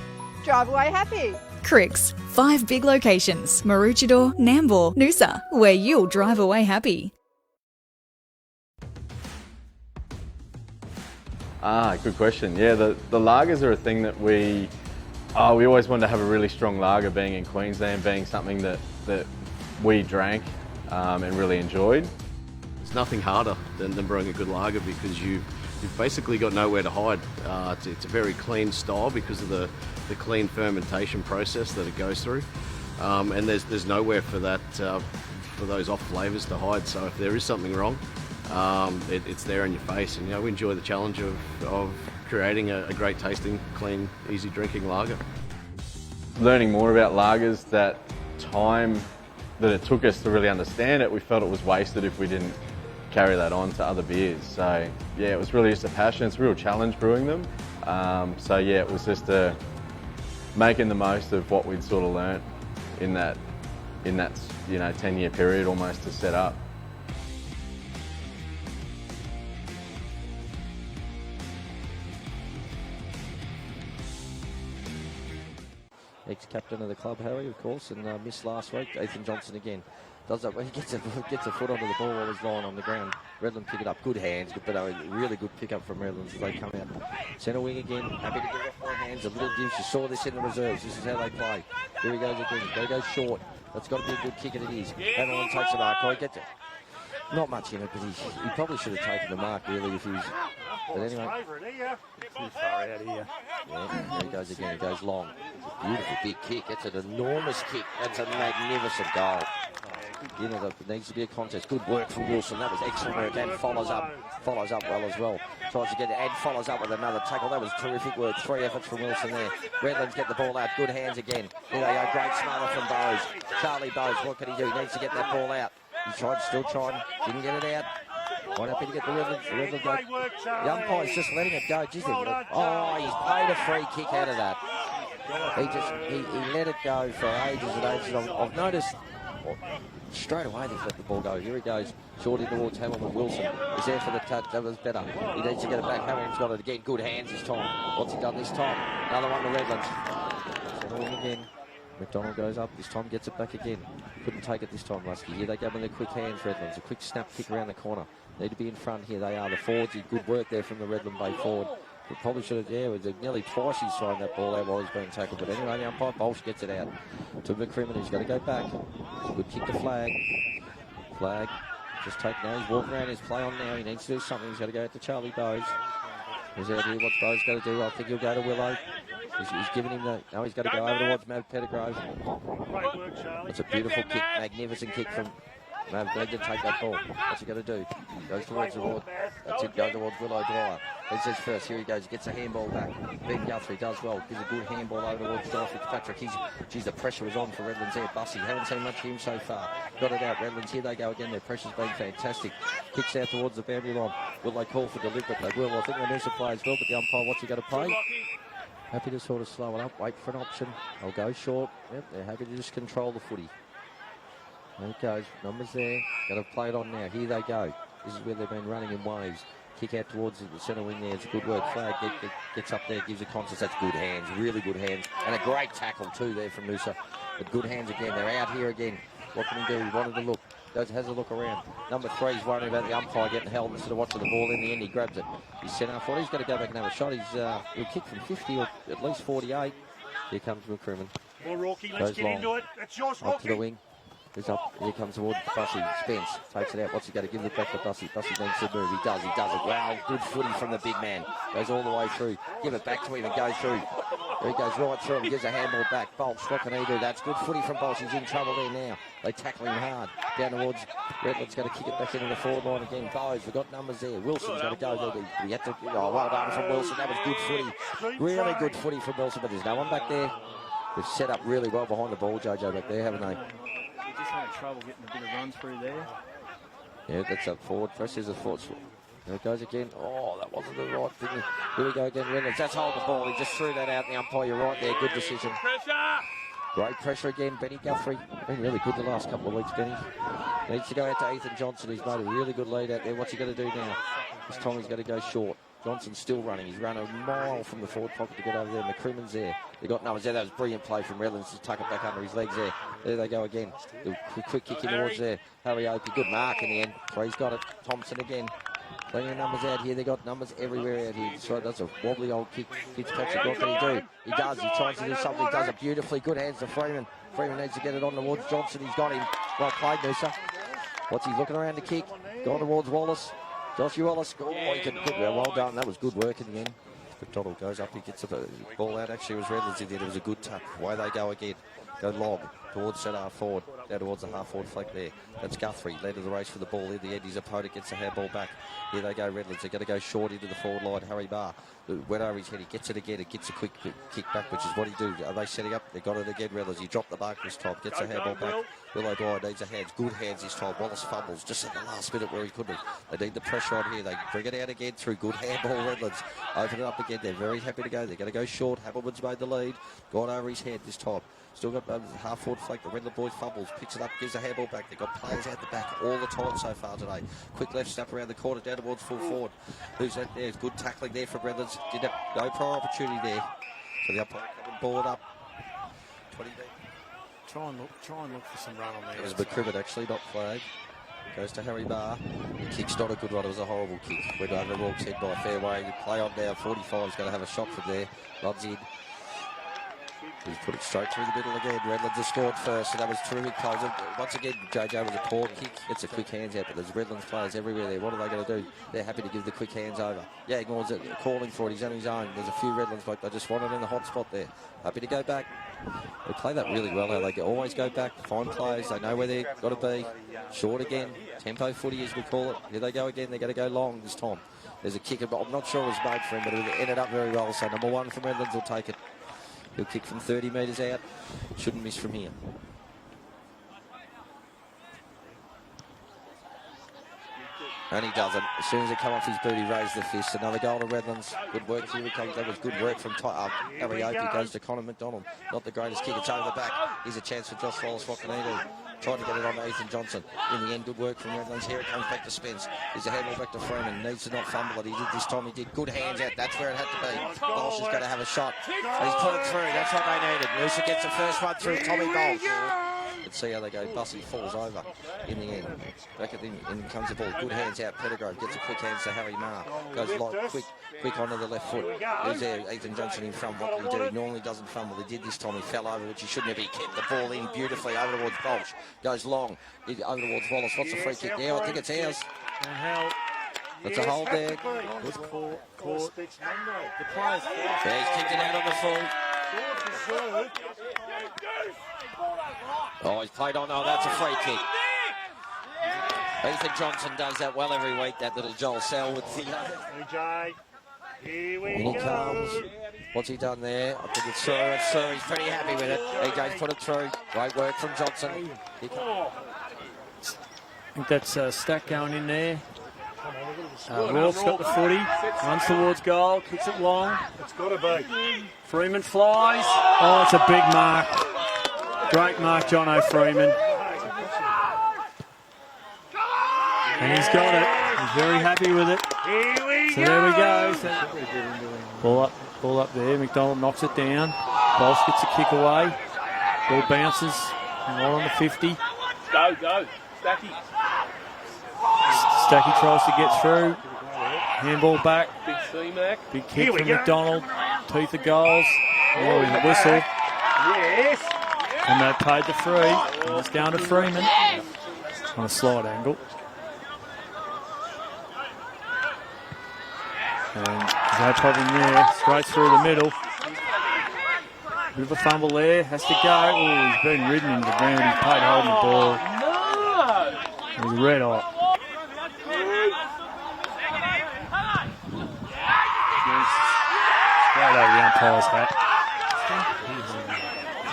[SPEAKER 9] drive away happy.
[SPEAKER 4] Cricks, 5 big locations: Maroochydore, Nambour, Noosa, where you'll drive away happy.
[SPEAKER 7] Good question. Yeah, the lagers are a thing that we always wanted to have a really strong lager, being in Queensland, being something that we drank and really enjoyed.
[SPEAKER 2] There's nothing harder than brewing a good lager because you've basically got nowhere to hide. It's a very clean style because of the clean fermentation process that it goes through, and there's nowhere for that for those off flavours to hide. So if there is something wrong, it's there in your face. And we enjoy the challenge of creating a great tasting, clean, easy drinking lager.
[SPEAKER 7] Learning more about lagers, that time that it took us to really understand it, we felt it was wasted if we didn't carry that on to other beers. So yeah, it was really just a passion. It's a real challenge brewing them. So yeah, it was just making the most of what we'd sort of learnt in that 10-year period almost to set up.
[SPEAKER 1] Ex-captain of the club, Harry, of course, and missed last week. Ethan Johnson again does that when he gets a foot onto the ball while he's lying on the ground. Redland pick it up, good hands, but a really good pick up from Redlands as they come out. Centre wing again, happy to get off my hands. A little gives. You saw this in the reserves. This is how they play. Here he goes again. Got to go short. That's got to be a good kick, and it is. Everyone takes a mark. I get it. Not much in it, but he probably should have taken the mark really if he was. But anyway,
[SPEAKER 3] Too far out of here.
[SPEAKER 1] yeah, there he goes again. He goes long. It's a beautiful big kick. It's an enormous kick. That's a magnificent goal. There needs to be a contest. Good work from Wilson. That was excellent work. And follows up well as well. Tries to get it and follows up with another tackle. That was terrific work. 3 efforts from Wilson there. Redlands get the ball out. Good hands again. Here they go. Great smother from Bowes. Charlie Bowes, what can he do? He needs to get that ball out. He tried, still trying. Didn't get it out. Quite happy to get the Redlands. The Redlands go. The umpire's just letting it go. He's played a free kick out of that. He let it go for ages and ages. I've noticed straight away they've let the ball go. Here he goes, shorty towards Hamilton. Wilson is there for the touch. That was better. He needs to get it back. Hamilton's got it again. Good hands this time. What's he done this time? Another one to Redlands. Settling again. McDonald goes up. This time gets it back again. Couldn't take it this time, Lusky. Here they go with their quick hands, Redlands. A quick snap kick around the corner. Need to be in front. Here they are. The forwards. Good work there from the Redland Bay forward. But probably should have, it was nearly twice he's thrown that ball out while he's being tackled. But anyway, the umpire, Bolsh gets it out to McCrimmon. He's got to go back. Good kick to Flag. Flag just take now. He's walking around his play on now. He needs to do something. He's got to go out to Charlie Bowes. He's out here. What's Bowes got to do? I think he'll go to Willow. He's giving him the... No, he's got to go over towards Mav Pettigrove. It's a beautiful kick. Magnificent kick from... Mav, they did take that ball. What's he going to do? Goes towards the board. That's it. Goes towards Willow Dwyer. He says first. Here he goes. He gets a handball back. Ben Guthrie does well. Gives a good handball over towards Josh Fitzpatrick. The pressure was on for Redlands there. Bussy. Haven't seen much of him so far. Got it out. Redlands. Here they go again. Their pressure's been fantastic. Kicks out towards the boundary line. Will they call for deliberate? They will. I think the Noosa players will, but the umpire, what's he going to play? Happy to sort of slow it up. Wait for an option. They'll go short. Yep, they're happy to just control the footy. There it goes. Numbers there. Got to play it on now. Here they go. This is where they've been running in waves. Kick out towards the centre wing there. It's a good work. Flag gets up there, gives a contest. That's good hands. Really good hands. And a great tackle too there from Noosa. But good hands again. They're out here again. What can he do? He wanted to look. Has a look around. Number 3's worrying about the umpire getting held instead of watching the ball. In the end, he grabs it. He's sent up for it. He's got to go back and have a shot. He'll kick from 50 or at least 48. Here comes McCrimmon. Goes long. Up to the wing. He's up. Here comes towards Bussy. Spence takes it out. What's he going to give it back to Bussy? Bussy needs to move. He does it. Wow, good footy from the big man. Goes all the way through. Give it back to him and goes through. There he goes right through and gives a handball back. Bolsh, what can he do? That's good footy from Bolsh. He's in trouble there now. They tackle him hard. Down towards Redland's going to kick it back into the forward line again. Bowes, we've got numbers there. Wilson's going to go there. We had to, well done from Wilson. That was good footy. Really good footy from Wilson, but there's no one back there. They've set up really well behind the ball, Jojo, back there, haven't they?
[SPEAKER 3] Just having trouble getting a bit of run through there.
[SPEAKER 1] Yeah, that's up forward. First is a forward. There it goes again. Oh, that wasn't the right thing. Here we go again. Reynolds. That's hold the ball. He just threw that out. The umpire, you're right there. Good decision. Great pressure again. Benny Guthrie. Been really good the last couple of weeks, Benny. Needs to go out to Ethan Johnson. He's made a really good lead out there. What's he going to do now? This time he's going to go short. Johnson's still running. He's run a mile from the forward pocket to get over there. McCrimmon's there. They got numbers there. That was brilliant play from Redlands to tuck it back under his legs there. There they go again. The quick kick in towards there. Harry Opie, good mark in the end. Free's got it. Thompson again. Plenty of numbers out here. They got numbers everywhere out here. So that's a wobbly old kick. Fitzpatrick, what can he do? He does. He tries to do something. He does it beautifully. Good hands to Freeman. Freeman needs to get it on towards Johnson. He's got him. Well played, Noosa. What's he looking around to kick? Gone towards Wallace. Joshua Wallace. Oh, he can good. Well done. That was good work in the end. McDonald goes up. He gets the ball out. Actually, it was Redlands in there. It was a good tuck. Away they go again. Go lob towards centre forward. Down towards the half forward flank there. That's Guthrie. Led of the race for the ball. In the end, his opponent gets the handball back. Here they go, Redlands. They're going to go short into the forward line. Harry Barr went over his head. He gets it again. It gets a quick kick back, which is what he do. Are they setting up? They got it again, Redlands. He dropped the mark this time. Gets the handball back. Will O'Dwyer needs a hands. Good hands this time. Wallace fumbles just at the last minute where he couldn't. They need the pressure on here. They bring it out again through good handball, Redlands. Open it up again. They're very happy to go. They're going to go short. Hamilton's made the lead. Gone over his head this time. Still got half forward flank. The Redland boys fumbles. Picks it up. Gives the handball back. They've got players out the back all the time so far today. Quick left snap around the corner down towards full forward. Who's that there? Good tackling there from Redlands. Did have no prior opportunity there. So the umpire ball it up. 20 metres.
[SPEAKER 3] Try and look for some run on there.
[SPEAKER 1] It was McCrimmon actually, not flag. Goes to Harry Barr. The kick's not a good one. It was a horrible kick. Went over Rorke's head by a fair way. Play on now. 45 is going to have a shot from there. Runs in. He's put it straight through the middle again. Redlands has scored first, and that was terrific plays. Once again, JJ was a poor kick. It's a quick hands out, but there's Redlands players everywhere there. What are they going to do? They're happy to give the quick hands over. Yeah, ignores it, calling for it. He's on his own. There's a few Redlands folk. They just want it in the hot spot there. Happy to go back. They play that really well. They always go back, find players. They know where they've got to be. Short again. Tempo footy, as we call it. Here they go again. They're going to go long this time. There's a kick. I'm not sure it was made for him, but it ended up very well. So number one from Redlands will take it. He'll kick from 30 metres out. Shouldn't miss from here. And he doesn't. As soon as it come off his boot, he raised the fist. Another goal to Redlands. Good work here. That was good work from Harry Opie. Goes to Connor McDonald. Not the greatest kick. It's over the back. Here's a chance for Josh Wallace. What can he do? Trying to get it on to Ethan Johnson. In the end, good work from Redlands. Here it comes back to Spence. Here's a handball back to Freeman. Needs to not fumble it. He did this time. He did good hands out. That's where it had to be. Bolsh is going to have a shot. And he's put it through. That's what they needed. Noosa gets the first one through. Tommy Bolsh. Let's see how they go. Bussy falls over in the end. Back at the end comes the ball. Good hands out. Pettigrove gets a quick hands to Harry Marr. Goes light, quick onto the left foot. Who's there? Ethan Johnson in front. What can he do? He normally doesn't fumble. He did this time. He fell over, which he shouldn't have. He kept the ball in beautifully over towards Bolsh. Goes long. Over towards Wallace. What's the free kick now? I think it's ours. That's a hold there.
[SPEAKER 3] It's caught. The players.
[SPEAKER 1] Yeah, he's kicked it out on the full. Oh, he's played on. Oh, that's a free kick. Ethan Johnson does that well every week, that little Joel Selwood thing. And he comes. What's he done there? I think it's Sir. It's Sir. He's pretty happy with it. EJ's put it through. Great work from Johnson.
[SPEAKER 3] I think that's Stack going in there. Rourke's got the footy. Runs towards goal. Kicks it long. It's got to be. Freeman flies. Oh, it's a big mark. Great mark, Jono Freeman. And he's got it. He's very happy with it. So there we go. Ball up there. McDonald knocks it down. Bolsh gets a kick away. Ball bounces. Right on the 50.
[SPEAKER 11] Go. Stacky.
[SPEAKER 3] Stacky tries to get through. Handball back.
[SPEAKER 11] Big C-Mac.
[SPEAKER 3] Big kick from McDonald. Teeth of goals. Oh, he's a whistle.
[SPEAKER 11] Yes.
[SPEAKER 3] And they paid the free. And it's down to Freeman. On a slide angle. And there's no problem there. Straight through the middle. Bit of a fumble there. Has to go. Oh, he's been ridden into the ground. He's paid holding the ball. It was red hot. Straight over the umpire's hat.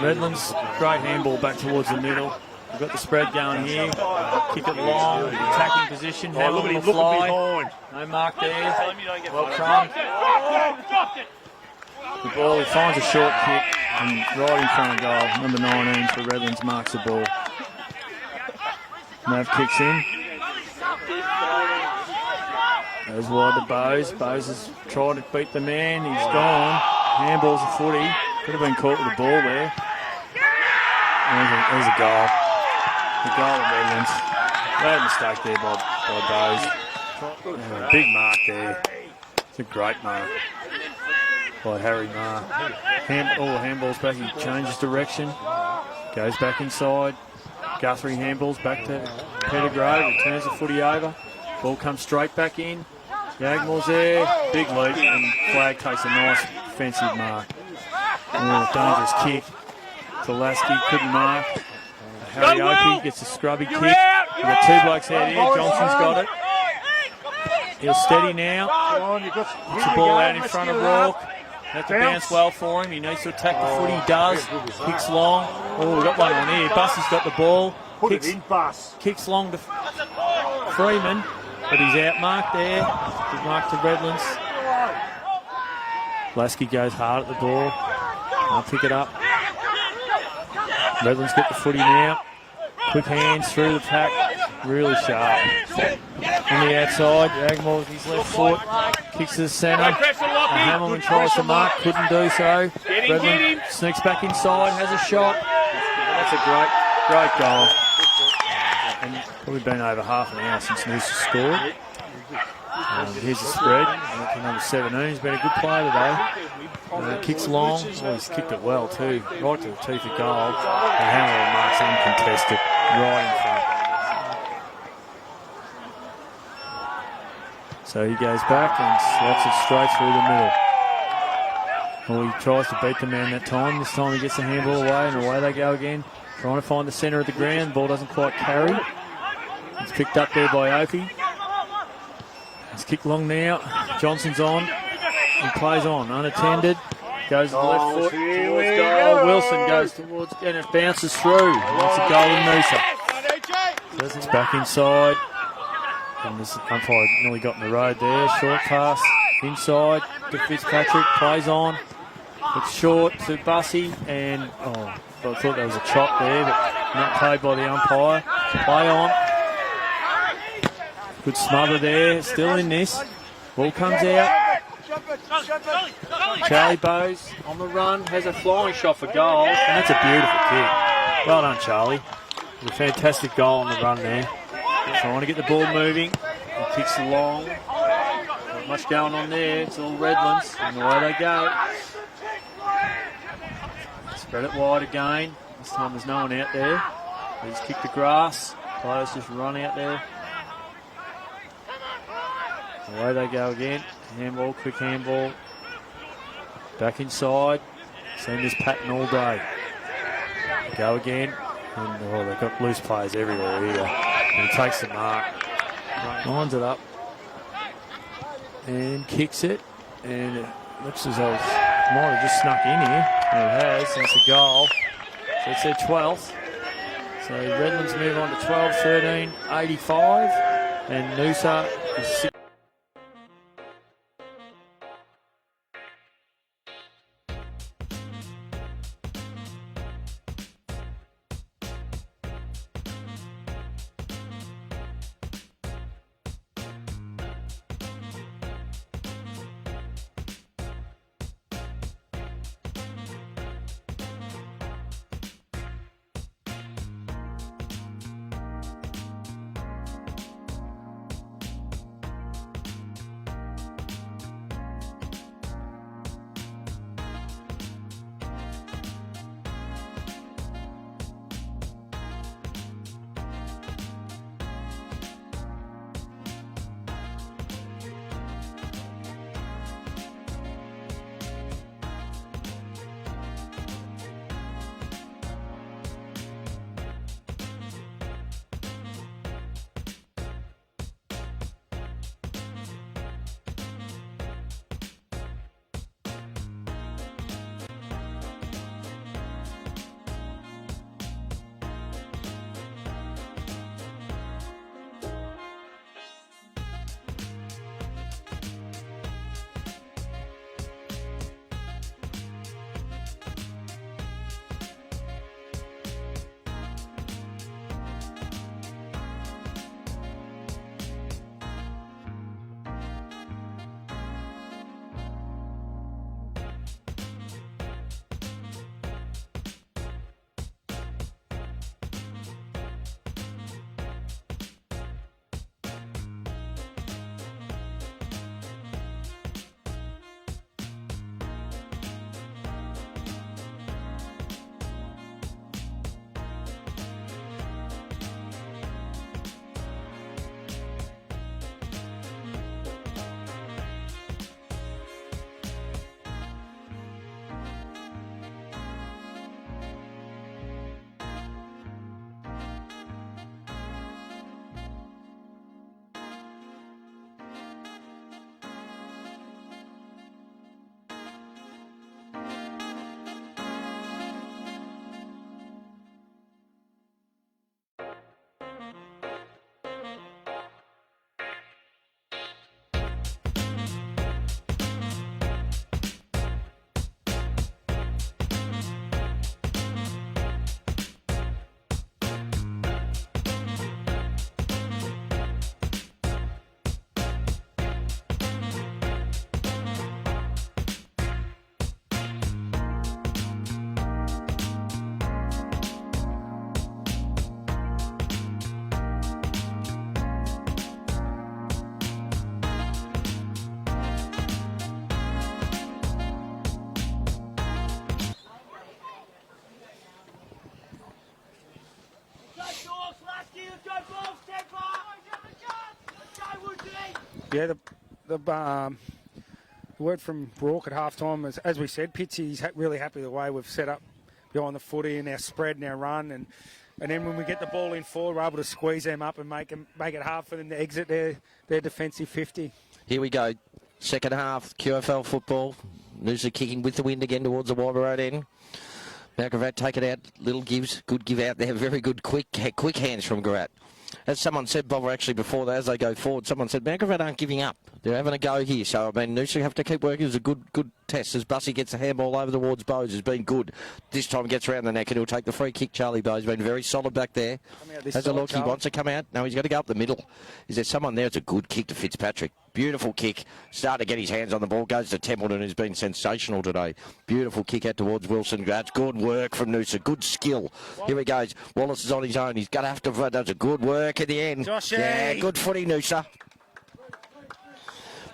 [SPEAKER 3] Redlands, great handball back towards the middle. We've got the spread going here. Kick it long, attacking position. Hamilton will fly. No mark there. Well trying. The ball, he finds a short kick and right in front of goal. Number 19 for Redlands marks the ball. Nav kicks in. Goes wide to Bose. Bose has tried to beat the man. He's gone. Handball's a footy. Could have been caught with the ball there. There's a goal. The goal of Redlands. Bad mistake there by Bose. Big mark there. It's a great mark by Harry Marr. Handball's back. He changes direction. Goes back inside. Guthrie handballs back to Pettigrew. Turns the footy over. Ball comes straight back in. Yagmore's there. Big leap. And Flag takes a nice defensive mark. Dangerous kick. Tulaski couldn't mark. Harry Opie gets a scrubby kick. We've got two blokes out here. Johnson's got it. He'll steady now. Gets the ball out in front of Rourke. Have to bounce well for him. He needs to attack the foot. He does. Kicks long. Oh, we've got one on here. Bussey's got the ball. Kicks long to Freeman, but he's outmarked there. Good mark to Redlands. Lasky goes hard at the ball. I'll pick it up. Redlands get the footy now. Quick hands through the pack. Really sharp. On the outside, Yagmore with his left foot. Kicks to the centre. Hamilton tries to mark, couldn't do so. Redlands sneaks back inside, has a shot. That's a great goal. And probably been over half an hour since Noosa scored. Here's the spread. Number 17. He's been a good player today. Kicks long. Oh, he's kicked it well too. Right to the teeth of goal. And Hamilton marks uncontested. Right in front. So he goes back and slots it straight through the middle. Well, he tries to beat the man that time. This time he gets the handball away and away they go again. Trying to find the centre of the ground. Ball doesn't quite carry. It's picked up there by Opie. It's kicked long now. Johnson's on. He plays on. Unattended. Goes to the left foot towards goal. Wilson goes towards and it bounces through. That's a goal in Noosa. So it's back inside. And this umpire nearly got in the road there. Short pass inside to Fitzpatrick. Plays on. It's short to Bussey. And, I thought there was a chop there, but not played by the umpire. Play on. Good smother there. Still in this. Ball comes out. Charlie Bowes on the run. Has a flying shot for goal. And that's a beautiful kick. Well done, Charlie. A fantastic goal on the run there. Trying to get the ball moving. He kicks along. Not much going on there. It's all Redlands. And away they go. Spread it wide again. This time there's no one out there. He's kicked the grass. Players just run out there. Away they go again. Handball, quick handball. Back inside. Seen this pattern all day. Go again. And they've got loose players everywhere here. And he takes the mark. Lines it up. And kicks it. And it looks as though it might have just snuck in here. And it has since the goal. So it's their 12th. So Redlands move on to 12-13, 85. And Noosa is 6. Yeah, the word from Brook at halftime is, as we said, Pitsy's really happy the way we've set up behind the footy and our spread and our run, and then when we get the ball in forward, we're able to squeeze them up and make it hard for them to exit their defensive 50.
[SPEAKER 1] Here we go. Second half, QAFL football. Noosa kicking with the wind again towards the Wibber Road end. Now Gravatt take it out. Little gives. Good give out there. Very good quick hands from Gravatt. As someone said, Bob, actually before that, as they go forward, someone said, Gravatt aren't giving up. They're having a go here. So, I mean, Noosa have to keep working. It was a good test. As Bussy gets the handball over towards Bowes, has been good. This time gets around the neck and he'll take the free kick. Charlie Bowes been very solid back there. Has a look. He wants to come out. No, he's got to go up the middle. Is there someone there? It's a good kick to Fitzpatrick. Beautiful kick. Starting to get his hands on the ball. Goes to Templeton, who's been sensational today. Beautiful kick out towards Wilson. That's good work from Noosa. Good skill. Here he goes. Wallace is on his own. He's going to have to... That's a good work in the end.
[SPEAKER 3] Joshy.
[SPEAKER 1] Yeah, good footy, Noosa.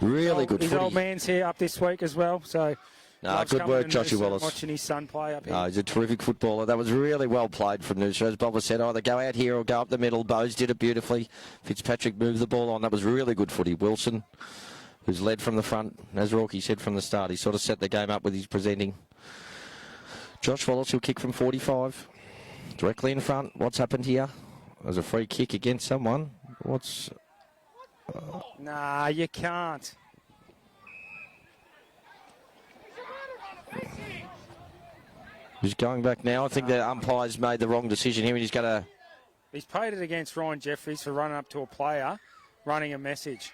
[SPEAKER 1] Really good footy.
[SPEAKER 3] His old man's here up this week as well, so...
[SPEAKER 1] No, good work, Joshy Wallace.
[SPEAKER 3] Watching his son play up here.
[SPEAKER 1] No, he's a terrific footballer. That was really well played from Noosa. As Bob said, either go out here or go up the middle. Bowes did it beautifully. Fitzpatrick moved the ball on. That was really good footy. Wilson, who's led from the front, as Rocky said from the start, he sort of set the game up with his presenting. Josh Wallace will kick from 45. Directly in front. What's happened here? There's a free kick against someone. What's...
[SPEAKER 3] Nah, you can't.
[SPEAKER 1] He's going back now. I think the umpire's made the wrong decision here and he's going to...
[SPEAKER 3] He's paid it against Ryan Jeffries for running up to a player, running a message.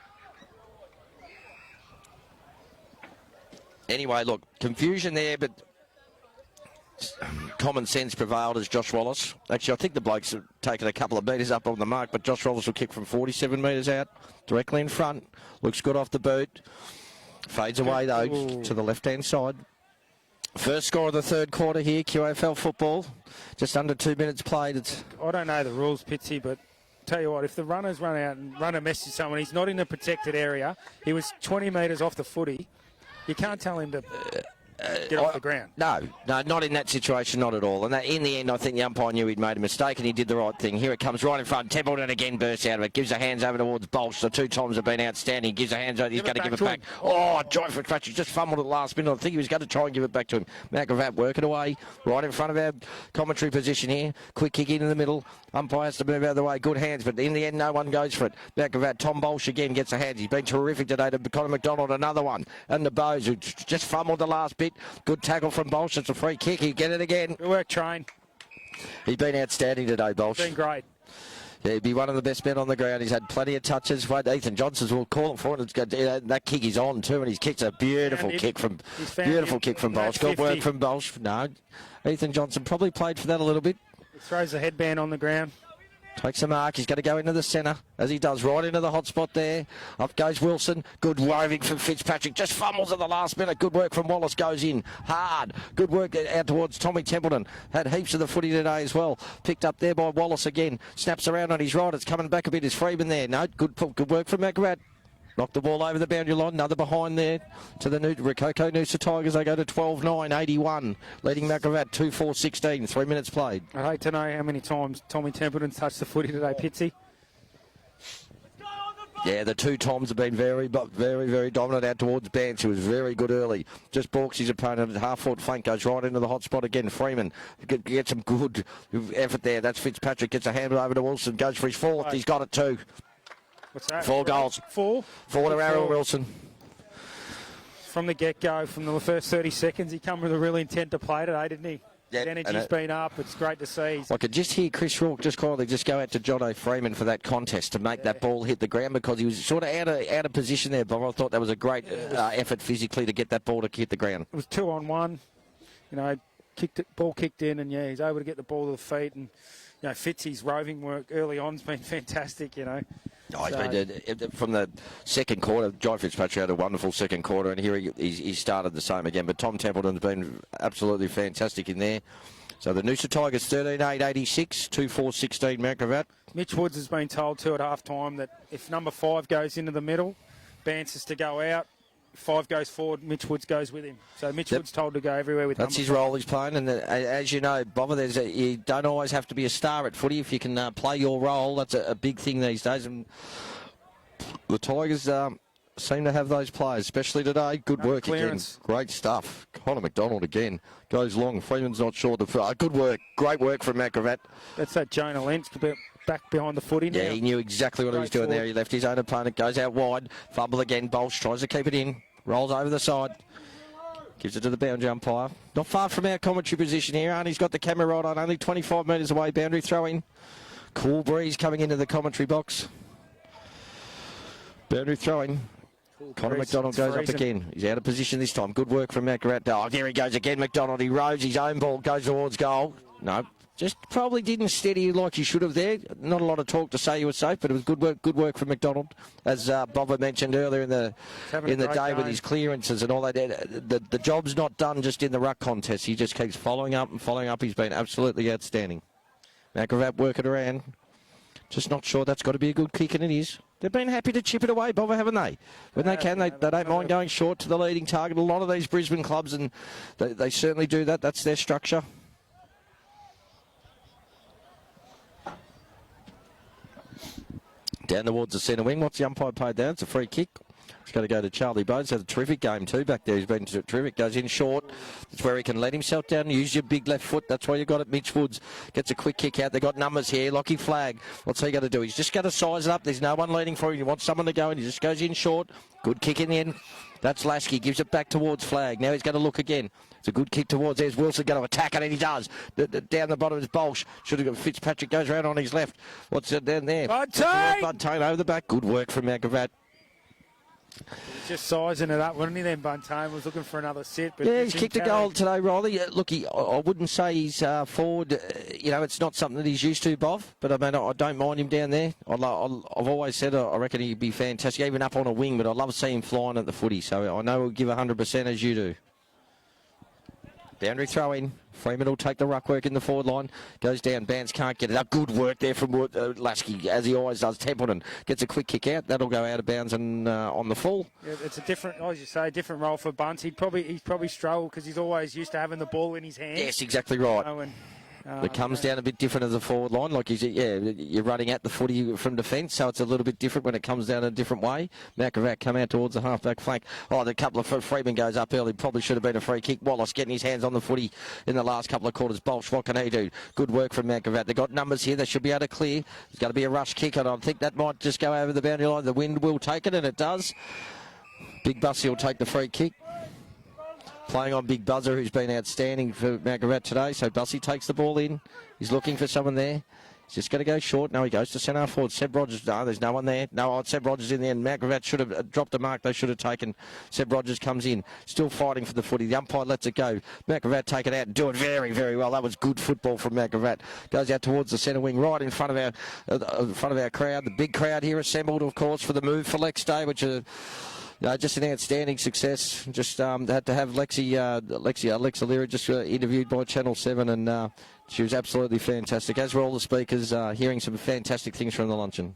[SPEAKER 1] Anyway, look, confusion there, but common sense prevailed as Josh Wallace. Actually, I think the bloke's have taken a couple of metres up on the mark, but Josh Wallace will kick from 47 metres out, directly in front. Looks good off the boot. Fades away, though, to the left-hand side. First score of the third quarter here, QAFL football. Just under 2 minutes played.
[SPEAKER 3] I don't know the rules, Pitsy, but tell you what, if the runners run out and run a message to someone, he's not in the protected area, he was 20 metres off the footy, you can't tell him to get off the ground.
[SPEAKER 1] No, not in that situation, not at all. And in the end, I think the umpire knew he'd made a mistake and he did the right thing. Here it comes right in front. Templeton again bursts out of it. Gives the hands over towards Bolsh. The two times have been outstanding. Gives the hands over. He's going to give it back. Oh, John Fitzpatrick just fumbled at the last minute. I think he was going to try and give it back to him. Matt Gravatt working away right in front of our commentary position here. Quick kick into the middle. Umpire has to move out of the way. Good hands, but in the end, no one goes for it. Matt Gravatt, Tom Bolsh again gets the hands. He's been terrific today to Connor McDonald. Another one. And the Bowes, who just fumbled the last bit. Good tackle from Bolsh. It's a free kick. He get it again.
[SPEAKER 3] Good work, Train.
[SPEAKER 1] He's been outstanding today, Bolsh.
[SPEAKER 3] Been great.
[SPEAKER 1] Yeah, he'd be one of the best men on the ground. He's had plenty of touches. Ethan Johnson's will call it for it. That kick is on too, and he's kicked a beautiful kick from Bolsh. Good work from Bolsh. No, Ethan Johnson probably played for that a little bit.
[SPEAKER 3] He throws the headband on the ground.
[SPEAKER 1] Takes a mark. He's going to go into the centre, as he does, right into the hot spot there. Up goes Wilson. Good roving from Fitzpatrick. Just fumbles at the last minute. Good work from Wallace. Goes in hard. Good work out towards Tommy Templeton. Had heaps of the footy today as well. Picked up there by Wallace again. Snaps around on his right. It's coming back a bit. Is Freeman there? No. Good work from Gravatt. Knocked the ball over the boundary line. Another behind there to the Rococo Noosa Tigers. They go to 12-9, 81. Leading Gravatt 2-4-16. 3 minutes played.
[SPEAKER 3] I'd hate to know how many times Tommy Templeton's touched the footy today, Pitsy.
[SPEAKER 1] Yeah, the two Toms have been very, very dominant out towards Bance, who was very good early. Just balks his opponent. Half-foot flank goes right into the hot spot again. Freeman gets some good effort there. That's Fitzpatrick. Gets a handle over to Wilson. Goes for his fourth. He's got it too.
[SPEAKER 3] What's that?
[SPEAKER 1] 4 goals.
[SPEAKER 3] 4
[SPEAKER 1] to Aaron Wilson.
[SPEAKER 3] From the get-go, from the first 30 seconds, he come with a real intent to play today, didn't he?
[SPEAKER 1] Yeah,
[SPEAKER 3] the energy's been up. It's great to see.
[SPEAKER 1] I could just hear Chris Rourke just quietly just go out to John O'Freeman for that contest to make that ball hit the ground, because he was sort of out of position there, but I thought that was a great effort physically to get that ball to hit the ground.
[SPEAKER 3] It was 2-on-1. You know, ball kicked in, and yeah, he's able to get the ball to the feet. And you know, Fitzy's roving work early on's been fantastic. You know.
[SPEAKER 1] Oh, from the second quarter, John Fitzpatrick had a wonderful second quarter, and here he started the same again. But Tom Templeton's been absolutely fantastic in there. So the Noosa Tigers 13-8, 86, 2-4-16, Mount Gravatt.
[SPEAKER 3] Mitch Woods has been told too at half time that if number 5 goes into the middle, Bance is to go out. 5 goes forward, Mitch Woods goes with him. So Mitch Woods told to go everywhere with
[SPEAKER 1] That's his role he's playing. And as you know, Bobber, you don't always have to be a star at footy. If you can play your role, that's a big thing these days. And the Tigers seem to have those players, especially today. Good work
[SPEAKER 3] clearance.
[SPEAKER 1] Again. Great stuff. Connor McDonald again. Goes long. Freeman's not sure. Good work. Great work from Matt Gravatt.
[SPEAKER 3] That's that Jonah Lentz back behind the footy now.
[SPEAKER 1] Yeah, he knew exactly what he was doing there. He left his own opponent. Goes out wide. Fumble again. Bolsh tries to keep it in. Rolls over the side. Gives it to the boundary umpire. Not far from our commentary position here. Arnie's got the camera right on. Only 25 metres away. Boundary throw-in. Cool breeze coming into the commentary box. Boundary throw-in. Connor McDonald goes up again. He's out of position this time. Good work from Matt Gravatt. Oh, there he goes again, McDonald. He rows his own ball, goes towards goal. No, just probably didn't steady like he should have there. Not a lot of talk to say he was safe, but it was good work from McDonald. As Bobber mentioned earlier in the day with his clearances and all that. The job's not done just in the ruck contest. He just keeps following up and following up. He's been absolutely outstanding. Matt Gravatt working around. Just not sure that's got to be a good kick, and it is. They've been happy to chip it away, Bobber, haven't they? When they can, they don't mind going short to the leading target. A lot of these Brisbane clubs, and they certainly do that. That's their structure. Down towards the centre wing. What's the umpire paid down? It's a free kick. It's going to go to Charlie Bones. Had a terrific game too back there. He's been terrific. Goes in short. That's where he can let himself down. Use your big left foot. That's why you got it. Mitch Woods gets a quick kick out. They got numbers here. Lockie Flag. What's he going to do? He's just going to size it up. There's no one leading for him. He wants someone to go, and he just goes in short. Good kick in the end. That's Lasky. Gives it back towards Flag. Now he's going to look again. It's a good kick towards. There's Wilson going to attack it, and he does. Down the bottom is Bolsh. Should have got Fitzpatrick goes around on his left. What's it down there? Buntain over the back. Good work from Matt Gravatt.
[SPEAKER 3] Just sizing it up, wasn't he? Then Buntain was looking for another sit. But
[SPEAKER 1] yeah, he's kicked a goal today, Riley. Look, I wouldn't say he's forward. It's not something that he's used to, Bov. But I mean, I don't mind him down there. I've always said I reckon he'd be fantastic, even up on a wing. But I love seeing him flying at the footy. So I know he'll give 100% as you do. Boundary throw in. Freeman will take the ruck work in the forward line. Goes down. Bands can't get it up. Good work there from Lasky, as he always does. Templeton gets a quick kick out. That'll go out of bounds and on the full. Yeah,
[SPEAKER 3] it's a different, as you say, different role for Bunce. He's probably struggled because he's always used to having the ball in his hands.
[SPEAKER 1] Yes, exactly right. It comes down a bit different as a forward line. Like you're running at the footy from defence, so it's a little bit different when it comes down a different way. Matt Gravatt come out towards the half-back flank. Oh, the couple of Freeman goes up early. Probably should have been a free kick. Wallace getting his hands on the footy in the last couple of quarters. Bolsh, what can he do? Good work from Matt Gravatt. They've got numbers here. They should be able to clear. There's going to be a rush kick, and I think that might just go over the boundary line. The wind will take it, and it does. Big Bussy will take the free kick. Playing on Big Buzzer, who's been outstanding for Matt Gravatt today. So Bussy takes the ball in. He's looking for someone there. He's just going to go short. No, he goes to centre forward. Seb Rogers, no, there's no one there. No, Seb Rogers in there. And Matt Gravatt should have dropped the mark they should have taken. Seb Rogers comes in. Still fighting for the footy. The umpire lets it go. Matt Gravatt take it out and do it very, very well. That was good football from Matt Gravatt. Goes out towards the centre wing, right in front of our crowd. The big crowd here assembled, of course, for the move for Lex Day, which is... just an outstanding success. Just had to have Alexa Leary just interviewed by Channel 7, and she was absolutely fantastic. As were all the speakers, hearing some fantastic things from the luncheon.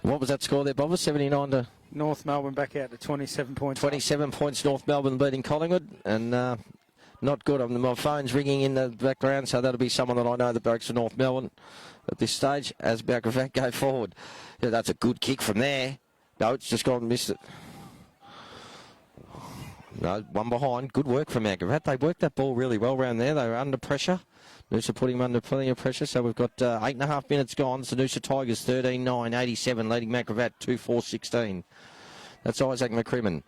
[SPEAKER 1] What was that score there, Bob? 79 to...
[SPEAKER 3] North Melbourne back out to 27 points.
[SPEAKER 1] 27 points, North Melbourne beating Collingwood, and not good. My phone's ringing in the background, so that'll be someone that I know that breaks for North Melbourne at this stage as Matt Gravatt go forward. Yeah, that's a good kick from there. No, it's just gone and missed it. No, one behind. Good work from Matt Gravatt. They worked that ball really well around there. They were under pressure. Noosa put him under plenty of pressure. So we've got 8.5 minutes gone. It's the Noosa Tigers 13-9, 87, leading Matt Gravatt 2-4-16. That's Isaac McCrimmon.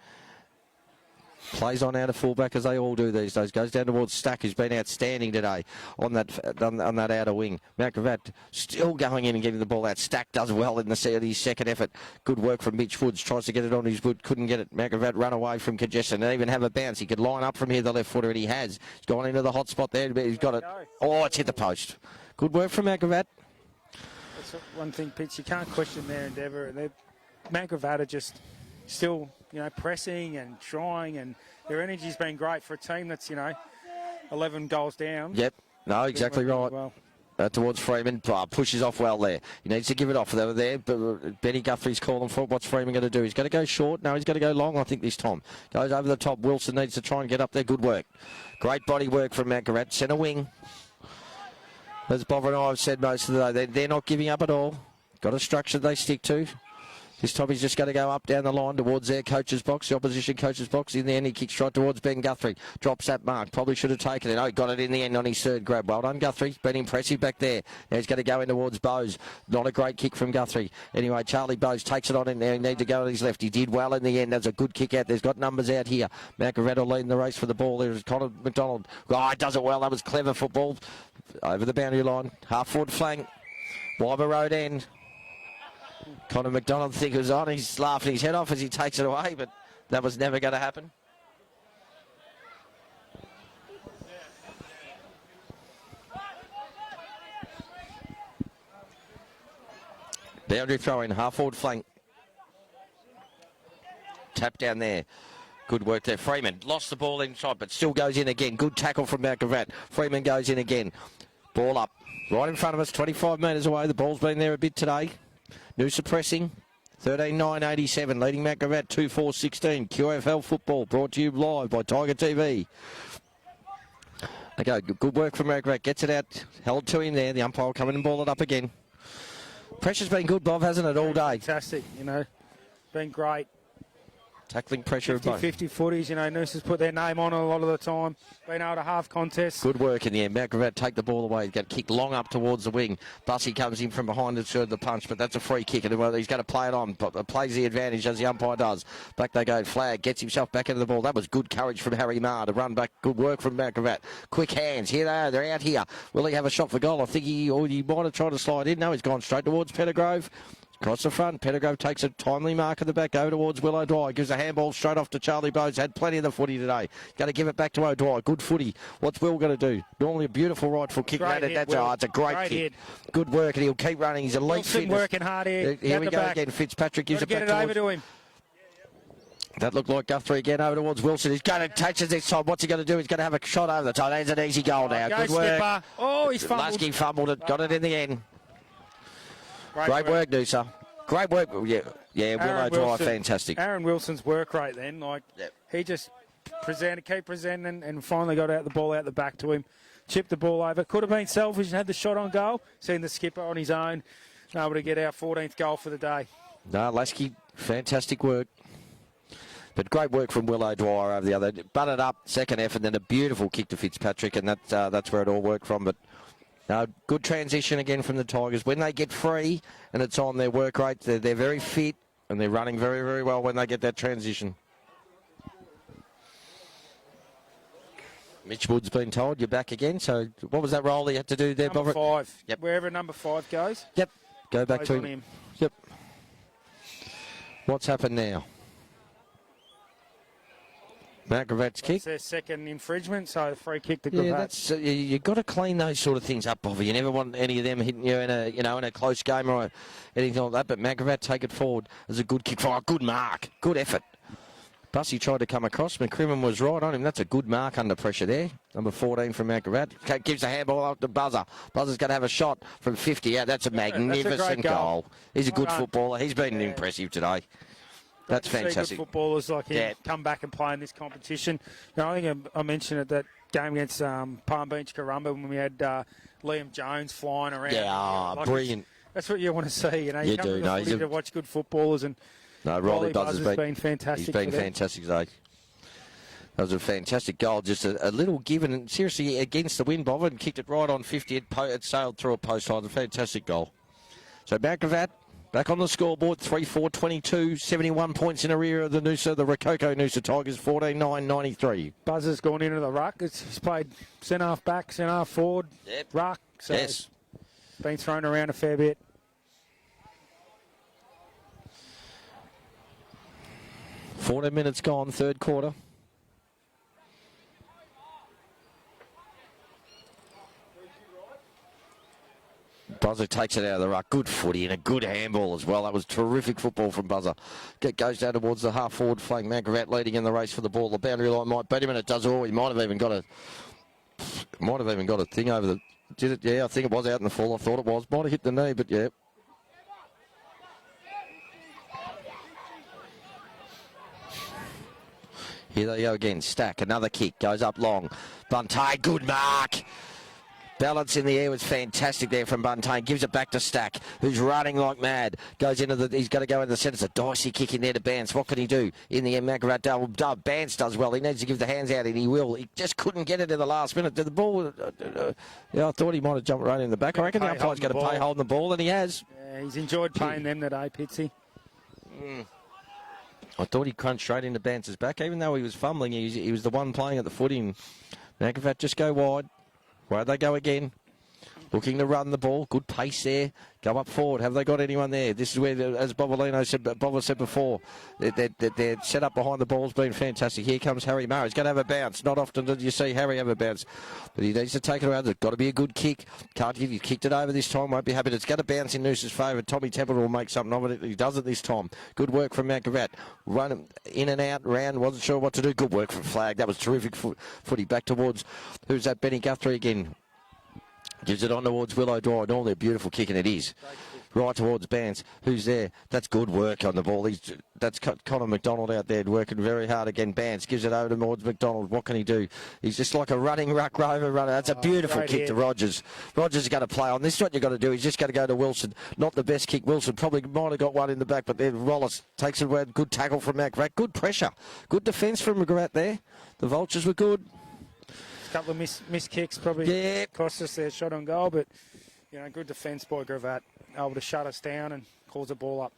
[SPEAKER 1] Plays on out of fullback as they all do these days. Goes down towards Stack, who's been outstanding today on that outer wing. Matt Gravatt still going in and getting the ball out. Stack does well in his second effort. Good work from Mitch Woods. Tries to get it on his foot. Couldn't get it. Matt Gravatt run away from congestion and even have a bounce. He could line up from here, the left footer, and he has. He's gone into the hot spot there. But he's got it. Oh, it's hit the post. Good work from Matt Gravatt.
[SPEAKER 3] That's one thing, Pitch. You can't question their endeavour. Matt Gravatt are just still, pressing and trying, and their energy's been great for a team that's, 11 goals down.
[SPEAKER 1] Yep. No, exactly right.
[SPEAKER 3] Well.
[SPEAKER 1] towards Freeman. Pushes off well there. He needs to give it off there. But Benny Guthrie's calling for it. What's Freeman going to do? He's going to go short. No, he's going to go long, I think, this time. Goes over the top. Wilson needs to try and get up there. Good work. Great body work from Mount Gravatt. Centre wing. As Bob and I have said most of the day, they're not giving up at all. Got a structure they stick to. This time he's just going to go up down the line towards their coach's box, the opposition coach's box. In the end, he kicks right towards Ben Guthrie. Drops that mark. Probably should have taken it. Oh, he got it in the end on his third grab. Well done, Guthrie. Been impressive back there. Now he's going to go in towards Bowes. Not a great kick from Guthrie. Anyway, Charlie Bowes takes it on in there. He needs to go on his left. He did well in the end. That's a good kick out. There's got numbers out here. Mount Gravatt will lead in the race for the ball. There's Connor McDonald. Oh, he does it well. That was clever football. Over the boundary line. Half-forward flank. Wyver Road end. Connor McDonald think it was on. He's laughing his head off as he takes it away, but that was never going to happen. Boundary throw in, half-forward flank. Tap down there. Good work there. Freeman lost the ball inside, but still goes in again. Good tackle from Mount Gravatt. Freeman goes in again. Ball up. Right in front of us, 25 metres away. The ball's been there a bit today. Noosa pressing, 13-9-87, leading Mount Gravatt 2-4-16. QAFL football brought to you live by Tiger TV. Okay, good work from Mount Gravatt. Gets it out, held to him there. The umpire will come in and ball it up again. Pressure's been good, Bob, hasn't it, all day?
[SPEAKER 3] Fantastic, been great.
[SPEAKER 1] Tackling pressure of both.
[SPEAKER 3] 50-50 footies, Noosa's put their name on a lot of the time. Been able to half contest.
[SPEAKER 1] Good work in the end. Mount Gravatt take the ball away. He's got to kick long up towards the wing. Bussey comes in from behind and serves the punch, but that's a free kick. And he's going to play it on. Plays the advantage as the umpire does. Back they go. Flag gets himself back into the ball. That was good courage from Harry Marr to run back. Good work from Mount Gravatt. Quick hands. Here they are. They're out here. Will he have a shot for goal? I think he might have tried to slide in. No, he's gone straight towards Pettigrove. Across the front, Pettigrove takes a timely mark at the back, over towards Will O'Dwyer. Gives a handball straight off to Charlie Bowes. Had plenty of the footy today. Going to give it back to O'Dwyer. Good footy. What's Will going to do? Normally a beautiful right foot kick. It's a great kick.
[SPEAKER 3] Hit.
[SPEAKER 1] Good work, and he'll keep running. He's elite fitness.
[SPEAKER 3] Working hard here.
[SPEAKER 1] Here we go again. Fitzpatrick gives it back
[SPEAKER 3] over to him.
[SPEAKER 1] That looked like Guthrie again over towards Wilson. He's going to touch it this time. What's he going to do? He's going to have a shot over the top. There's an easy goal now. Good work.
[SPEAKER 3] Skipper. Oh, he's fumbled.
[SPEAKER 1] Lasky fumbled it. Got it in the end. Great work, Noosa. Great work. Yeah, Will O'Dwyer, fantastic.
[SPEAKER 3] Aaron Wilson's work rate then, he just keep presenting and finally got out the ball out the back to him. Chipped the ball over. Could have been selfish and had the shot on goal. Seen the skipper on his own. Able to get our 14th goal for the day.
[SPEAKER 1] No, Lasky, fantastic work. But great work from Will O'Dwyer over the other. Butted up, second F, and then a beautiful kick to Fitzpatrick, and that's where it all worked from. But good transition again from the Tigers. When they get free and it's on their work rate, they're very fit and they're running very, very well when they get that transition. Mitch Wood's been told you're back again. So what was that role he had to do there, Bob?
[SPEAKER 3] Number 5.
[SPEAKER 1] Yep.
[SPEAKER 3] Wherever number 5 goes.
[SPEAKER 1] Yep. Go back to him. Yep. What's happened now? Mount Gravatt's kick.
[SPEAKER 3] It's their second infringement, so free kick to Gravatt.
[SPEAKER 1] Yeah, that's you've got to clean those sort of things up, Bobby. You never want any of them hitting you in a close game or anything like that. But Mount Gravatt take it forward as a good kick for a good mark, good effort. Bussey tried to come across. McCrimmon was right on him. That's a good mark under pressure there. Number 14 from Mount Gravatt. Gives the handball up to Buzzer. Buzzer's going to have a shot from 50. Yeah, that's a magnificent goal. He's a good footballer. He's been impressive today. That's fantastic.
[SPEAKER 3] Good footballers like him come back and play in this competition. I think I mentioned at that game against Palm Beach Karumba when we had Liam Jones flying around.
[SPEAKER 1] Yeah, brilliant.
[SPEAKER 3] That's what you want to see. You
[SPEAKER 1] you
[SPEAKER 3] come
[SPEAKER 1] do.
[SPEAKER 3] to watch good footballers, and
[SPEAKER 1] Riley Buzzer's
[SPEAKER 3] been fantastic.
[SPEAKER 1] He's been fantastic today. That was a fantastic goal. Just a little given, and seriously against the wind, Bob, and kicked it right on 50. It sailed through a post line. A fantastic goal. So Mount Gravatt back on the scoreboard, 3-4-22, 71 points in arrear of the Rococo Noosa Tigers, 14-9-93.
[SPEAKER 3] Buzzer's gone into the ruck. He's played centre-half back, centre-half forward, ruck. So
[SPEAKER 1] yes.
[SPEAKER 3] Been thrown around a fair bit.
[SPEAKER 1] $14 minutes gone, third quarter. Buzzer takes it out of the ruck. Good footy and a good handball as well. That was terrific football from Buzzer. Goes down towards the half-forward flank. Mount Gravatt leading in the race for the ball. The boundary line might beat him, and it does all. He might have even got a thing over the Did it? Yeah, I think it was out in the fall. I thought it was. Might have hit the knee, but yeah. Here they go again. Stack, another kick, goes up long. Buntain, good mark. Balance in the air was fantastic there from Buntain. Gives it back to Stack, who's running like mad. Goes into the, he's got to go in the centre. It's a dicey kick in there to Bance. What can he do? In the end, Gravatt double. Bance does well. He needs to give the hands out, and he will. He just couldn't get it in the last minute. Did the ball? Yeah, I thought he might have jumped right in the back. I reckon the umpire's going to pay holding the ball, and he has.
[SPEAKER 3] Yeah, he's enjoyed playing them today, Pitsy.
[SPEAKER 1] I thought he crunched straight into Bance's back, even though he was fumbling. He was the one playing at the footy. And Gravatt just go wide. Where'd they go again? Looking to run the ball. Good pace there. Go up forward. Have they got anyone there? This is where, as Bobolino said before, they're set up behind the ball's been fantastic. Here comes Harry Murray. He's going to have a bounce. Not often do you see Harry have a bounce, but he needs to take it around. There's got to be a good kick. Can't give. He kicked it over this time. Won't be happy. It's going to bounce in Noosa's favour. Tommy Templeton will make something of it. He does it this time. Good work from Gravatt. Run in and out, round. Wasn't sure what to do. Good work from Flag. That was terrific footy. Back towards, who's that? Benny Guthrie again. Gives it on towards Willow Dwyer. Normally a beautiful kick, and it is. Right towards Bance. Who's there? That's good work on the ball. That's Connor McDonald out there working very hard again. Bance gives it over towards McDonald. What can he do? He's just like a running ruck rover runner. That's a beautiful kick to Rogers. Rogers is going to play on. This is what you've got to do. He's just going to go to Wilson. Not the best kick. Wilson probably might have got one in the back, but then Rollis takes it away. Good tackle from Gravatt. Good pressure. Good defence from Gravatt there. The Vultures were good.
[SPEAKER 3] Couple of missed kicks probably cost us their shot on goal, but good defence by Gravatt, able to shut us down and cause the ball up.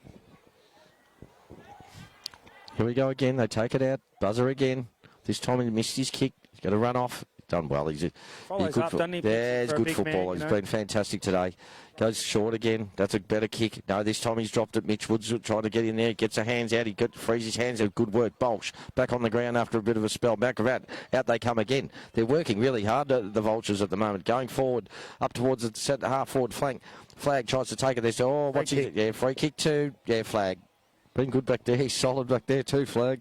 [SPEAKER 1] Here we go again. They take it out. Buzzer again. This time he missed his kick. He's going to run off. Done well. He's good.
[SPEAKER 3] Doesn't he?
[SPEAKER 1] Yeah, he's good footballer. He's been fantastic today. Goes short again. That's a better kick. No, this time he's dropped it. Mitch Woods trying to get in there. Gets the hands out. He frees his hands out. Good work. Bolsh back on the ground after a bit of a spell. Gravatt. Out they come again. They're working really hard, the Vultures, at the moment. Going forward, up towards the centre half forward flank. Flag tries to take it. They say, oh, what's he? Yeah, free kick too. Yeah, Flag. Been good back there. He's solid back there too, Flag.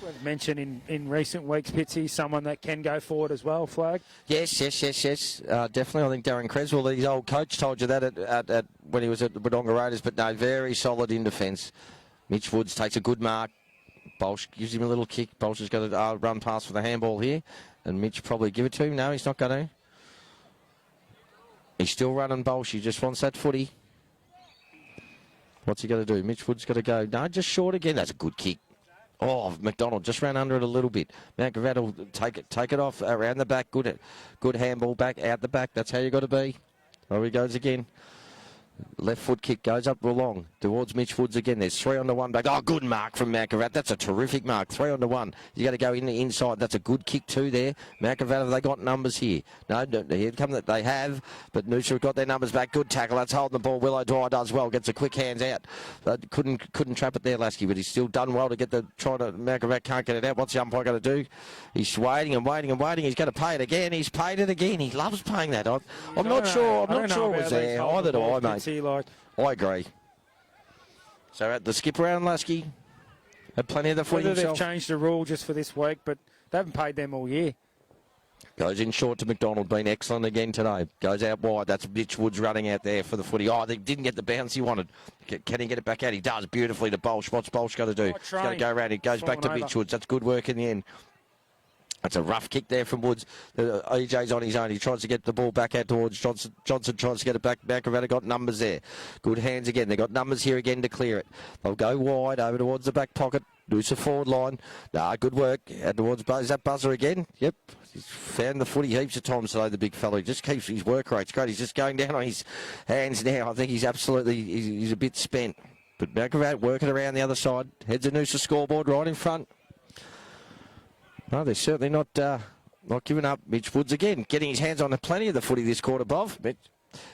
[SPEAKER 3] We've mentioned in recent weeks, Pitsy, someone that can go forward as well, Flag.
[SPEAKER 1] Yes. Definitely. I think Darren Creswell, his old coach, told you that at when he was at the Wodonga Raiders, but no, very solid in defence. Mitch Woods takes a good mark. Bolsh gives him a little kick. Bolsh has got to run past for the handball here, and Mitch probably give it to him. No, he's not going to. He's still running Bolsh. He just wants that footy. What's he got to do? Mitch Woods got to go. No, just short again. That's a good kick. Oh, McDonald just ran under it a little bit. Gravatt will take it off around the back. Good handball back out the back. That's how you got to be. There he goes again. Left foot kick goes up along towards Mitch Woods again. There's 3 on the 1 back. Oh, good mark from Gravatt. That's a terrific mark. 3 on the 1. You got to go in the inside. That's a good kick too there. Gravatt, have they got numbers here? No, here come that they have. But Noosa have got their numbers back. Good tackle. That's holding the ball. Willow Dwyer does well. Gets a quick hands out. Couldn't trap it there, Lasky. But he's still done well to get the try to. Gravatt can't get it out. What's the umpire going to do? He's waiting and waiting and waiting. He's going to pay it again. He's paid it again. He loves paying that. I'm not sure. I'm not sure it was there. Either do I, mate. I agree. So at the skip round, Lasky had plenty of the footy himself.
[SPEAKER 3] They've changed the rule just for this week, but they haven't paid them all year.
[SPEAKER 1] Goes in short to McDonald, been excellent again today. Goes out wide. That's Mitch Woods running out there for the footy. Oh, they didn't get the bounce he wanted. Can he get it back out? He does beautifully to Bolsh. What's Bolsh got to do? He's got to go around. He goes back to Mitch Woods. That's good work in the end. That's a rough kick there from Woods. EJ's on his own. He tries to get the ball back out towards Johnson. Johnson tries to get it back. Gravatt got numbers there. Good hands again. They've got numbers here again to clear it. They'll go wide over towards the back pocket. Noosa forward line. Good work. And towards is that Buzzer again? Yep. He's found the footy heaps of times today, the big fellow. He just keeps his work rates great. He's just going down on his hands now. I think he's absolutely, he's a bit spent. But Gravatt working around the other side. Heads the Noosa scoreboard right in front. No, they're certainly not giving up. Mitch Woods again, getting his hands on plenty of the footy this quarter, Bob.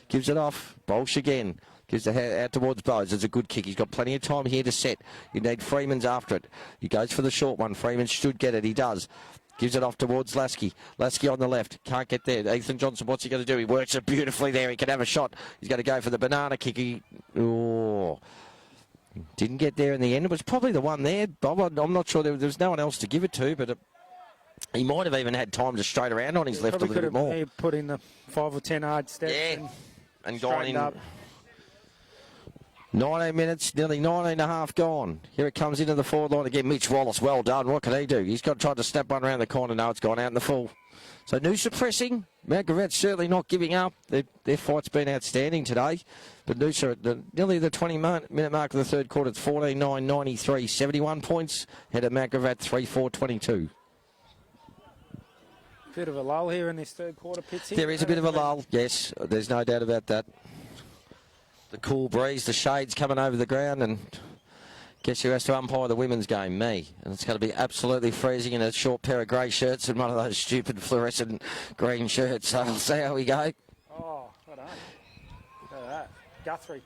[SPEAKER 1] Gives it off. Bolsh again. Gives the hand out towards Bowes. It's a good kick. He's got plenty of time here to set. You need Freeman's after it. He goes for the short one. Freeman should get it. He does. Gives it off towards Lasky. Lasky on the left. Can't get there. Ethan Johnson, what's he going to do? He works it beautifully there. He can have a shot. He's going to go for the banana kick. Didn't get there in the end. It was probably the one there, Bob. I'm not sure. There was no one else to give it to, but He might have even had time to straight around on his left a little bit more.
[SPEAKER 3] He put in the 5 or 10 hard steps.
[SPEAKER 1] Yeah, and gone in.
[SPEAKER 3] Up.
[SPEAKER 1] 19 minutes, nearly 19 and a half gone. Here it comes into the forward line again. Mitch Wallace, well done. What can he do? He's tried to snap one around the corner. No, it's gone out in the full. So Noosa pressing. Mount Gravatt certainly not giving up. Their fight's been outstanding today. But Noosa at nearly the 20-minute mark of the third quarter, it's 14-9-93. 71 points. Head of Mount Gravatt, 3-4-22.
[SPEAKER 3] Bit of a lull here in this third quarter, Pitsy.
[SPEAKER 1] There is a bit of a lull, yes. There's no doubt about that. The cool breeze, the shades coming over the ground, and guess who has to umpire the women's game? Me. And it's going to be absolutely freezing in a short pair of grey shirts and one of those stupid fluorescent green shirts. So I'll see how we go.
[SPEAKER 3] Oh, well done. Look at that. Guthrie.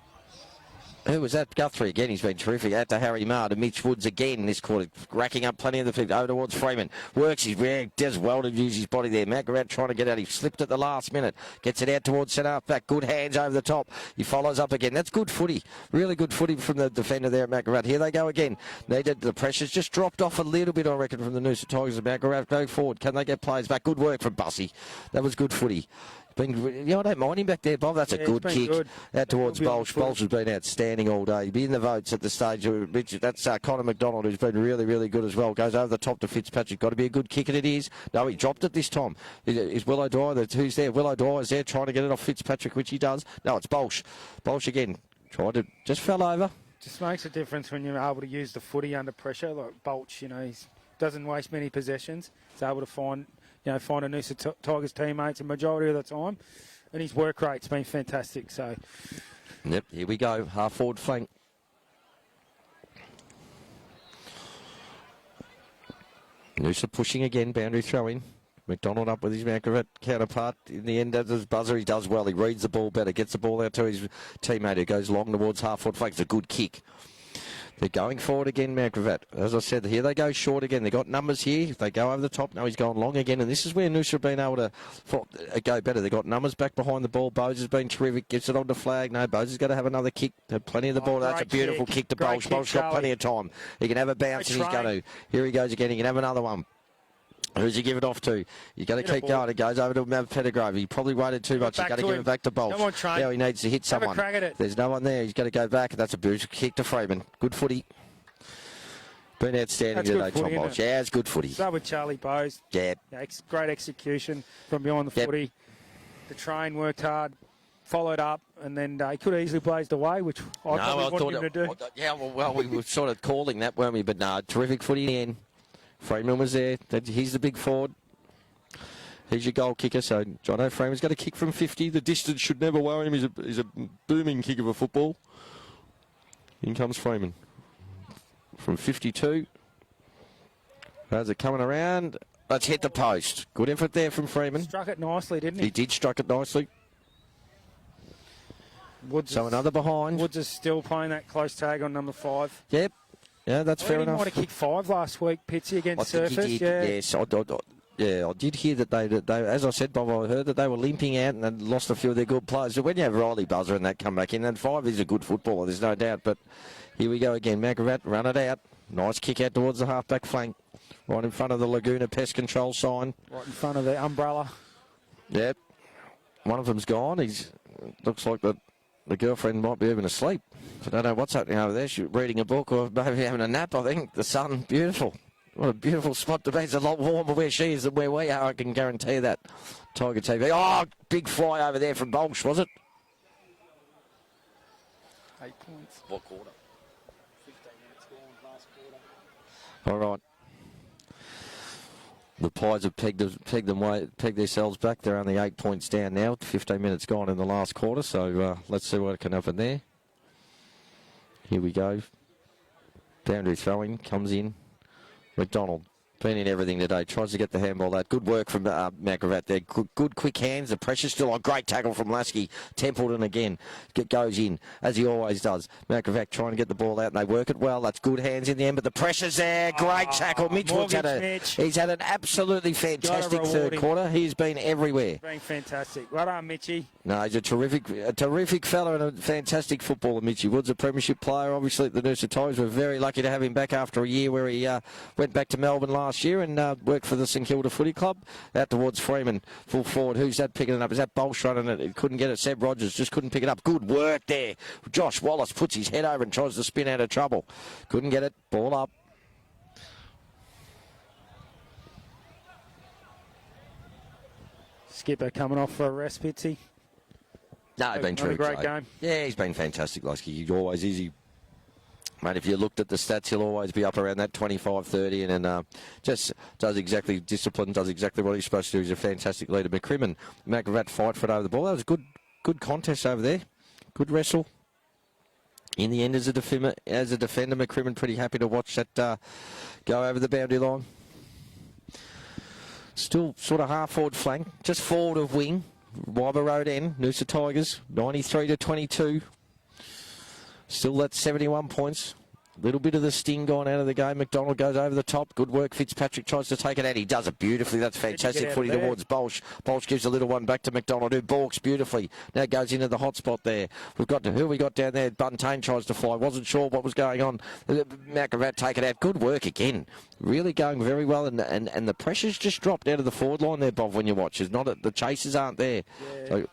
[SPEAKER 1] Who was that? Guthrie again. He's been terrific. Out to Harry Marr, to Mitch Woods again this quarter, racking up plenty of the feet over towards Freeman. Works his does well to use his body there. Matt Gravatt trying to get out. He slipped at the last minute. Gets it out towards centre half back. Good hands over the top. He follows up again. That's good footy. Really good footy from the defender there at Matt Gravatt. Here they go again. The pressure's just dropped off a little bit, I reckon, from the Noosa Tigers. Matt Gravatt go forward. Can they get players back? Good work from Bussy. That was good footy. I don't mind him back there, Bob. That's a good kick.
[SPEAKER 3] Good.
[SPEAKER 1] Out towards Bolsh. Bolsh has been outstanding all day. He'll be in the votes at the stage. That's Connor McDonald, who's been really, really good as well. Goes over the top to Fitzpatrick. Got to be a good kick, and it is. No, he dropped it this time. Is Willow Dwyer? Who's there? Willow Dwyer's there trying to get it off Fitzpatrick, which he does. No, it's Bolsh. Bolsh again. Just fell over. Just
[SPEAKER 3] makes a difference when you're able to use the footy under pressure. Like Bolsh, he doesn't waste many possessions. He's able to find a Noosa Tigers teammates a majority of the time, and his work rate's been fantastic. So,
[SPEAKER 1] yep, here we go, half forward flank. Noosa pushing again, boundary throw in. McDonald up with his Mount Gravatt counterpart. In the end, as his buzzer, he does well. He reads the ball better, gets the ball out to his teammate who goes long towards half forward flank. It's a good kick. They're going forward again, Mount Gravatt. As I said, here they go short again. They've got numbers here. If they go over the top, no, he's going long again. And this is where Noosa have been able to go better. They've got numbers back behind the ball. Bowes has been terrific. Gets it on the flag. No, Bowes has got to have another kick. Have plenty of the ball. That's a beautiful kick to Bolsh. Bolsh got plenty of time. He can have a bounce and he's going to. Here he goes again. He can have another one. Who's he give it off to? You've got to keep going. It goes over to Matt Pettigrove. He probably waited too much. You've got to give it back to Bolsh. Now he needs to hit someone. There's no one there. He's got to go back. That's a beautiful kick to Freeman. Good footy. Been outstanding today, Tom Bolsh. Yeah, it's good footy.
[SPEAKER 3] So with Charlie Bowes.
[SPEAKER 1] Yeah.
[SPEAKER 3] Great execution from behind the footy. The train worked hard, followed up, and then he could have easily blazed away, which I thought him to do.
[SPEAKER 1] Yeah, well, we were sort of calling that, weren't we? But no, terrific footy in the end. Freeman was there. He's the big forward. He's your goal kicker. So Jono Freeman's got a kick from 50. The distance should never worry him. He's a booming kick of a football. In comes Freeman. From 52. How's it coming around? Let's hit the post. Good effort there from Freeman.
[SPEAKER 3] Struck it nicely, didn't he?
[SPEAKER 1] He did struck it nicely. Another behind.
[SPEAKER 3] Woods is still playing that close tag on number 5.
[SPEAKER 1] Yep. Yeah, that's fair enough.
[SPEAKER 3] He might have kicked 5 last week, Pitsy, against Surface.
[SPEAKER 1] Yes, I did hear that they, as I said, Bob, I heard that they were limping out and they'd lost a few of their good players. So when you have Riley Buzzer and that come back in, and 5 is a good footballer, there's no doubt. But here we go again. Mount Gravatt, run it out. Nice kick out towards the half-back flank. Right in front of the Laguna pest control sign.
[SPEAKER 3] Right in front of the umbrella.
[SPEAKER 1] Yep. One of them's gone. Looks like the girlfriend might be even asleep. I don't know what's happening over there. She's reading a book or maybe having a nap, I think. The sun, beautiful. What a beautiful spot to be. It's a lot warmer where she is than where we are. I can guarantee that. Tiger TV. Oh, big fly over there from Bolsh, was it?
[SPEAKER 3] 8 points.
[SPEAKER 1] What quarter?
[SPEAKER 3] 15 minutes gone, last quarter.
[SPEAKER 1] All right. The Pies have pegged themselves back. They're only 8 points down now. 15 minutes gone in the last quarter. So let's see what can happen there. Here we go. Boundary throwing comes in. McDonald. Been in everything today. Tries to get the handball out. Good work from Mount Gravatt there. Good quick hands. The pressure's still on. Great tackle from Lasky. Templeton again. Goes in, as he always does. Mount Gravatt trying to get the ball out, and they work it well. That's good hands in the end, but the pressure's there. Great tackle. Mitch Wood's he's had an absolutely fantastic third quarter. He's been everywhere.
[SPEAKER 3] Been fantastic. Well done, Mitchie.
[SPEAKER 1] No, he's a terrific fella and a fantastic footballer, Mitchie Woods, a premiership player. Obviously, the Noosa Tigers were very lucky to have him back after a year where he went back to Melbourne last last year and worked for the St Kilda Footy Club. Out towards Freeman, full forward. Who's that picking it up? Is that Bolsh running it? It couldn't get it. Seb Rogers just couldn't pick it up. Good work there. Josh Wallace puts his head over and tries to spin out of trouble. Couldn't get it. Ball up.
[SPEAKER 3] Skipper coming off for a rest, Pitsy.
[SPEAKER 1] No, he's been
[SPEAKER 3] Not a great
[SPEAKER 1] true.
[SPEAKER 3] game.
[SPEAKER 1] Yeah, he's been fantastic, Lusky. He always is. Mate, if you looked at the stats, he'll always be up around that 25-30 and just does exactly discipline, does exactly what he's supposed to do. He's a fantastic leader. McCrimmon, Gravatt fight for it over the ball. That was a good contest over there. Good wrestle. In the end, as a defender, McCrimmon pretty happy to watch that go over the boundary line. Still sort of half forward flank, just forward of wing. Wyber Road end, Noosa Tigers, 93-22. Still at 71 points. Little bit of the sting gone out of the game. McDonald goes over the top. Good work. Fitzpatrick tries to take it out. He does it beautifully. That's fantastic footy towards Bolsh. Bolsh gives a little one back to McDonald, who balks beautifully. Now goes into the hot spot there. We've got who we got down there. Buntain tries to fly. Wasn't sure what was going on. Gravatt take it out. Good work again. Really going very well. And the pressure's just dropped out of the forward line there, Bob, when you watch. It's not the chasers aren't there.
[SPEAKER 3] Yeah.
[SPEAKER 1] So,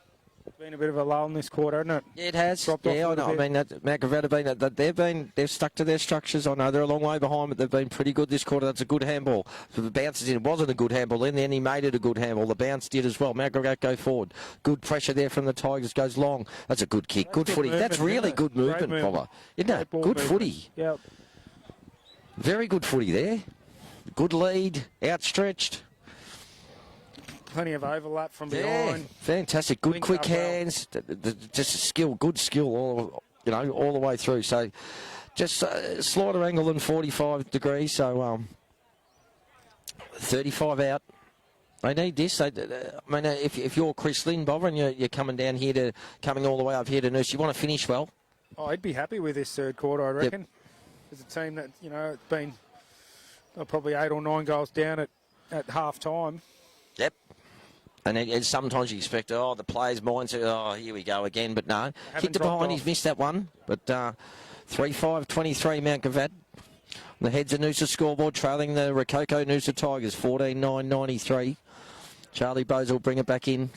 [SPEAKER 3] Been a bit of a lull in this quarter, hasn't it?
[SPEAKER 1] yeah, it has.
[SPEAKER 3] Dropped
[SPEAKER 1] Yeah,
[SPEAKER 3] off
[SPEAKER 1] I mean, Gravatt have they've stuck to their structures. I know they're a long way behind, but they've been pretty good this quarter. That's a good handball. So the bounces in. It wasn't a good handball. In the end, he made it a good handball. The bounce did as well. Gravatt go forward. Good pressure there from the Tigers. Goes long. That's a good kick. Good footy. That's really good movement, Bobber. Isn't it? Good footy.
[SPEAKER 3] Yep.
[SPEAKER 1] Very good footy there. Good lead. Outstretched.
[SPEAKER 3] Plenty of overlap from
[SPEAKER 1] Yeah,
[SPEAKER 3] behind.
[SPEAKER 1] fantastic. Good
[SPEAKER 3] Linked
[SPEAKER 1] quick
[SPEAKER 3] up well.
[SPEAKER 1] hands. Just a skill, good skill all the way through. So just slighter angle than 45 degrees. So 35 out. They need this. If you're Chris Lynn, Bobber, and you're coming all the way up here to Noosa, you want to finish well.
[SPEAKER 3] Oh, I'd be happy with this third quarter, I reckon. There's a team that, it's been probably 8 or 9 goals down at half time.
[SPEAKER 1] Yep. And sometimes you expect, the players' minds are, here we go again. But no, kicked it behind. He's missed that one. But 3-5-23 Mount Gravatt. The heads of Noosa scoreboard trailing the Rococo Noosa Tigers, 14-9-93. Charlie Bose will bring it back in.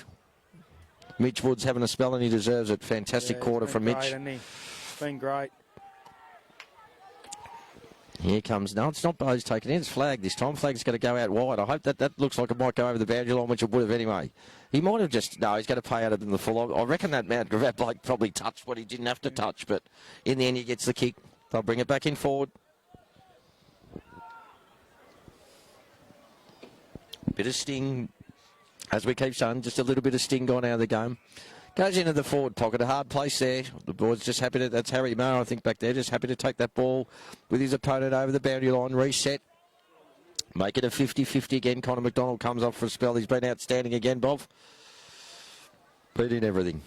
[SPEAKER 1] Mitch Wood's having a spell and he deserves it. Fantastic quarter from Mitch.
[SPEAKER 3] Great, it's been great.
[SPEAKER 1] Here comes, no, it's not Bose taking it, it's Flag this time. Flag's going to go out wide. I hope that looks like it might go over the boundary line, which it would have anyway. He might have he's going to pay out of in the full. I reckon that Mount Gravatt bloke probably touched what he didn't have to touch, but in the end he gets the kick. They'll bring it back in forward. Bit of sting, as we keep saying, just a little bit of sting gone out of the game. Goes into the forward pocket, a hard place there. The board's just happy to, that's Harry Maher, I think, back there, just happy to take that ball with his opponent over the boundary line, reset. Make it a 50-50 again. Connor McDonald comes off for a spell. He's been outstanding again, Bob. Beating everything.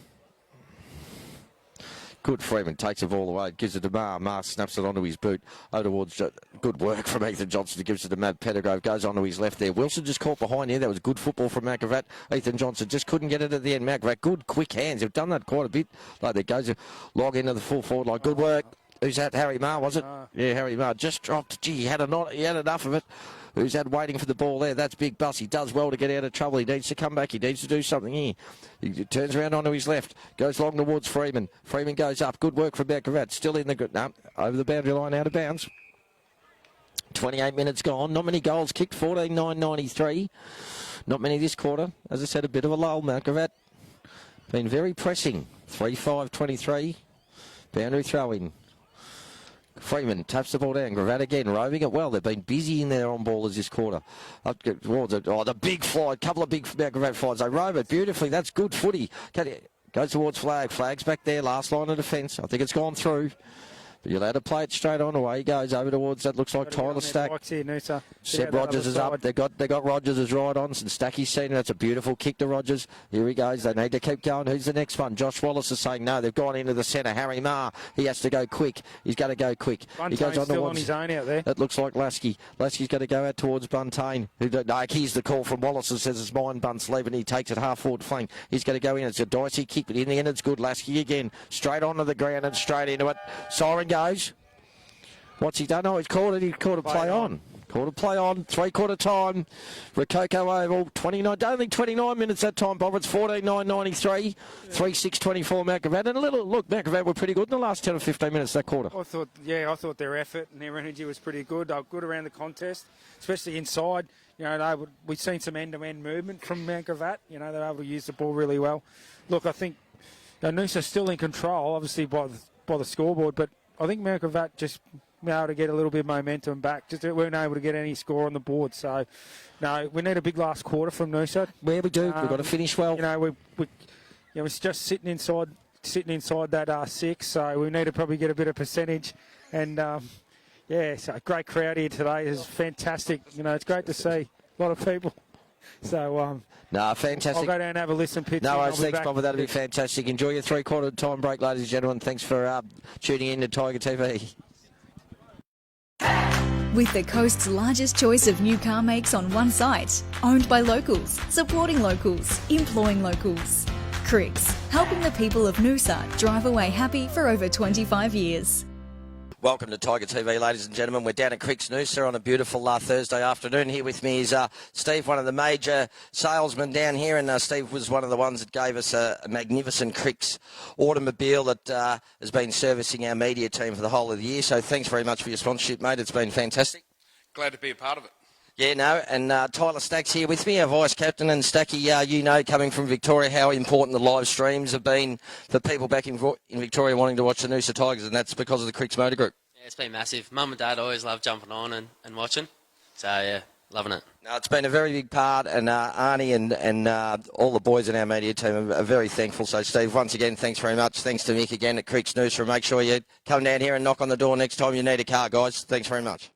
[SPEAKER 1] Good Freeman, takes the ball away, gives it to Maher. Maher snaps it onto his boot. Over towards, good work from Ethan Johnson, gives it to Matt Pettigrove, goes onto his left there. Wilson just caught behind here. That was good football from Gravatt. Ethan Johnson just couldn't get it at the end. Gravatt, good quick hands. They've done that quite a bit. Like there goes a log into the full forward line. Good work. Who's that? Harry Maher, was it? Yeah, Harry Maher just dropped. Gee, he had enough of it. Who's that waiting for the ball there? That's Big Bus. He does well to get out of trouble. He needs to come back. He needs to do something here. He turns around onto his left. Goes long towards Freeman. Freeman goes up. Good work from Gravatt. Still in the... No, over the boundary line, out of bounds. 28 minutes gone. Not many goals kicked. 14-9-93. Not many this quarter. As I said, a bit of a lull. Mount Gravatt been very pressing. 3-5-23. Boundary throw-in. Freeman taps the ball down. Gravatt again, roving it well. They've been busy in their on-ballers this quarter. Up towards it. Oh, the big fly. A couple of big Gravatt flies. They rove it beautifully. That's good footy. Goes towards Flag. Flag's back there. Last line of defence. I think it's gone through. But you're allowed to play it straight on. Away he goes over towards, that looks like Tyler Stack. Seb Rogers is up. They got Rogers as right on. And Stacky's seen it. That's a beautiful kick to Rogers. Here he goes. They need to keep going. Who's the next one? Josh Wallace is saying no. They've gone into the centre. Harry Maher. He has to go quick. He's going to go quick. He goes on
[SPEAKER 3] still on his own out there.
[SPEAKER 1] That looks like Lasky. Lasky's going to go out towards Buntain. Here's the call from Wallace that says it's mine. Bunt's leaving. He takes it half forward flank. He's going to go in. It's a dicey kick, but in the end it's good. Lasky again. Straight onto the ground and straight into it. Siren goes. What's he done? Oh, he's called it. He called a play on. Quarter play on, three-quarter time. Rococo Oval, 29, only 29 minutes that time, Bob. It's 14-9-93, 3-6-24 Mount Gravatt. And a little look, Mount Gravatt were pretty good in the last 10 or 15 minutes that quarter.
[SPEAKER 3] I thought their effort and their energy was pretty good. They were good around the contest, especially inside. We've seen some end-to-end movement from Mount Gravatt. They're able to use the ball really well. Look, I think Noosa's still in control, obviously by the scoreboard, but I think Mount Gravatt just able to get a little bit of momentum back. Just weren't able to get any score on the board. So, no, we need a big last quarter from Noosa.
[SPEAKER 1] Yeah, we do. We've got to finish well.
[SPEAKER 3] We're just sitting inside that 6. So we need to probably get a bit of percentage. And so a great crowd here today. It's fantastic. It's great to see a lot of people. So
[SPEAKER 1] fantastic.
[SPEAKER 3] I'll go down and have a listen, Pitch.
[SPEAKER 1] No worries, thanks, Bob. That'll be fantastic. Enjoy your three-quarter time break, ladies and gentlemen. Thanks for tuning in to Tiger TV.
[SPEAKER 4] With the coast's largest choice of new car makes on one site, owned by locals, supporting locals, employing locals. Cricks, helping the people of Noosa drive away happy for over 25 years.
[SPEAKER 1] Welcome to Tiger TV, ladies and gentlemen. We're down at Cricks Noosa on a beautiful Thursday afternoon. Here with me is Steve, one of the major salesmen down here, and Steve was one of the ones that gave us a magnificent Cricks automobile that has been servicing our media team for the whole of the year. So thanks very much for your sponsorship, mate. It's been fantastic.
[SPEAKER 10] Glad to be a part of it.
[SPEAKER 1] Yeah, no, and Tyler Stack's here with me, our vice-captain, and Stacky, coming from Victoria, how important the live streams have been for people back in Victoria wanting to watch the Noosa Tigers, and that's because of the Cricks Motor Group.
[SPEAKER 6] Yeah, it's been massive. Mum and Dad always love jumping on and watching, so yeah, loving it.
[SPEAKER 1] No, it's been a very big part, and Arnie and all the boys in our media team are very thankful. So, Steve, once again, thanks very much. Thanks to Mick again at Cricks Noosa, and make sure you come down here and knock on the door next time you need a car, guys. Thanks very much.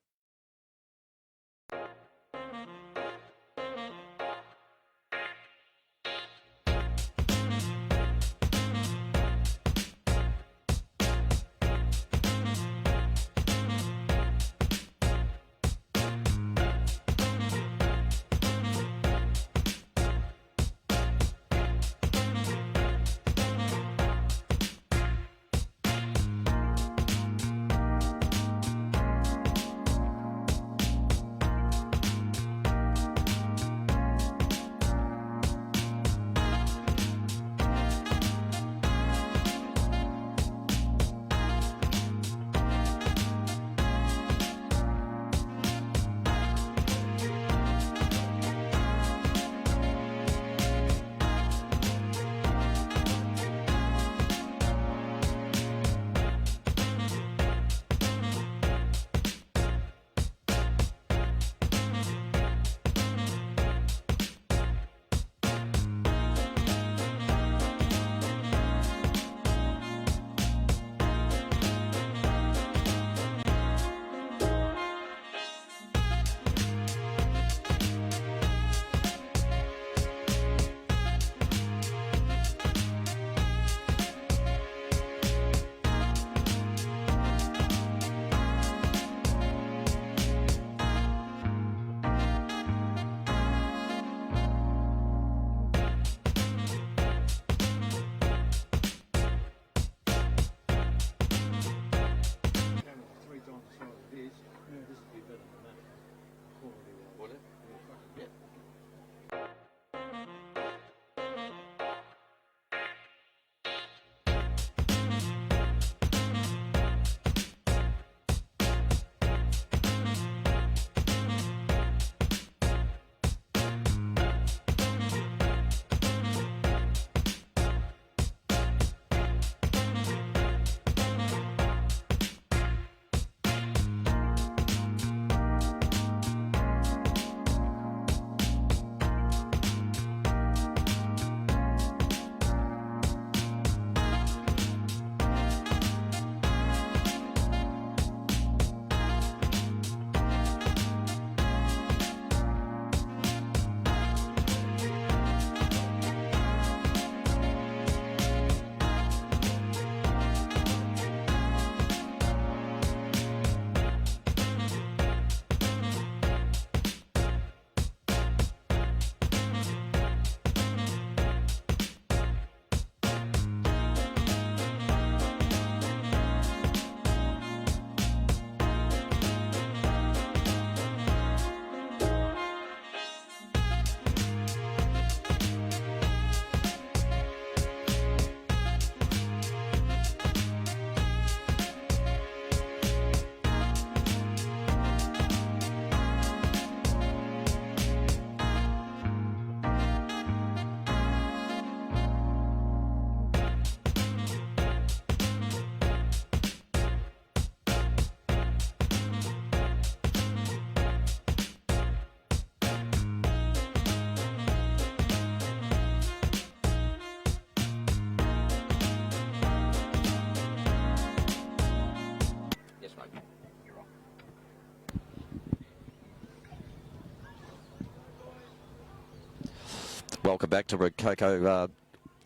[SPEAKER 1] welcome back to Rococo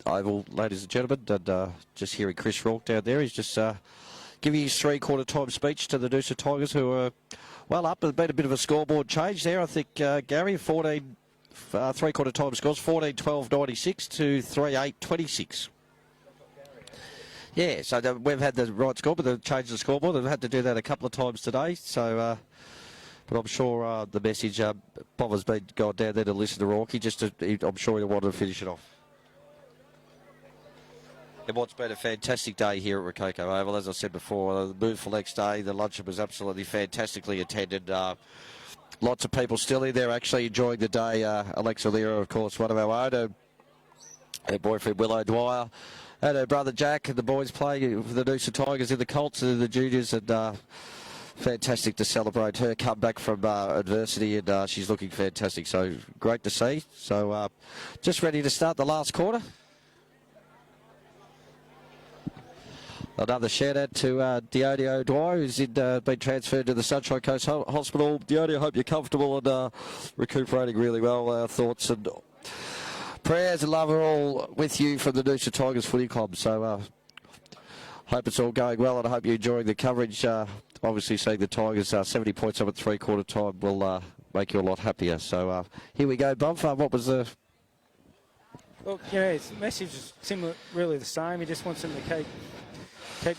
[SPEAKER 1] Oval, ladies and gentlemen. And just hearing Chris Rourke down there, he's just giving his three-quarter time speech to the Noosa Tigers, who are well up. There's been a bit of a scoreboard change there, I think, Gary. 14 three-quarter time scores, 14-12-96 to 3-8-26. Yeah, so we've had the right score, but they've changed the scoreboard. They've had to do that a couple of times today. So, but I'm sure the message, Bob has been gone down there to listen to Rourke. I'm sure he'll want to finish it off. And what's been a fantastic day here at Rococo Oval, as I said before, the move for next day, the luncheon was absolutely fantastically attended. Lots of people still in there actually enjoying the day. Alexa Lira, of course, one of our own. Her boyfriend Willow Dwyer. And her brother Jack, and the boys playing for the Noosa Tigers in the Colts and the juniors, and fantastic to celebrate her comeback from adversity, and she's looking fantastic. So great to see. So just ready to start the last quarter. Another shout out to Diodio Dwyer, who's been transferred to the Sunshine Coast Hospital. Diodio, hope you're comfortable and recuperating really well. Our thoughts and prayers and love are all with you from the Noosa Tigers Footy Club. So hope it's all going well, and I hope you're enjoying the coverage. Obviously seeing the Tigers 70 points up at three-quarter time will make you a lot happier. So here we go, Bob. What was the...
[SPEAKER 3] Look, his message is similar, really the same. He just wants them to keep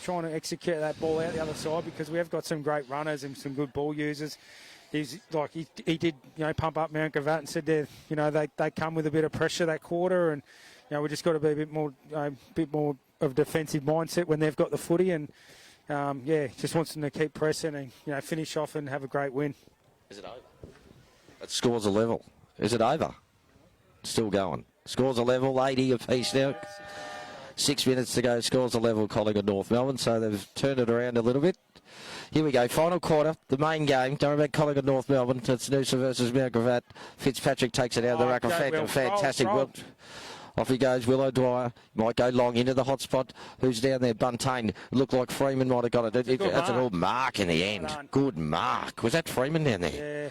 [SPEAKER 3] trying to execute that ball out the other side, because we have got some great runners and some good ball users. He's like he did, pump up Mount Gravatt and said they come with a bit of pressure that quarter, and we just got to be a bit more of a defensive mindset when they've got the footy, and just wants them to keep pressing and finish off and have a great win.
[SPEAKER 1] Is it over? It scores a level. Is it over? Still going. Scores a level, 80 apiece now. 6 minutes to go, scores a level, Collingwood North Melbourne, so they've turned it around a little bit. Here we go, final quarter, the main game. Don't about Collingwood North Melbourne. It's Noosa versus Mount Gravatt. Fitzpatrick takes it out of the rack. Fantastic. Roll. Off he goes, Willow Dwyer. Might go long into the hot spot. Who's down there? Buntain. Looked like Freeman might have got it. That's an old mark in the end. Good mark. Was that Freeman down there?
[SPEAKER 3] Yeah.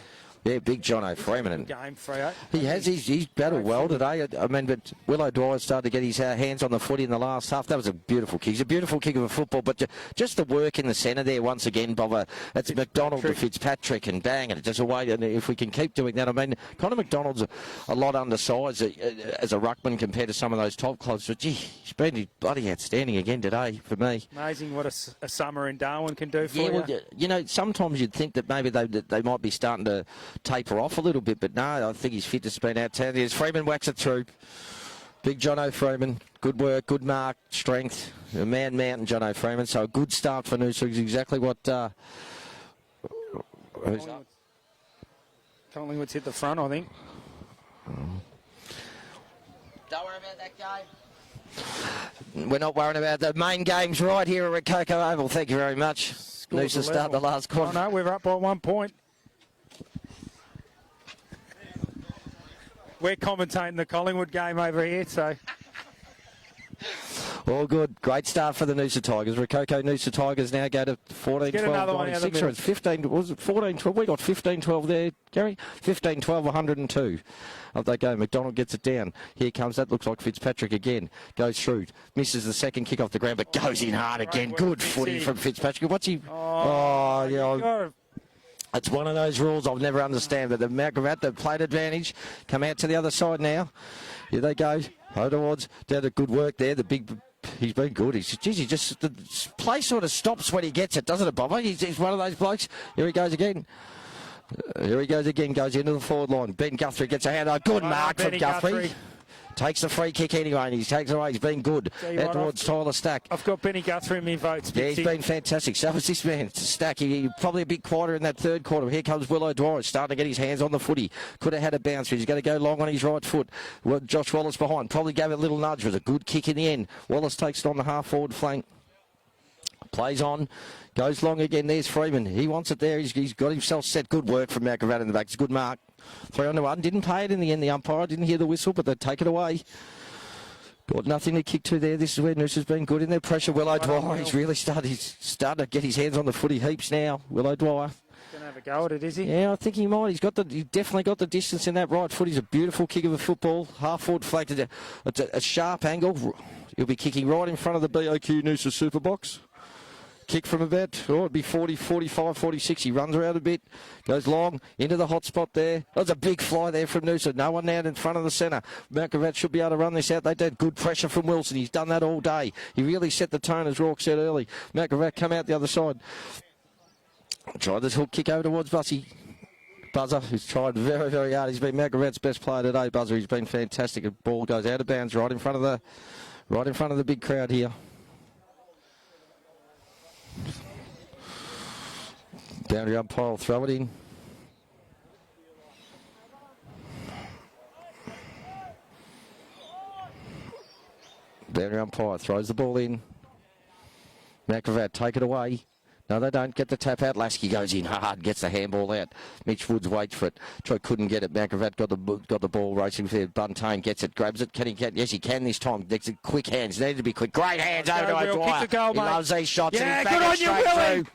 [SPEAKER 1] Yeah, big Jono Freeman.
[SPEAKER 3] Game, Freo.
[SPEAKER 1] He's battled well today. I mean, but Willow Dwyer started to get his hands on the footy in the last half. That was a beautiful kick. It's a beautiful kick of a football, but just the work in the centre there once again, Bob. It's McDonald to Fitzpatrick and bang, and just away. And if we can keep doing that, I mean, Connor McDonald's a lot undersized as a ruckman compared to some of those top clubs, but gee, he's been bloody outstanding again today for me.
[SPEAKER 3] Amazing what a summer in Darwin can do for you.
[SPEAKER 1] Well, sometimes you'd think that maybe they might be starting to taper off a little bit, but no, I think his fitness has been outstanding. As Freeman whacks it through. Big Jono Freeman, good work, good mark, strength, a man mountain Jono Freeman, so a good start for Noosa is exactly what who's up?
[SPEAKER 3] Collingwood's hit the front, I think.
[SPEAKER 1] Don't worry about that game. We're not worrying about the main games right here at Rococo Oval. Thank you very much. Noosa start the last quarter.
[SPEAKER 3] Oh, no, we're up by 1 point. We're commentating the Collingwood game over here, so...
[SPEAKER 1] All good. Great start for the Noosa Tigers. Rococo Noosa Tigers now go to 14-12-96. Or it's 15, was it 14-12? We got 15-12 there, Gary. 15-12, 102. Up they go. McDonald gets it down. Here comes, that looks like Fitzpatrick again. Goes through. Misses the second kick off the ground, but goes in hard again. Good footy from Fitzpatrick. What's he... Oh yeah. It's one of those rules I'll never understand, but the Mount Gravatt, the plate advantage, come out to the other side now. Here they go. Towards, down to good work there. He's been good. The play sort of stops when he gets it, doesn't it, Bob? He's one of those blokes. Here he goes again. Goes into the forward line. Ben Guthrie gets a hand. Good mark from Guthrie. Takes the free kick anyway, and he takes it away. He's been good. Out towards Tyler Stack.
[SPEAKER 3] I've got Benny Guthrie in my votes.
[SPEAKER 1] Yeah, he's been fantastic. So is this man, Stack. He probably a bit quieter in that third quarter. Here comes Willow Dwyer, starting to get his hands on the footy. Could have had a bounce. He's going to go long on his right foot. Josh Wallace behind. Probably gave it a little nudge. It was a good kick in the end. Wallace takes it on the half-forward flank. Plays on. Goes long again. There's Freeman. He wants it there. He's got himself set. Good work from Mount Gravatt in the back. It's a good mark. 3-1. Didn't pay it in the end. The umpire didn't hear the whistle, but they take it away. Got nothing to kick to there. This is where Noosa's been good in their pressure. Willow Dwyer, he's really started to get his hands on the footy heaps now. Willow Dwyer.
[SPEAKER 3] Have a go at it, is he?
[SPEAKER 1] Yeah, I think he might. He's definitely got the distance in that right foot. He's a beautiful kick of a football. Half forward flanked at a sharp angle. He'll be kicking right in front of the BOQ Noosa Super Box. Kick from about, it'd be 40, 45, 46. He runs around a bit, goes long, into the hot spot there. There's a big fly there from Noosa. No one out in front of the centre. Mount Gravatt should be able to run this out. They did good pressure from Wilson. He's done that all day. He really set the tone, as Rourke said early. Mount Gravatt come out the other side. Tried this hook kick over towards Bussy. Buzzer, who's tried very, very hard. He's been Mount Gravatt's best player today, Buzzer. He's been fantastic. The ball goes out of bounds right in front of the big crowd here. Boundary umpire will throw it in. Boundary umpire throws the ball in. Mount Gravatt take it away. No, they don't. Get the tap out. Lasky goes in hard, gets the handball out. Mitch Woods waits for it. Troy couldn't get it. Mount Gravatt got the ball racing there. Buntain gets it, grabs it. Can he get? Yes, he can this time. Next, quick hands. Needed to be quick. Great hands over to O'Dwyer.
[SPEAKER 3] Kick the goal,
[SPEAKER 1] he
[SPEAKER 3] mate.
[SPEAKER 1] loves these shots.
[SPEAKER 3] Yeah,
[SPEAKER 1] and
[SPEAKER 3] good on you, Willie.
[SPEAKER 1] Through.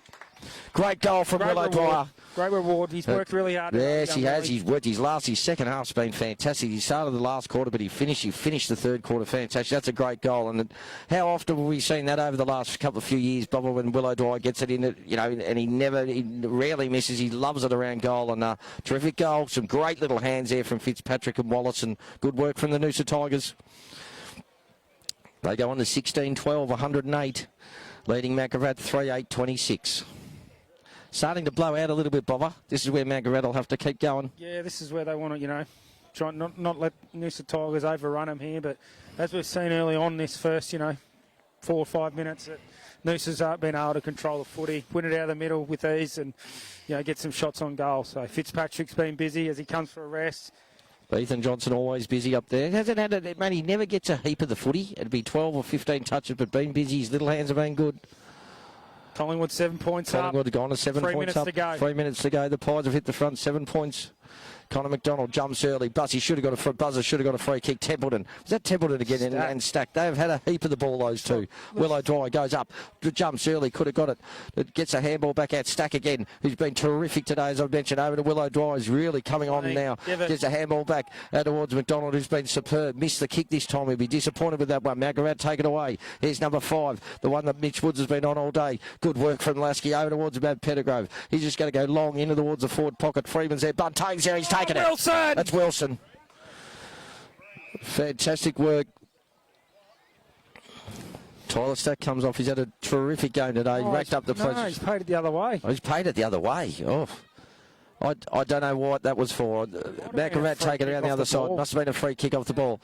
[SPEAKER 1] Great goal from Will O'Dwyer.
[SPEAKER 3] Great reward. He's worked really hard.
[SPEAKER 1] Yes, he has. He's worked. His second half's been fantastic. He started the last quarter, but he finished the third quarter fantastic. That's a great goal. And how often have we seen that over the last few years, Bubba, when Will O'Dwyer gets it in, and he rarely misses. He loves it around goal. And terrific goal. Some great little hands there from Fitzpatrick and Wallace, and good work from the Noosa Tigers. They go on to 16-12, 108, leading Mount Gravatt 3-8-26. Starting to blow out a little bit, Bobber. This is where Mount Gravatt will have to keep going.
[SPEAKER 3] Yeah, this is where they want to, try not let Noosa Tigers overrun them here. But as we've seen early on this first, 4 or 5 minutes, that Noosa's been able to control the footy, win it out of the middle with ease, and get some shots on goal. So Fitzpatrick's been busy as he comes for a rest.
[SPEAKER 1] Ethan Johnson always busy up there. Hasn't had it, man. He never gets a heap of the footy. It'd be 12 or 15 touches, but been busy. His little hands have been good.
[SPEAKER 3] Collingwood 7 points
[SPEAKER 1] Collingwood
[SPEAKER 3] up.
[SPEAKER 1] Gone to 7 points
[SPEAKER 3] 3 minutes
[SPEAKER 1] up.
[SPEAKER 3] to go.
[SPEAKER 1] 3 minutes to go. The Pies have hit the front. 7 points. Connor McDonald jumps early. Buzzer should have got a free kick. Templeton. Was that Templeton again? And Stack. They've had a heap of the ball, those two. Will O'Dwyer goes up. Jumps early. Could have got it. It gets a handball back out. Stack again, who's been terrific today, as I've mentioned. Over to Will O'Dwyer. Is really coming on now. Gets a handball back out towards McDonald, who's been superb. Missed the kick this time. He'll be disappointed with that one. Mount Gravatt take it away. Here's number 5. The one that Mitch Woods has been on all day. Good work from Lasky over towards Matt Pettigrove. He's just going to go long into towards the forward pocket. Freeman's there. Buntane's there. He's taken it.
[SPEAKER 3] Wilson!
[SPEAKER 1] That's Wilson. Fantastic work. Tyler Stack comes off. He's had a terrific game today. Racked up the
[SPEAKER 3] No, he's paid it the other way.
[SPEAKER 1] Oh, he's paid it the other way. Oh, I don't know what that was for. Mount Gravatt taking it around the other side. Must have been a free kick off the ball.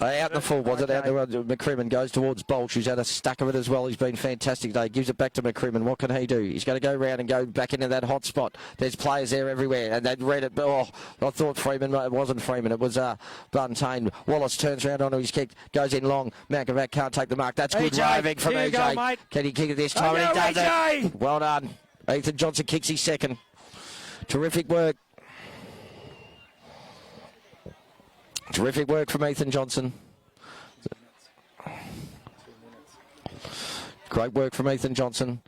[SPEAKER 1] Out in the full, was it? Out there, McCrimmon goes towards Bolch, who's had a stack of it as well. He's been fantastic today. Gives it back to McCrimmon. What can he do? He's going to go round and go back into that hot spot. There's players there everywhere, and they'd read it. Oh, I thought Freeman. It wasn't Freeman. It was Buntain. Wallace turns around onto his kick, goes in long. Mount Gravatt can't take the mark. That's good roving from EJ. Can he kick it this time? And he does it. Well done. Ethan Johnson kicks his second. Terrific work. Terrific work from Ethan Johnson. Great work from Ethan Johnson.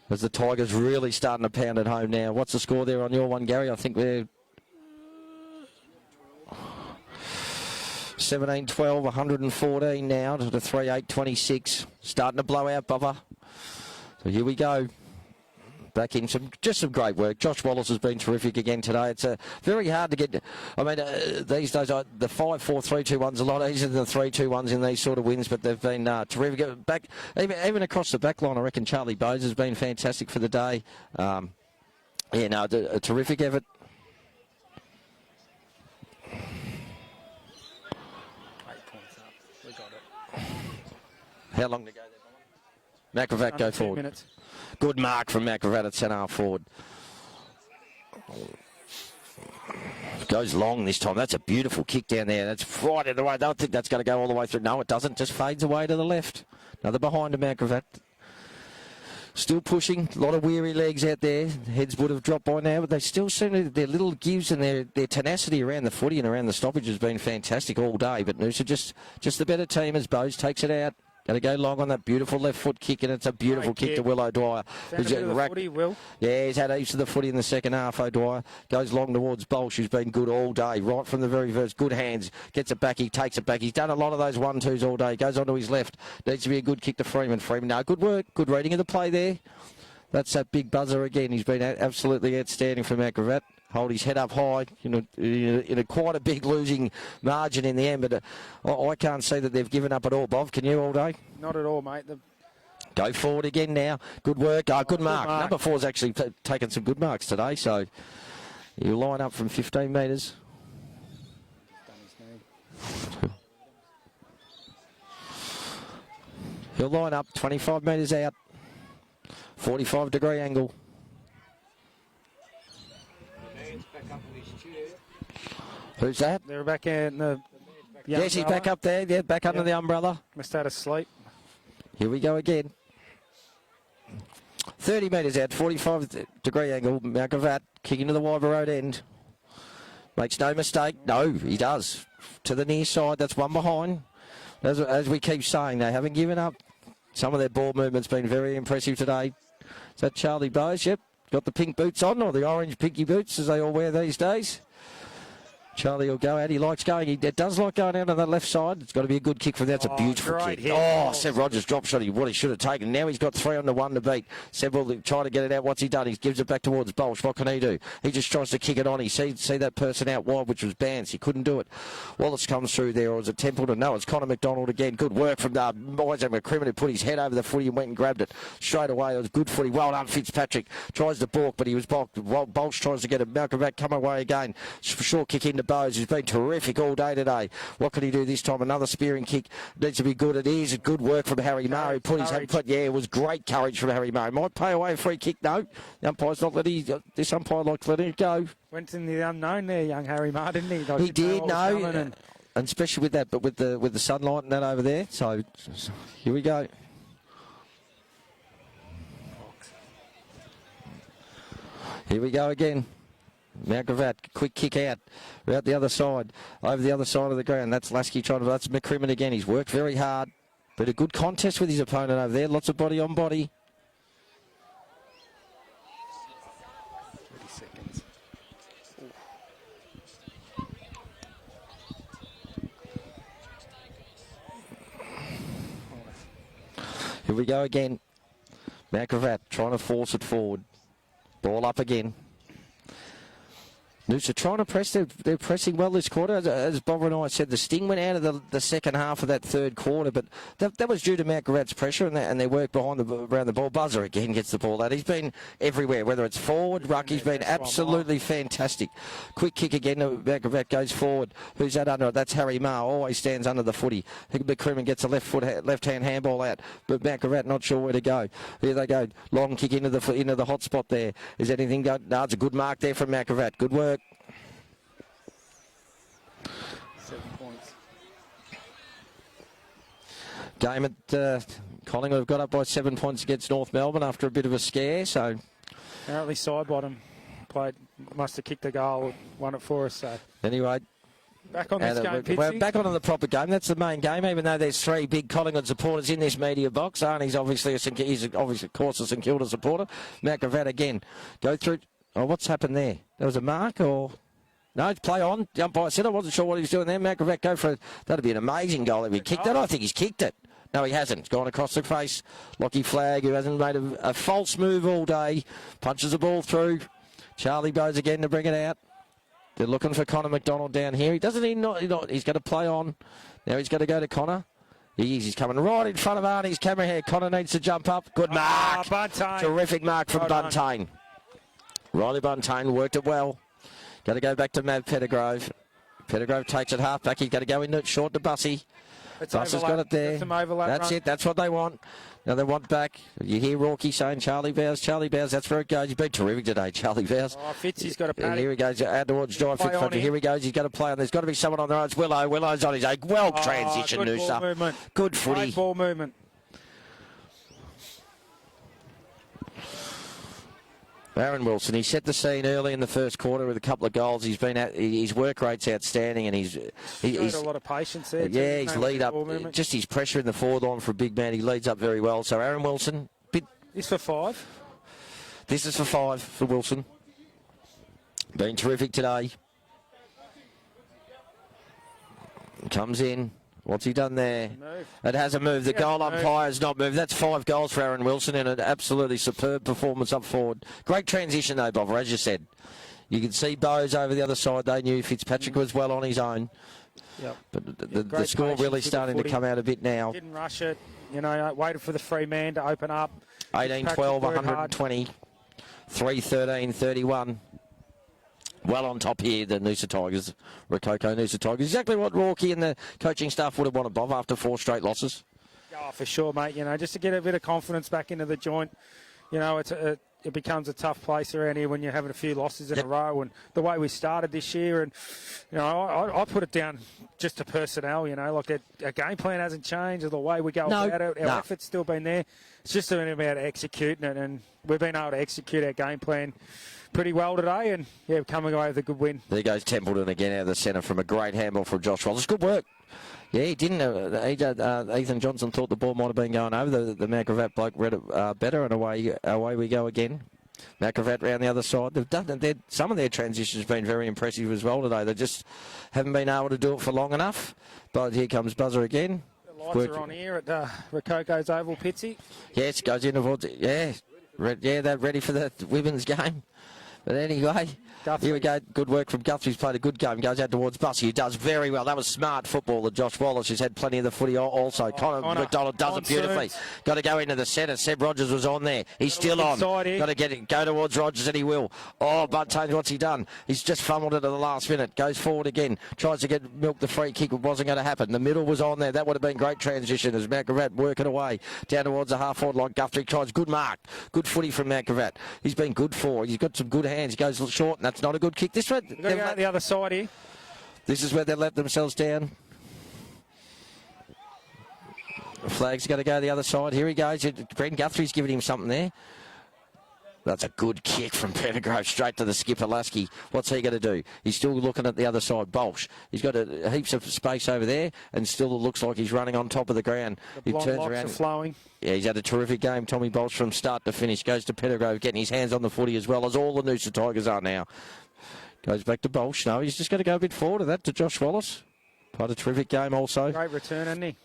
[SPEAKER 1] As the Tigers really starting to pound at home now. What's the score there on your one, Gary? I think we're 17-12, 114 now to the 3-8-26. Starting to blow out, Bubba. So here we go. Back in some great work. Josh Wallace has been terrific again today. It's very hard to get. I mean, these days the 5-4-3-2-1's a lot easier than the 3-2-1s in these sort of wins, but they've been terrific. Back even across the back line, I reckon Charlie Bowes has been fantastic for the day. A terrific effort.
[SPEAKER 3] 8 points up. We got it.
[SPEAKER 1] How long to go there, Mount Gravatt go forward.
[SPEAKER 3] 2 minutes.
[SPEAKER 1] Good mark from Mount Gravatt at centre forward. Goes long this time. That's a beautiful kick down there. That's right in the way. I don't think that's going to go all the way through. No, it doesn't. Just fades away to the left. Another behind to Mount Gravatt. Still pushing. A lot of weary legs out there. Heads would have dropped by now, but they still seem to, their little gives and their tenacity around the footy and around the stoppage has been fantastic all day. But Noosa just the better team as Bowes takes it out. Going to go long on that beautiful left foot kick, and it's a beautiful kick to Will O'Dwyer.
[SPEAKER 3] Found a bit of the footy, Will.
[SPEAKER 1] Yeah, he's had heaps of the footy in the second half, O'Dwyer. Goes long towards Bolsh, who's been good all day, right from the very first. Good hands, gets it back, he takes it back. He's done a lot of those 1-2s all day. Goes onto his left. Needs to be a good kick to Freeman. Freeman, no, good work. Good reading of the play there. That's that big buzzer again. He's been absolutely outstanding for Mount Gravatt. Hold his head up high, in a quite a big losing margin in the end. But I can't see that they've given up at all, Bob. Can you all day?
[SPEAKER 3] Not at all, mate.
[SPEAKER 1] Go forward again now. Good work. Good mark. Number 4's actually taken some good marks today. So he'll line up from 15 metres. He'll line up 25 metres out. 45-degree angle. Who's that?
[SPEAKER 3] They're back in the
[SPEAKER 1] yes, he's back up there. Yeah, back under the umbrella.
[SPEAKER 3] Must have asleep.
[SPEAKER 1] Here we go again. 30 metres out, 45-degree angle. Mount Gravatt kicking to the Wyver Road end. Makes no mistake. No, he does. To the near side. That's one behind. As we keep saying, they haven't given up. Some of their ball movement's been very impressive today. Is that Charlie Bowes? Yep. Got the pink boots on, or the orange pinky boots, as they all wear these days. Charlie will go out. He likes going. He does like going out on the left side. It's got to be a good kick for that. It's a beautiful kick.
[SPEAKER 3] Hit.
[SPEAKER 1] Oh, Seb Rogers drop shot. What he should have taken. Now he's got 3 on the 1 to beat. Seb will try to get it out. What's he done? He gives it back towards Bolsh. What can he do? He just tries to kick it on. He see that person out wide, which was Bans. He couldn't do it. Wallace comes through there, or is it Templeton? No, it's Connor McDonald again. Good work from Isaac McCrimmon, who put his head over the footy and went and grabbed it straight away. It was good footy. Well done, Fitzpatrick. Tries to balk, but he was balked. Bolsh tries to get it. Mount Gravatt come away again. Short kick into Bowes, who's been terrific all day today. What can he do this time? Another spearing kick. Needs to be good. It is. Good work from Harry Murray. Put his hand. Yeah, it was great courage from Harry Murray. Might pay away a free kick. No, the umpire's not letting. This umpire likes letting it go.
[SPEAKER 3] Went in the unknown there, young Harry Murray, didn't he?
[SPEAKER 1] He did. No, and especially with that, but with the sunlight and that over there. So here we go. Here we go again. Mount Gravatt, quick kick out the other side, over the other side of the ground. That's Lasky trying to. That's McCrimmon again. He's worked very hard, but a good contest with his opponent over there. Lots of body on body.
[SPEAKER 3] 30 seconds.
[SPEAKER 1] Here we go again. Mount Gravatt trying to force it forward. Ball up again. Noosa trying to press. They're pressing well this quarter. As Bob and I said, the sting went out of the second half of that third quarter, but that was due to Mount Gravatt's pressure and their work around the ball. Buzzer again gets the ball out. He's been everywhere, whether it's forward, ruck. He's been absolutely fantastic. Quick kick again. Mount Gravatt goes forward. Who's that under it? That's Harry Marr. Always stands under the footy. McCrimmon gets a left-hand handball out, but Mount Gravatt not sure where to go. Here they go. Long kick into the hot spot there. Is anything going? No, it's a good mark there from Mount Gravatt. Good work.
[SPEAKER 3] 7 points.
[SPEAKER 1] Game at Collingwood have got up by 7 points against North Melbourne after a bit of a scare. So
[SPEAKER 3] apparently Sidebottom must have kicked a goal, won it for us. So
[SPEAKER 1] anyway,
[SPEAKER 3] back on this game,
[SPEAKER 1] we're back on the proper game. That's the main game. Even though there's 3 big Collingwood supporters in this media box, Arnie's obviously of course a St Kilda supporter. Mount Gravatt again go through. Oh, what's happened there? There was a mark or? No, play on. The umpire said I wasn't sure what he was doing there. Mount Gravatt go for it. That'd be an amazing goal if he kicked it. I think he's kicked it. No, he hasn't. It's gone across the face. Lockie Flagg, who hasn't made a false move all day, punches the ball through. Charlie Bowes again to bring it out. They're looking for Connor McDonald down here. He's got to play on. Now he's got to go to Connor. He's coming right in front of Arnie's camera here. Connor needs to jump up. Good mark. Terrific mark from Buntain. Riley Buntain worked it well. Got to go back to Mav Pettigrove. Pettigrove takes it half back. He's got to go in it short to Bussy. Bussey's got it there. That's it. That's what they want. Now they want back. You hear Rorke saying Charlie Bowes. Charlie Bowes, that's where it goes. He's been terrific today, Charlie Bowes.
[SPEAKER 3] Oh, Fitz, he's got a paddock.
[SPEAKER 1] Here he goes out towards Drive Fitzpatrick. Here he goes. He's got to play on. There's got to be someone on the right. It's Willow. Willow's on his own. Well transition, Noosa. Good footy.
[SPEAKER 3] Great ball movement.
[SPEAKER 1] Aaron Wilson, he set the scene early in the first quarter with a couple of goals. He's been his work rate's outstanding, and he's
[SPEAKER 3] a lot of patience there.
[SPEAKER 1] Yeah, his lead up, just his pressure in the forward line for a big man. He leads up very well. So Aaron Wilson,
[SPEAKER 3] this for 5.
[SPEAKER 1] This is for 5 for Wilson. Been terrific today. Comes in. What's he done there? It hasn't moved. The goal umpire has not moved. That's 5 goals for Aaron Wilson and an absolutely superb performance up forward. Great transition though, Bobber, as you said. You can see Bowes over the other side. They knew Fitzpatrick was well on his own.
[SPEAKER 3] Yep.
[SPEAKER 1] But the score really starting to come out a bit now.
[SPEAKER 3] Didn't rush it. You know, waited for the free man to open up.
[SPEAKER 1] 18-12, 120. 3-13, 31. Well on top here, the Noosa Tigers, Rococo Noosa Tigers. Exactly what Rorke and the coaching staff would have wanted, Bob, after 4 straight losses.
[SPEAKER 3] Oh, for sure, mate. You know, just to get a bit of confidence back into the joint. You know, it becomes a tough place around here when you're having a few losses in a row. And the way we started this year, and, you know, I put it down just to personnel, you know, like our game plan hasn't changed, or the way we go about it. Our effort's still been there. It's just about executing it, and we've been able to execute our game plan pretty well today, and yeah, coming away with a good win. There goes Templeton again out of the centre from a great handball from Josh Wallace. Good work. Yeah, he didn't. Ethan Johnson thought the ball might have been going over. The Mount Gravatt bloke read it better, and away we go again. Mount Gravatt round the other side. They've done it. Some of their transitions have been very impressive as well today. They just haven't been able to do it for long enough. But here comes Buzzer again. The lights are on here at Rococo's Oval, Pitsy. Yes, goes in towards it. Yeah, they're ready for the women's game. But anyway, here we go. Good work from Guthrie's played a good game. Goes out towards Bussy, who does very well. That was smart football. The Josh Wallace, who's had plenty of the footy also. Connor McDonald does it beautifully. Got to go into the centre. Seb Rogers was on there. He's still on. Got to get it. Go towards Rogers, and he will. Oh, Buntain, what's he done? He's just fumbled it at the last minute. Goes forward again. Tries to get milk the free kick. It wasn't going to happen. The middle was on there. That would have been great transition as Mount Gravatt working away down towards the half-forward line. Guthrie tries. Good mark. Good footy from Mount Gravatt. He's been good for. He's got some good hands. He goes short, and that's not a good kick. This one, they've got the other side here.
[SPEAKER 1] This is where they let themselves down. The flag's got to go the other side. Here he goes. Brent Guthrie's giving him something there. That's a good kick from Pettigrove straight to the skipper, Lasky. What's he going to do? He's still looking at the other side. Bolsh. He's got heaps of space over there, and still it looks like he's running on top of the ground.
[SPEAKER 3] The
[SPEAKER 1] he turns
[SPEAKER 3] locks
[SPEAKER 1] around.
[SPEAKER 3] Are flowing.
[SPEAKER 1] Yeah, he's had a terrific game, Tommy Bolsh, from start to finish. Goes to Pettigrove, getting his hands on the footy as well as all the Noosa Tigers are now. Goes back to Bolsh. No, he's just going to go a bit forward of that to Josh Wallace. Played a terrific game also.
[SPEAKER 3] Great return, hasn't he?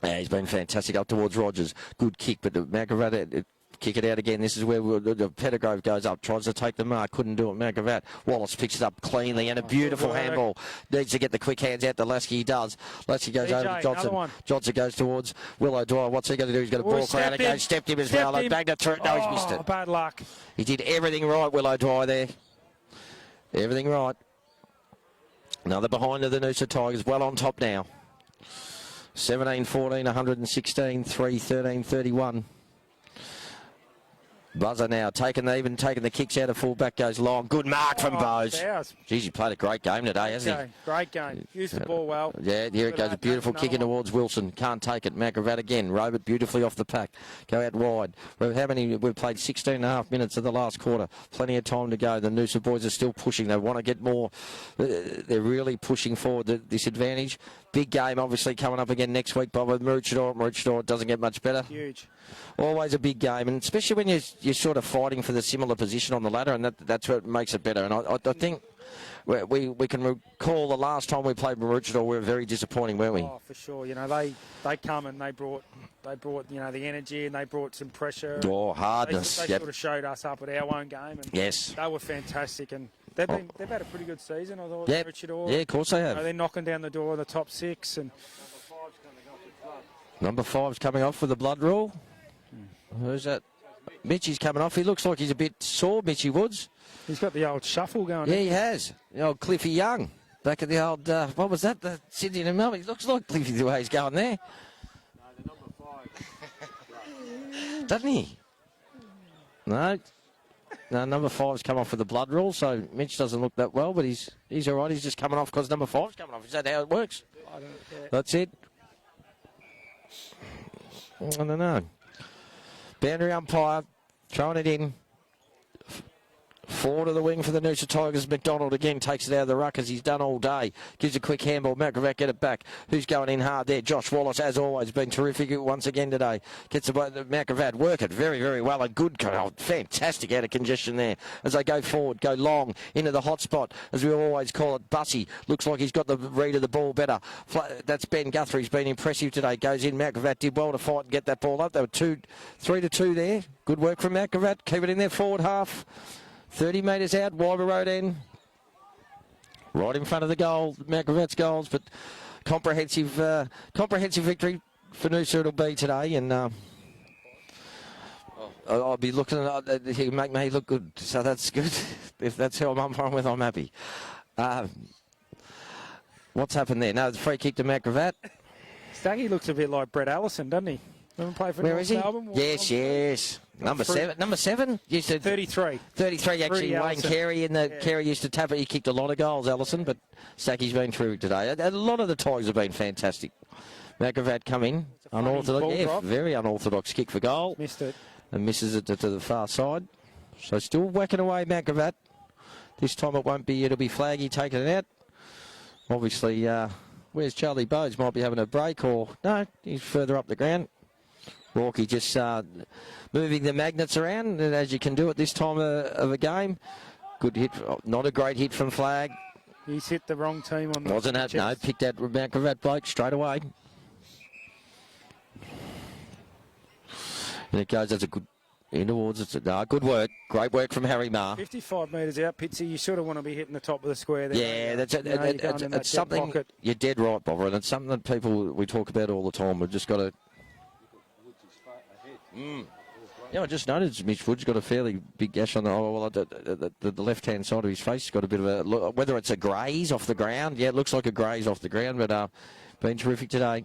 [SPEAKER 1] Yeah, he's been fantastic up towards Rogers. Good kick, but Mount Gravatt kick it out again. This is where the Pettigrove goes up, tries to take the mark, couldn't do it. Mount Gravatt. Wallace picks it up cleanly and a beautiful handball. Needs to get the quick hands out to Lasky. He does. Lasky goes over to Johnson. Johnson goes towards Willow Dwyer. What's he going to do? He's got a ball crowd again. Stepped him as well. Bagged it through. No, he's missed it.
[SPEAKER 3] Bad luck.
[SPEAKER 1] He did everything right, Willow Dwyer there. Everything right. Another behind of the Noosa Tigers. Well on top now. 17-14, 116, 3-13, 31. Buzzer now taking the kicks out of full back, goes long. Good mark from Bowes. Jeez, he played a great game today, hasn't he?
[SPEAKER 3] Great game. Used the ball well.
[SPEAKER 1] Yeah, here it goes. A beautiful kick in towards Wilson. Can't take it. Mount Gravatt again. Robert beautifully off the pack. Go out wide. We've played 16 and a half minutes of the last quarter. Plenty of time to go. The Noosa boys are still pushing. They want to get more. They're really pushing forward this advantage. Big game, obviously, coming up again next week, Bob, with Maroochydore. Maroochydore doesn't get much better.
[SPEAKER 3] Huge. Always
[SPEAKER 1] a big game, and especially when you're sort of fighting for the similar position on the ladder, and that's what makes it better. And I think we can recall the last time we played Maroochydore, we were very disappointing, weren't we?
[SPEAKER 3] Oh, for sure. You know, they come and they brought you know, the energy, and they brought some pressure.
[SPEAKER 1] Oh, hardness.
[SPEAKER 3] They sort of showed us up at our own game, and
[SPEAKER 1] yes,
[SPEAKER 3] they were fantastic. And they've had a pretty good season, I thought.
[SPEAKER 1] Yep.
[SPEAKER 3] Maroochydore.
[SPEAKER 1] Yeah, of course they have.
[SPEAKER 3] You know, they're knocking down the door of the top 6, and
[SPEAKER 1] number 5's coming off with the blood rule. Who's that? Mitchy's coming off. He looks like he's a bit sore, Mitchy Woods.
[SPEAKER 3] He's got the old shuffle going.
[SPEAKER 1] Yeah, he has. The old Cliffy Young. Back at the old, what was that? The Sydney and Melbourne. He looks like Cliffy the way he's going there.
[SPEAKER 11] No, the number 5.
[SPEAKER 1] Doesn't he? No, number 5's come off with the blood rule, so Mitch doesn't look that well, but he's all right. He's just coming off because number 5's coming off. Is that how it works?
[SPEAKER 3] I don't care.
[SPEAKER 1] That's it. I don't know. Boundary umpire throwing it in. Forward of the wing for the Noosa Tigers. McDonald again takes it out of the ruck as he's done all day. Gives a quick handball. Matt Gravatt get it back. Who's going in hard there? Josh Wallace, as always, been terrific once again today. Gets the Matt Gravatt work it very, very well. A good, fantastic out of congestion there as they go forward, go long into the hot spot, as we always call it. Bussy looks like he's got the read of the ball better. That's Ben Guthrie's been impressive today. Goes in. Matt Gravatt did well to fight and get that ball up. They were 3-2 there. Good work from Matt Gravatt. Keep it in there forward half. 30 metres out, Wyber Road end. Right in front of the goal, Matt Gravatt's goals, but comprehensive victory for Noosa it'll be today, and I'll be looking at he'll make me look good, so that's good. If that's how I'm on with, I'm happy. What's happened there? No, the free kick to Matt Gravatt.
[SPEAKER 3] Staggy looks a bit like Brett Allison, doesn't he? Play for
[SPEAKER 1] Where is he?
[SPEAKER 3] Melbourne?
[SPEAKER 1] Yes. Number 7. Number 7? You said
[SPEAKER 3] 33.
[SPEAKER 1] 33, actually. Wayne
[SPEAKER 3] Allison.
[SPEAKER 1] Carey, Carey used to tap it. He kicked a lot of goals, Allison, but Sacky's been through today. A lot of the Tigers have been fantastic. Matt Gravatt come in. Unorthodox. Very unorthodox kick for goal.
[SPEAKER 3] Missed it.
[SPEAKER 1] And misses it to the far side. So still whacking away Matt Gravatt. This time it won't be, it'll be Flaggy taking it out. Obviously, where's Charlie Bowes? Might be having a break, or no, he's further up the ground. Rorke just moving the magnets around, and as you can do at this time of a game. Good hit, not a great hit from Flag.
[SPEAKER 3] He's hit the wrong team on the
[SPEAKER 1] Wasn't it? No, picked out Matt Gravatt bloke straight away. And it goes, that's a good in towards it. Good work. Great work from Harry Marr.
[SPEAKER 3] 55 metres out, Pitsy. You sort of want to be hitting the top of the square there.
[SPEAKER 1] Yeah, it's something.
[SPEAKER 3] Pocket.
[SPEAKER 1] You're dead right, Bobber, and it's something that we talk about all the time. We've just got to. Yeah, I just noticed Mitch Wood's got a fairly big gash on the left-hand side of his face. He's got a bit of a, whether it's a graze off the ground. Yeah, it looks like a graze off the ground, but been terrific today.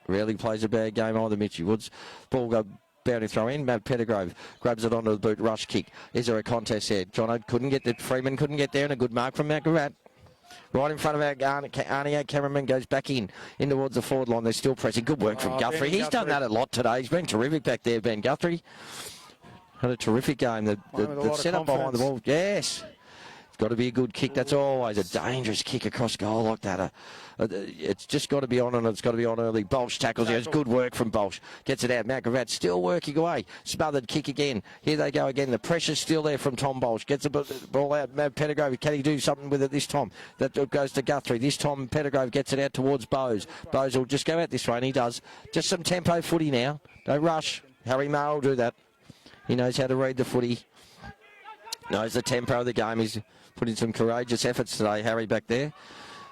[SPEAKER 1] Rarely plays a bad game either, Mitchy Woods. Ball go boundary throw in. Matt Pettigrove grabs it onto the boot, rush kick. Is there a contest there? Jono couldn't get there. Freeman couldn't get there, and a good mark from Matt Gravatt. Right in front of our Arnie cameraman, goes back in towards the forward line. They're still pressing. Good work from Guthrie. He's done that a lot today. He's been terrific back there, Ben Guthrie. Had a terrific game. The set-up behind the ball. Yes. It's got to be a good kick. That's always a dangerous kick across goal like that. It's just got to be on, and it's got to be on early. Bolsh tackles. It's good work from Bolsh. Gets it out. Matt Gravatt still working away. Smothered kick again. Here they go again. The pressure's still there from Tom Bolsh. Gets the ball out. Matt Pettigrove. Can he do something with it this time? That goes to Guthrie. This time Pettigrove gets it out towards Bowes. Bowes will just go out this way, and he does. Just some tempo footy now. Don't rush. Harry Marr will do that. He knows how to read the footy. Knows the tempo of the game. He's put in some courageous efforts today, Harry, back there.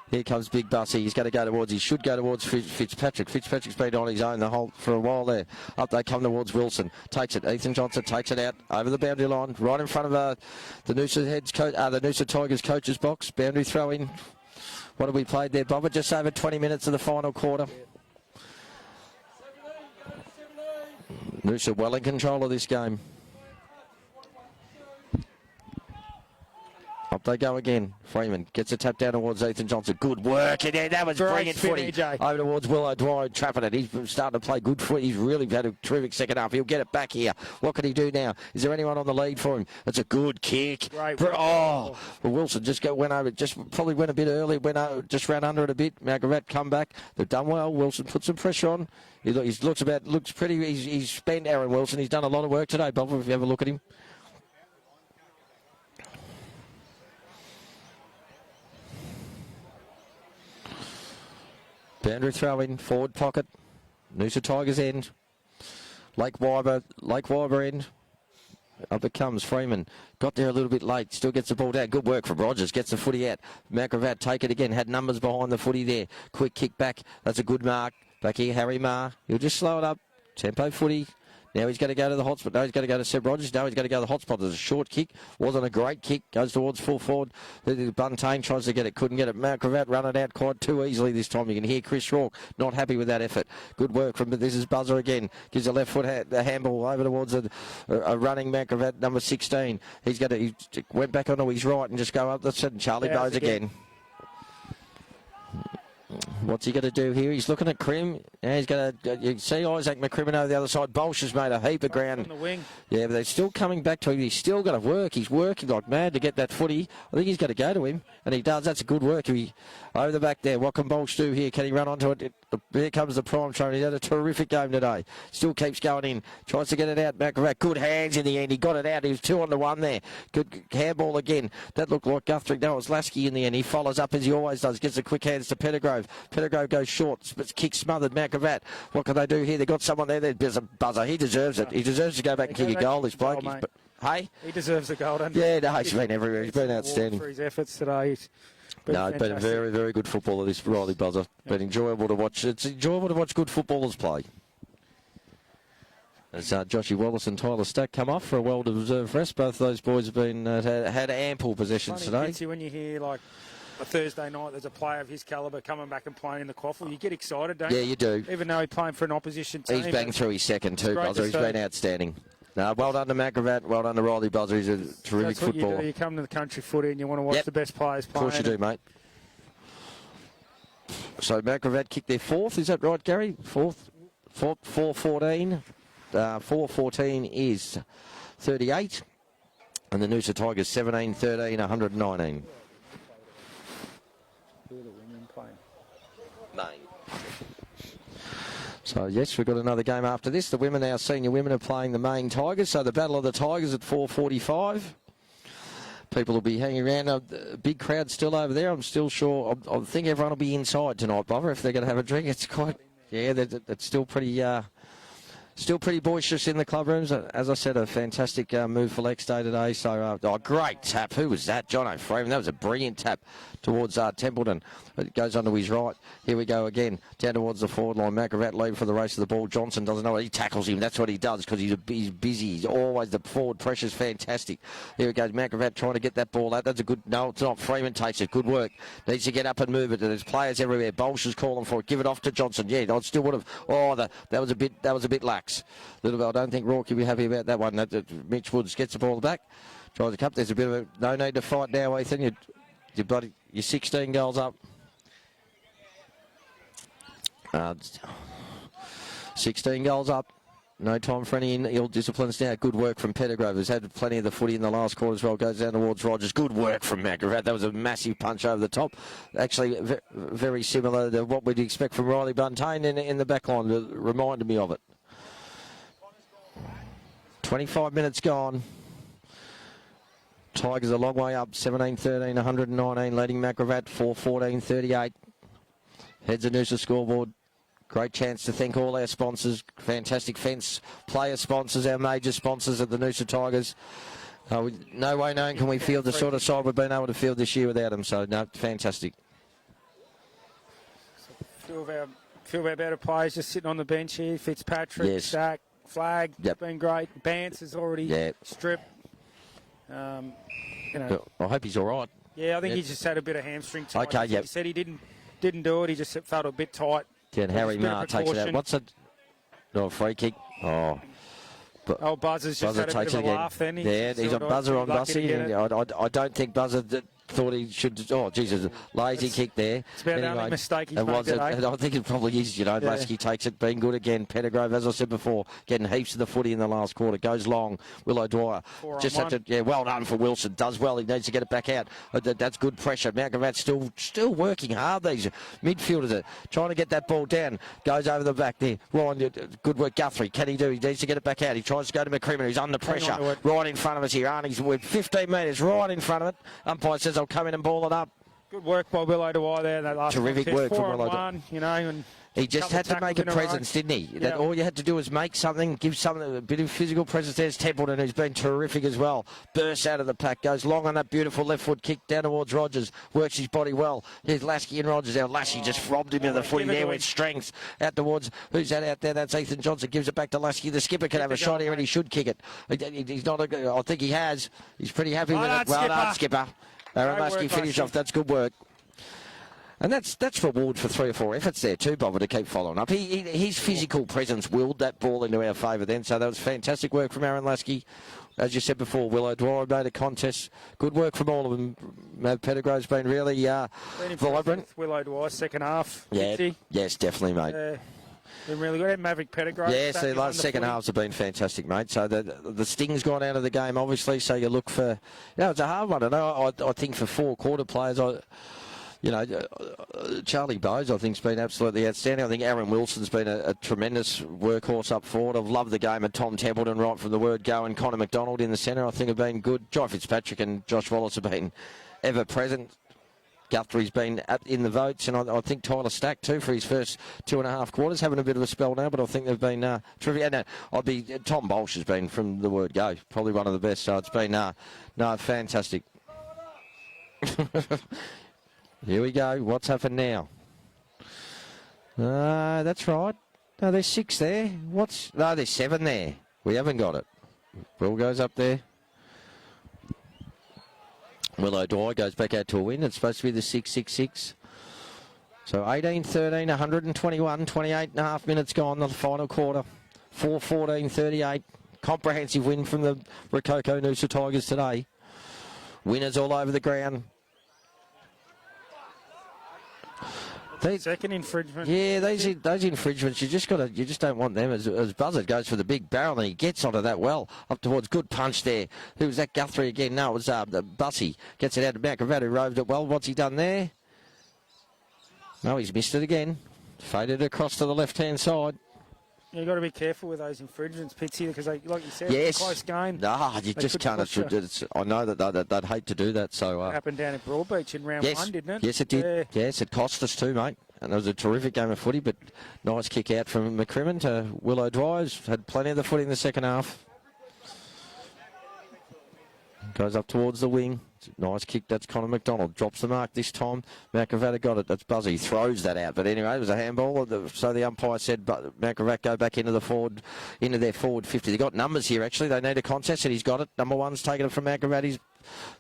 [SPEAKER 1] Here comes Big Bussy. He's going to go towards, he should go towards Fitzpatrick. Fitzpatrick's been on his own the whole for a while there. Up they come towards Wilson. Takes it. Ethan Johnson takes it out over the boundary line, right in front of the Noosa Tigers coach's box. Boundary throw in. What have we played there, Bobber? Just over 20 minutes of the final quarter. Noosa well in control of this game. Up they go again. Freeman gets a tap down towards Ethan Johnson. Good work in there. That was brilliant footy. Over towards Willow Dwyer, trapping it. He's starting to play good footy. He's really had a terrific second half. He'll get it back here. What can he do now? Is there anyone on the lead for him? It's a good kick. Well, Wilson went over. Just probably went a bit early. Just ran under it a bit. Gravatt come back. They've done well. Wilson put some pressure on. He looks pretty. He's spent Aaron Wilson. He's done a lot of work today, Bob. If you have a look at him. Boundary throw in, forward pocket. Noosa Tigers end. Lake Wyber end. Up it comes Freeman. Got there a little bit late. Still gets the ball down. Good work from Rogers. Gets the footy out. Matt Gravatt take it again. Had numbers behind the footy there. Quick kick back. That's a good mark. Back here, Harry Marr. He'll just slow it up. Tempo footy. Now he's going to go to the hot spot. No, he's going to go to Seb Rogers. No, he's going to go to the hot spot. There's a short kick. Wasn't a great kick. Goes towards full forward. Buntain tries to get it. Couldn't get it. Matt Gravatt run it out quite too easily this time. You can hear Chris Rourke not happy with that effort. Good work from, this is Buzzer again. Gives a left foot the handball over towards a running Matt Gravatt, number 16. He went back onto his right and just go up the side. Charlie Bowes again. What's he going to do here? He's looking at Krim. Now he's going to, you see Isaac McCrimmon over the other side. Bolsh has made a heap of ground.
[SPEAKER 3] On the wing.
[SPEAKER 1] Yeah, but they're still coming back to him. He's still got to work. He's working like mad to get that footy. I think he's going to go to him, and he does. That's a good work. Over the back there. What can Bolsh do here? Can he run onto it? Here comes the prime trainer. He had a terrific game today. Still keeps going in. Tries to get it out. Gravatt. Good hands in the end. He got it out. He was 2 on 1 there. Good handball again. That looked like Guthrie. No, it was Lasky in the end. He follows up as he always does. Gets the quick hands to Pettigrove. Pettigrove goes short. But kick smothered. Gravatt. What can they do here? They've got someone there. There's a buzzer. He deserves it. He deserves to go back and kick a goal, this bloke. Hey?
[SPEAKER 3] He deserves a goal, doesn't he?
[SPEAKER 1] Yeah, no, he's been everywhere. He's been outstanding.
[SPEAKER 3] For his efforts today. He's
[SPEAKER 1] been a very, very good footballer, this Riley Buzzer. Been enjoyable to watch. It's enjoyable to watch good footballers play. As Joshy Wallace and Tyler Stack come off for a well-deserved rest. Both of those boys have been had ample possessions today.
[SPEAKER 3] Hits you when you hear, like, a Thursday night, there's a player of his calibre coming back and playing in the QAFL. You get excited, don't you?
[SPEAKER 1] Yeah, you do.
[SPEAKER 3] Even though he's playing for an opposition team.
[SPEAKER 1] He's banged through his second too, Buzzer. He's been outstanding. No, well done to Gravatt. Well done to Riley Buzzer. He's a terrific footballer.
[SPEAKER 3] You do. You come to the country footy and you want to watch the best players playing.
[SPEAKER 1] Of course you do, mate. So Gravatt kicked their 4th. Is that right, Gary? 4th? 4-14. 4-14 is 38. And the Noosa Tigers 17-13, 119. So, yes, we've got another game after this. The women, our senior women, are playing the Main Tigers. So, the Battle of the Tigers at 4:45. People will be hanging around. A big crowd still over there. I'm still sure. I think everyone will be inside tonight, Bobber, if they're going to have a drink. It's quite, yeah, it's still pretty... Still pretty boisterous in the club rooms. As I said, a fantastic move for Lex Day today. So, great tap. Who was that? John O'Freeman. That was a brilliant tap towards Templeton. It goes onto his right. Here we go again. Down towards the forward line. Gravatt lead for the race of the ball. Johnson doesn't know what he tackles him. That's what he does because he's busy. He's always, the forward pressure's fantastic. Here it goes. Gravatt trying to get that ball out. That's a good... No, it's not. Freeman takes it. Good work. Needs to get up and move it. There's players everywhere. Bolsh is calling for it. Give it off to Johnson. Yeah, I still would have... Oh, that was a bit lax. Little bit, I don't think Rourke will be happy about that one. Mitch Woods gets the ball back, tries to cup. There's a bit of a no need to fight now, Ethan. You're 16 goals up. 16 goals up. No time for any ill disciplines now. Good work from Pettigrove, who's had plenty of the footy in the last quarter as well. Goes down towards Rogers. Good work from Gravatt. That was a massive punch over the top. Actually, very similar to what we'd expect from Riley Buntain in the back line. It reminded me of it. 25 minutes gone. Tigers a long way up. 17-13, 119, leading Gravatt 4-14, 38. Heads of Noosa scoreboard. Great chance to thank all our sponsors. Fantastic fence player sponsors, our major sponsors at the Noosa Tigers. No way known can we field the sort of side we've been able to field this year without them. So, no, fantastic.
[SPEAKER 3] A few of our better players just sitting on the bench here. Fitzpatrick, Stack, Flag, been great. Bance is already stripped. I
[SPEAKER 1] hope he's all right.
[SPEAKER 3] Yeah, I think he just had a bit of hamstring tightness.
[SPEAKER 1] Okay,
[SPEAKER 3] He said he didn't do it. He just felt a bit tight.
[SPEAKER 1] Yeah, and Harry Marr takes it out. What's it? No, free kick.
[SPEAKER 3] Buzzer's just had a bit of a laugh then.
[SPEAKER 1] He's a Buzzer on Bussy. I don't think Buzzer thought he should. Oh, Jesus, lazy kick there.
[SPEAKER 3] It's about the only mistake he's made today.
[SPEAKER 1] I think it probably is. Lasky takes it, being good again. Pettigrove, as I said before, getting heaps of the footy in the last quarter. Goes long. Willow Dwyer just had to. Yeah, well done for Wilson. Does well. He needs to get it back out. That's good pressure. Gravatt still working hard. These midfielders are trying to get that ball down. Goes over the back there. Ryan, good work. Guthrie, can he do? He needs to get it back out. He tries to go to McCrimmon. He's under pressure. Right in front of us here. Arnie's with 15 metres right in front of it. Umpire says I'll come in and ball it up.
[SPEAKER 3] Good work by Willow Dwyer there. That last
[SPEAKER 1] terrific work from Willow Dwyer.
[SPEAKER 3] And
[SPEAKER 1] he just had to make a presence, didn't he? That all you had to do was make something, give something, a bit of physical presence. There's Templeton, who's been terrific as well. Bursts out of the pack, goes long on that beautiful left foot kick down towards Rogers. Works his body well. Here's Lasky and Rogers. Now Lasky just robbed him of the footy there with strength. Out towards, who's that out there? That's Ethan Johnson. Gives it back to Lasky. The skipper can have a shot here and he should kick it. He's not, I think he has. He's pretty happy with it. Well done, skipper. Lasky finished off. That's good work. And that's reward for 3 or 4 efforts there too, Bobber, to keep following up. His physical presence willed that ball into our favour then, so that was fantastic work from Aaron Lasky. As you said before, Willow Dwyer made a contest. Good work from all of them. Pettigrove's been really vibrant.
[SPEAKER 3] Willow Dwyer, second half.
[SPEAKER 1] Yeah, yes, definitely, mate.
[SPEAKER 3] Been really good. Maverick Pettigrew.
[SPEAKER 1] Yeah, so the last second halves have been fantastic, mate. So the sting's gone out of the game, obviously. So you look for, it's a hard one. I think for 4 quarter players, Charlie Bowes, I think, has been absolutely outstanding. I think Aaron Wilson's been a tremendous workhorse up forward. I've loved the game of Tom Templeton right from the word go, and Connor McDonald in the centre, I think, have been good. Jai Fitzpatrick and Josh Wallace have been ever present. Guthrie's been up in the votes, and I think Tyler Stack too for his first 2.5 quarters, having a bit of a spell now, but I think they've been terrific. And Tom Bolsh has been, from the word go, probably one of the best. So it's been fantastic. Here we go. What's happened now? That's right. No, there's 6 there. No, there's 7 there. We haven't got it. Will goes up there. Willow Dwyer goes back out to a win. It's supposed to be the 6-6-6. So 18-13, 121, 28.5 minutes gone, the final quarter. 4-14-38. Comprehensive win from the Rococo Noosa Tigers today. Winners all over the ground.
[SPEAKER 3] Second infringement.
[SPEAKER 1] Yeah, those infringements, you just don't want them. As Buzzard goes for the big barrel, and he gets onto that well up towards, good punch there. Who was that? Guthrie again? No, it was Bussy. Gets it out to Gravatt, who roved it well. What's he done there? No, he's missed it again. Faded across to the left-hand side.
[SPEAKER 3] You've got to be careful with those infringements, Pitsy, because, like you said,
[SPEAKER 1] yes.
[SPEAKER 3] it's a close game.
[SPEAKER 1] No, you just can't. I know that they'd hate to do that. So
[SPEAKER 3] it happened down at Broadbeach in round 1, didn't it?
[SPEAKER 1] Yes, it did. Yeah. Yes, it cost us too, mate. And it was a terrific game of footy, but nice kick out from McCrimmon to Willow Dwyer's. Had plenty of the footy in the second half. Goes up towards the wing. Nice kick. That's Connor McDonald. Drops the mark this time. Gravatt got it. That's Buzzy. Throws that out. But anyway, it was a handball. So the umpire said, Gravatt go back into their forward 50. They got numbers here, actually. They need a contest, and he's got it. Number 1's taken it from Gravatt. He's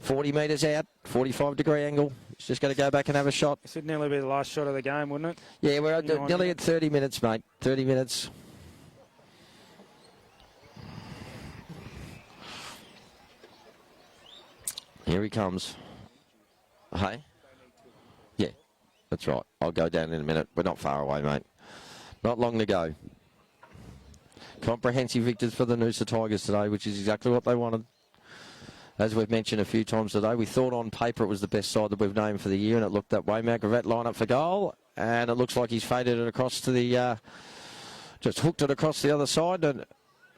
[SPEAKER 1] 40 metres out, 45-degree angle. He's just going to go back and have a shot.
[SPEAKER 3] This would nearly be the last shot of the game, wouldn't it?
[SPEAKER 1] Yeah, we're nearly at 30 minutes, mate. 30 minutes. Here he comes. Hey? Yeah, that's right. I'll go down in a minute. We're not far away, mate. Not long to go. Comprehensive victors for the Noosa Tigers today, which is exactly what they wanted. As we've mentioned a few times today, we thought on paper it was the best side that we've named for the year, and it looked that way. Gravatt line up for goal, and it looks like he's faded it across to the... just hooked it across the other side, and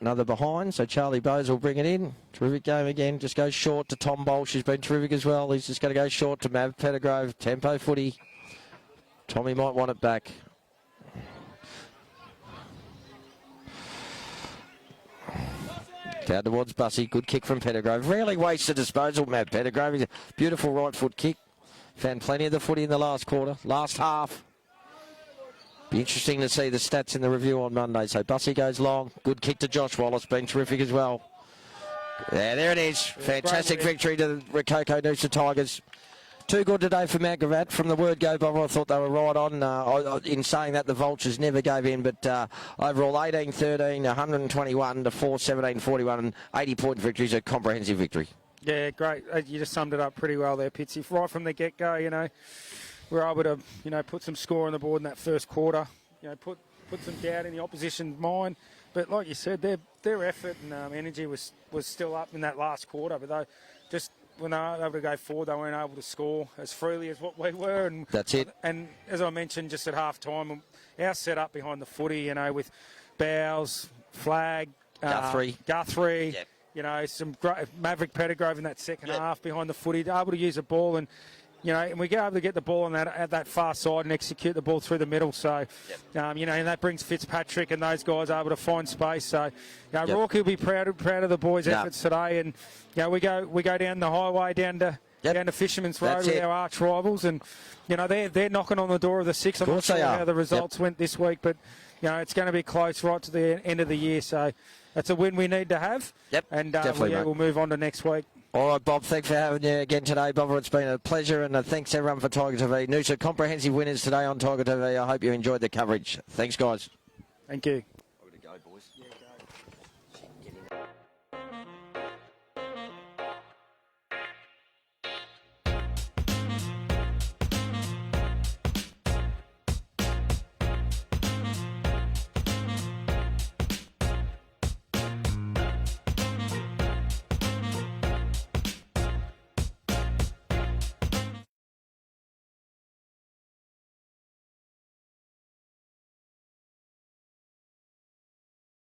[SPEAKER 1] another behind, so Charlie Bowes will bring it in. Terrific game again. Just goes short to Tom Bolsh, who's been terrific as well. He's just going to go short to Mav Pettigrew. Tempo footy. Tommy might want it back. Down towards Bussy. Good kick from Pettigrew. Rarely wastes a disposal, Mav Pettigrew. He's a beautiful right foot kick. Found plenty of the footy in the last quarter. Last half. Be interesting to see the stats in the review on Monday. So Bussy goes long. Good kick to Josh Wallace. Been terrific as well. Yeah, there it is. Fantastic victory to the Rococo Noosa Tigers. Too good today for Gravatt. From the word go, Bob, I thought they were right on. In saying that, the Vultures never gave in. But overall, 18-13, 121 to 4-17, 41, and 80-point victories. A comprehensive victory.
[SPEAKER 3] Yeah, great. You just summed it up pretty well there, Pitsy. Right from the get-go, we're able to, put some score on the board in that first quarter. Put some doubt in the opposition's mind. But like you said, their effort and energy was still up in that last quarter. But when they were able to go forward, they weren't able to score as freely as what we were. And
[SPEAKER 1] that's it.
[SPEAKER 3] And as I mentioned just at half time, our setup behind the footy, with Bowes, Flag, Guthrie. Yep. Some great Maverick Pettigrew in that second half behind the footy, able to use the ball and we get able to get the ball on at that far side and execute the ball through the middle. So, and that brings Fitzpatrick and those guys able to find space. So, Rourke will be proud of the boys' efforts today. And we go down the highway down to Fisherman's Road with our arch rivals, and they're knocking on the door of the 6. I'm not sure how the results went this week, but it's going to be close right to the end of the year. So, that's a win we need to have. Yep, and we'll move on to next week.
[SPEAKER 1] All right, Bob, thanks for having you again today, Bob. It's been a pleasure, and thanks everyone for Tiger TV. Noosa comprehensive winners today on Tiger TV. I hope you enjoyed the coverage. Thanks, guys.
[SPEAKER 3] Thank you.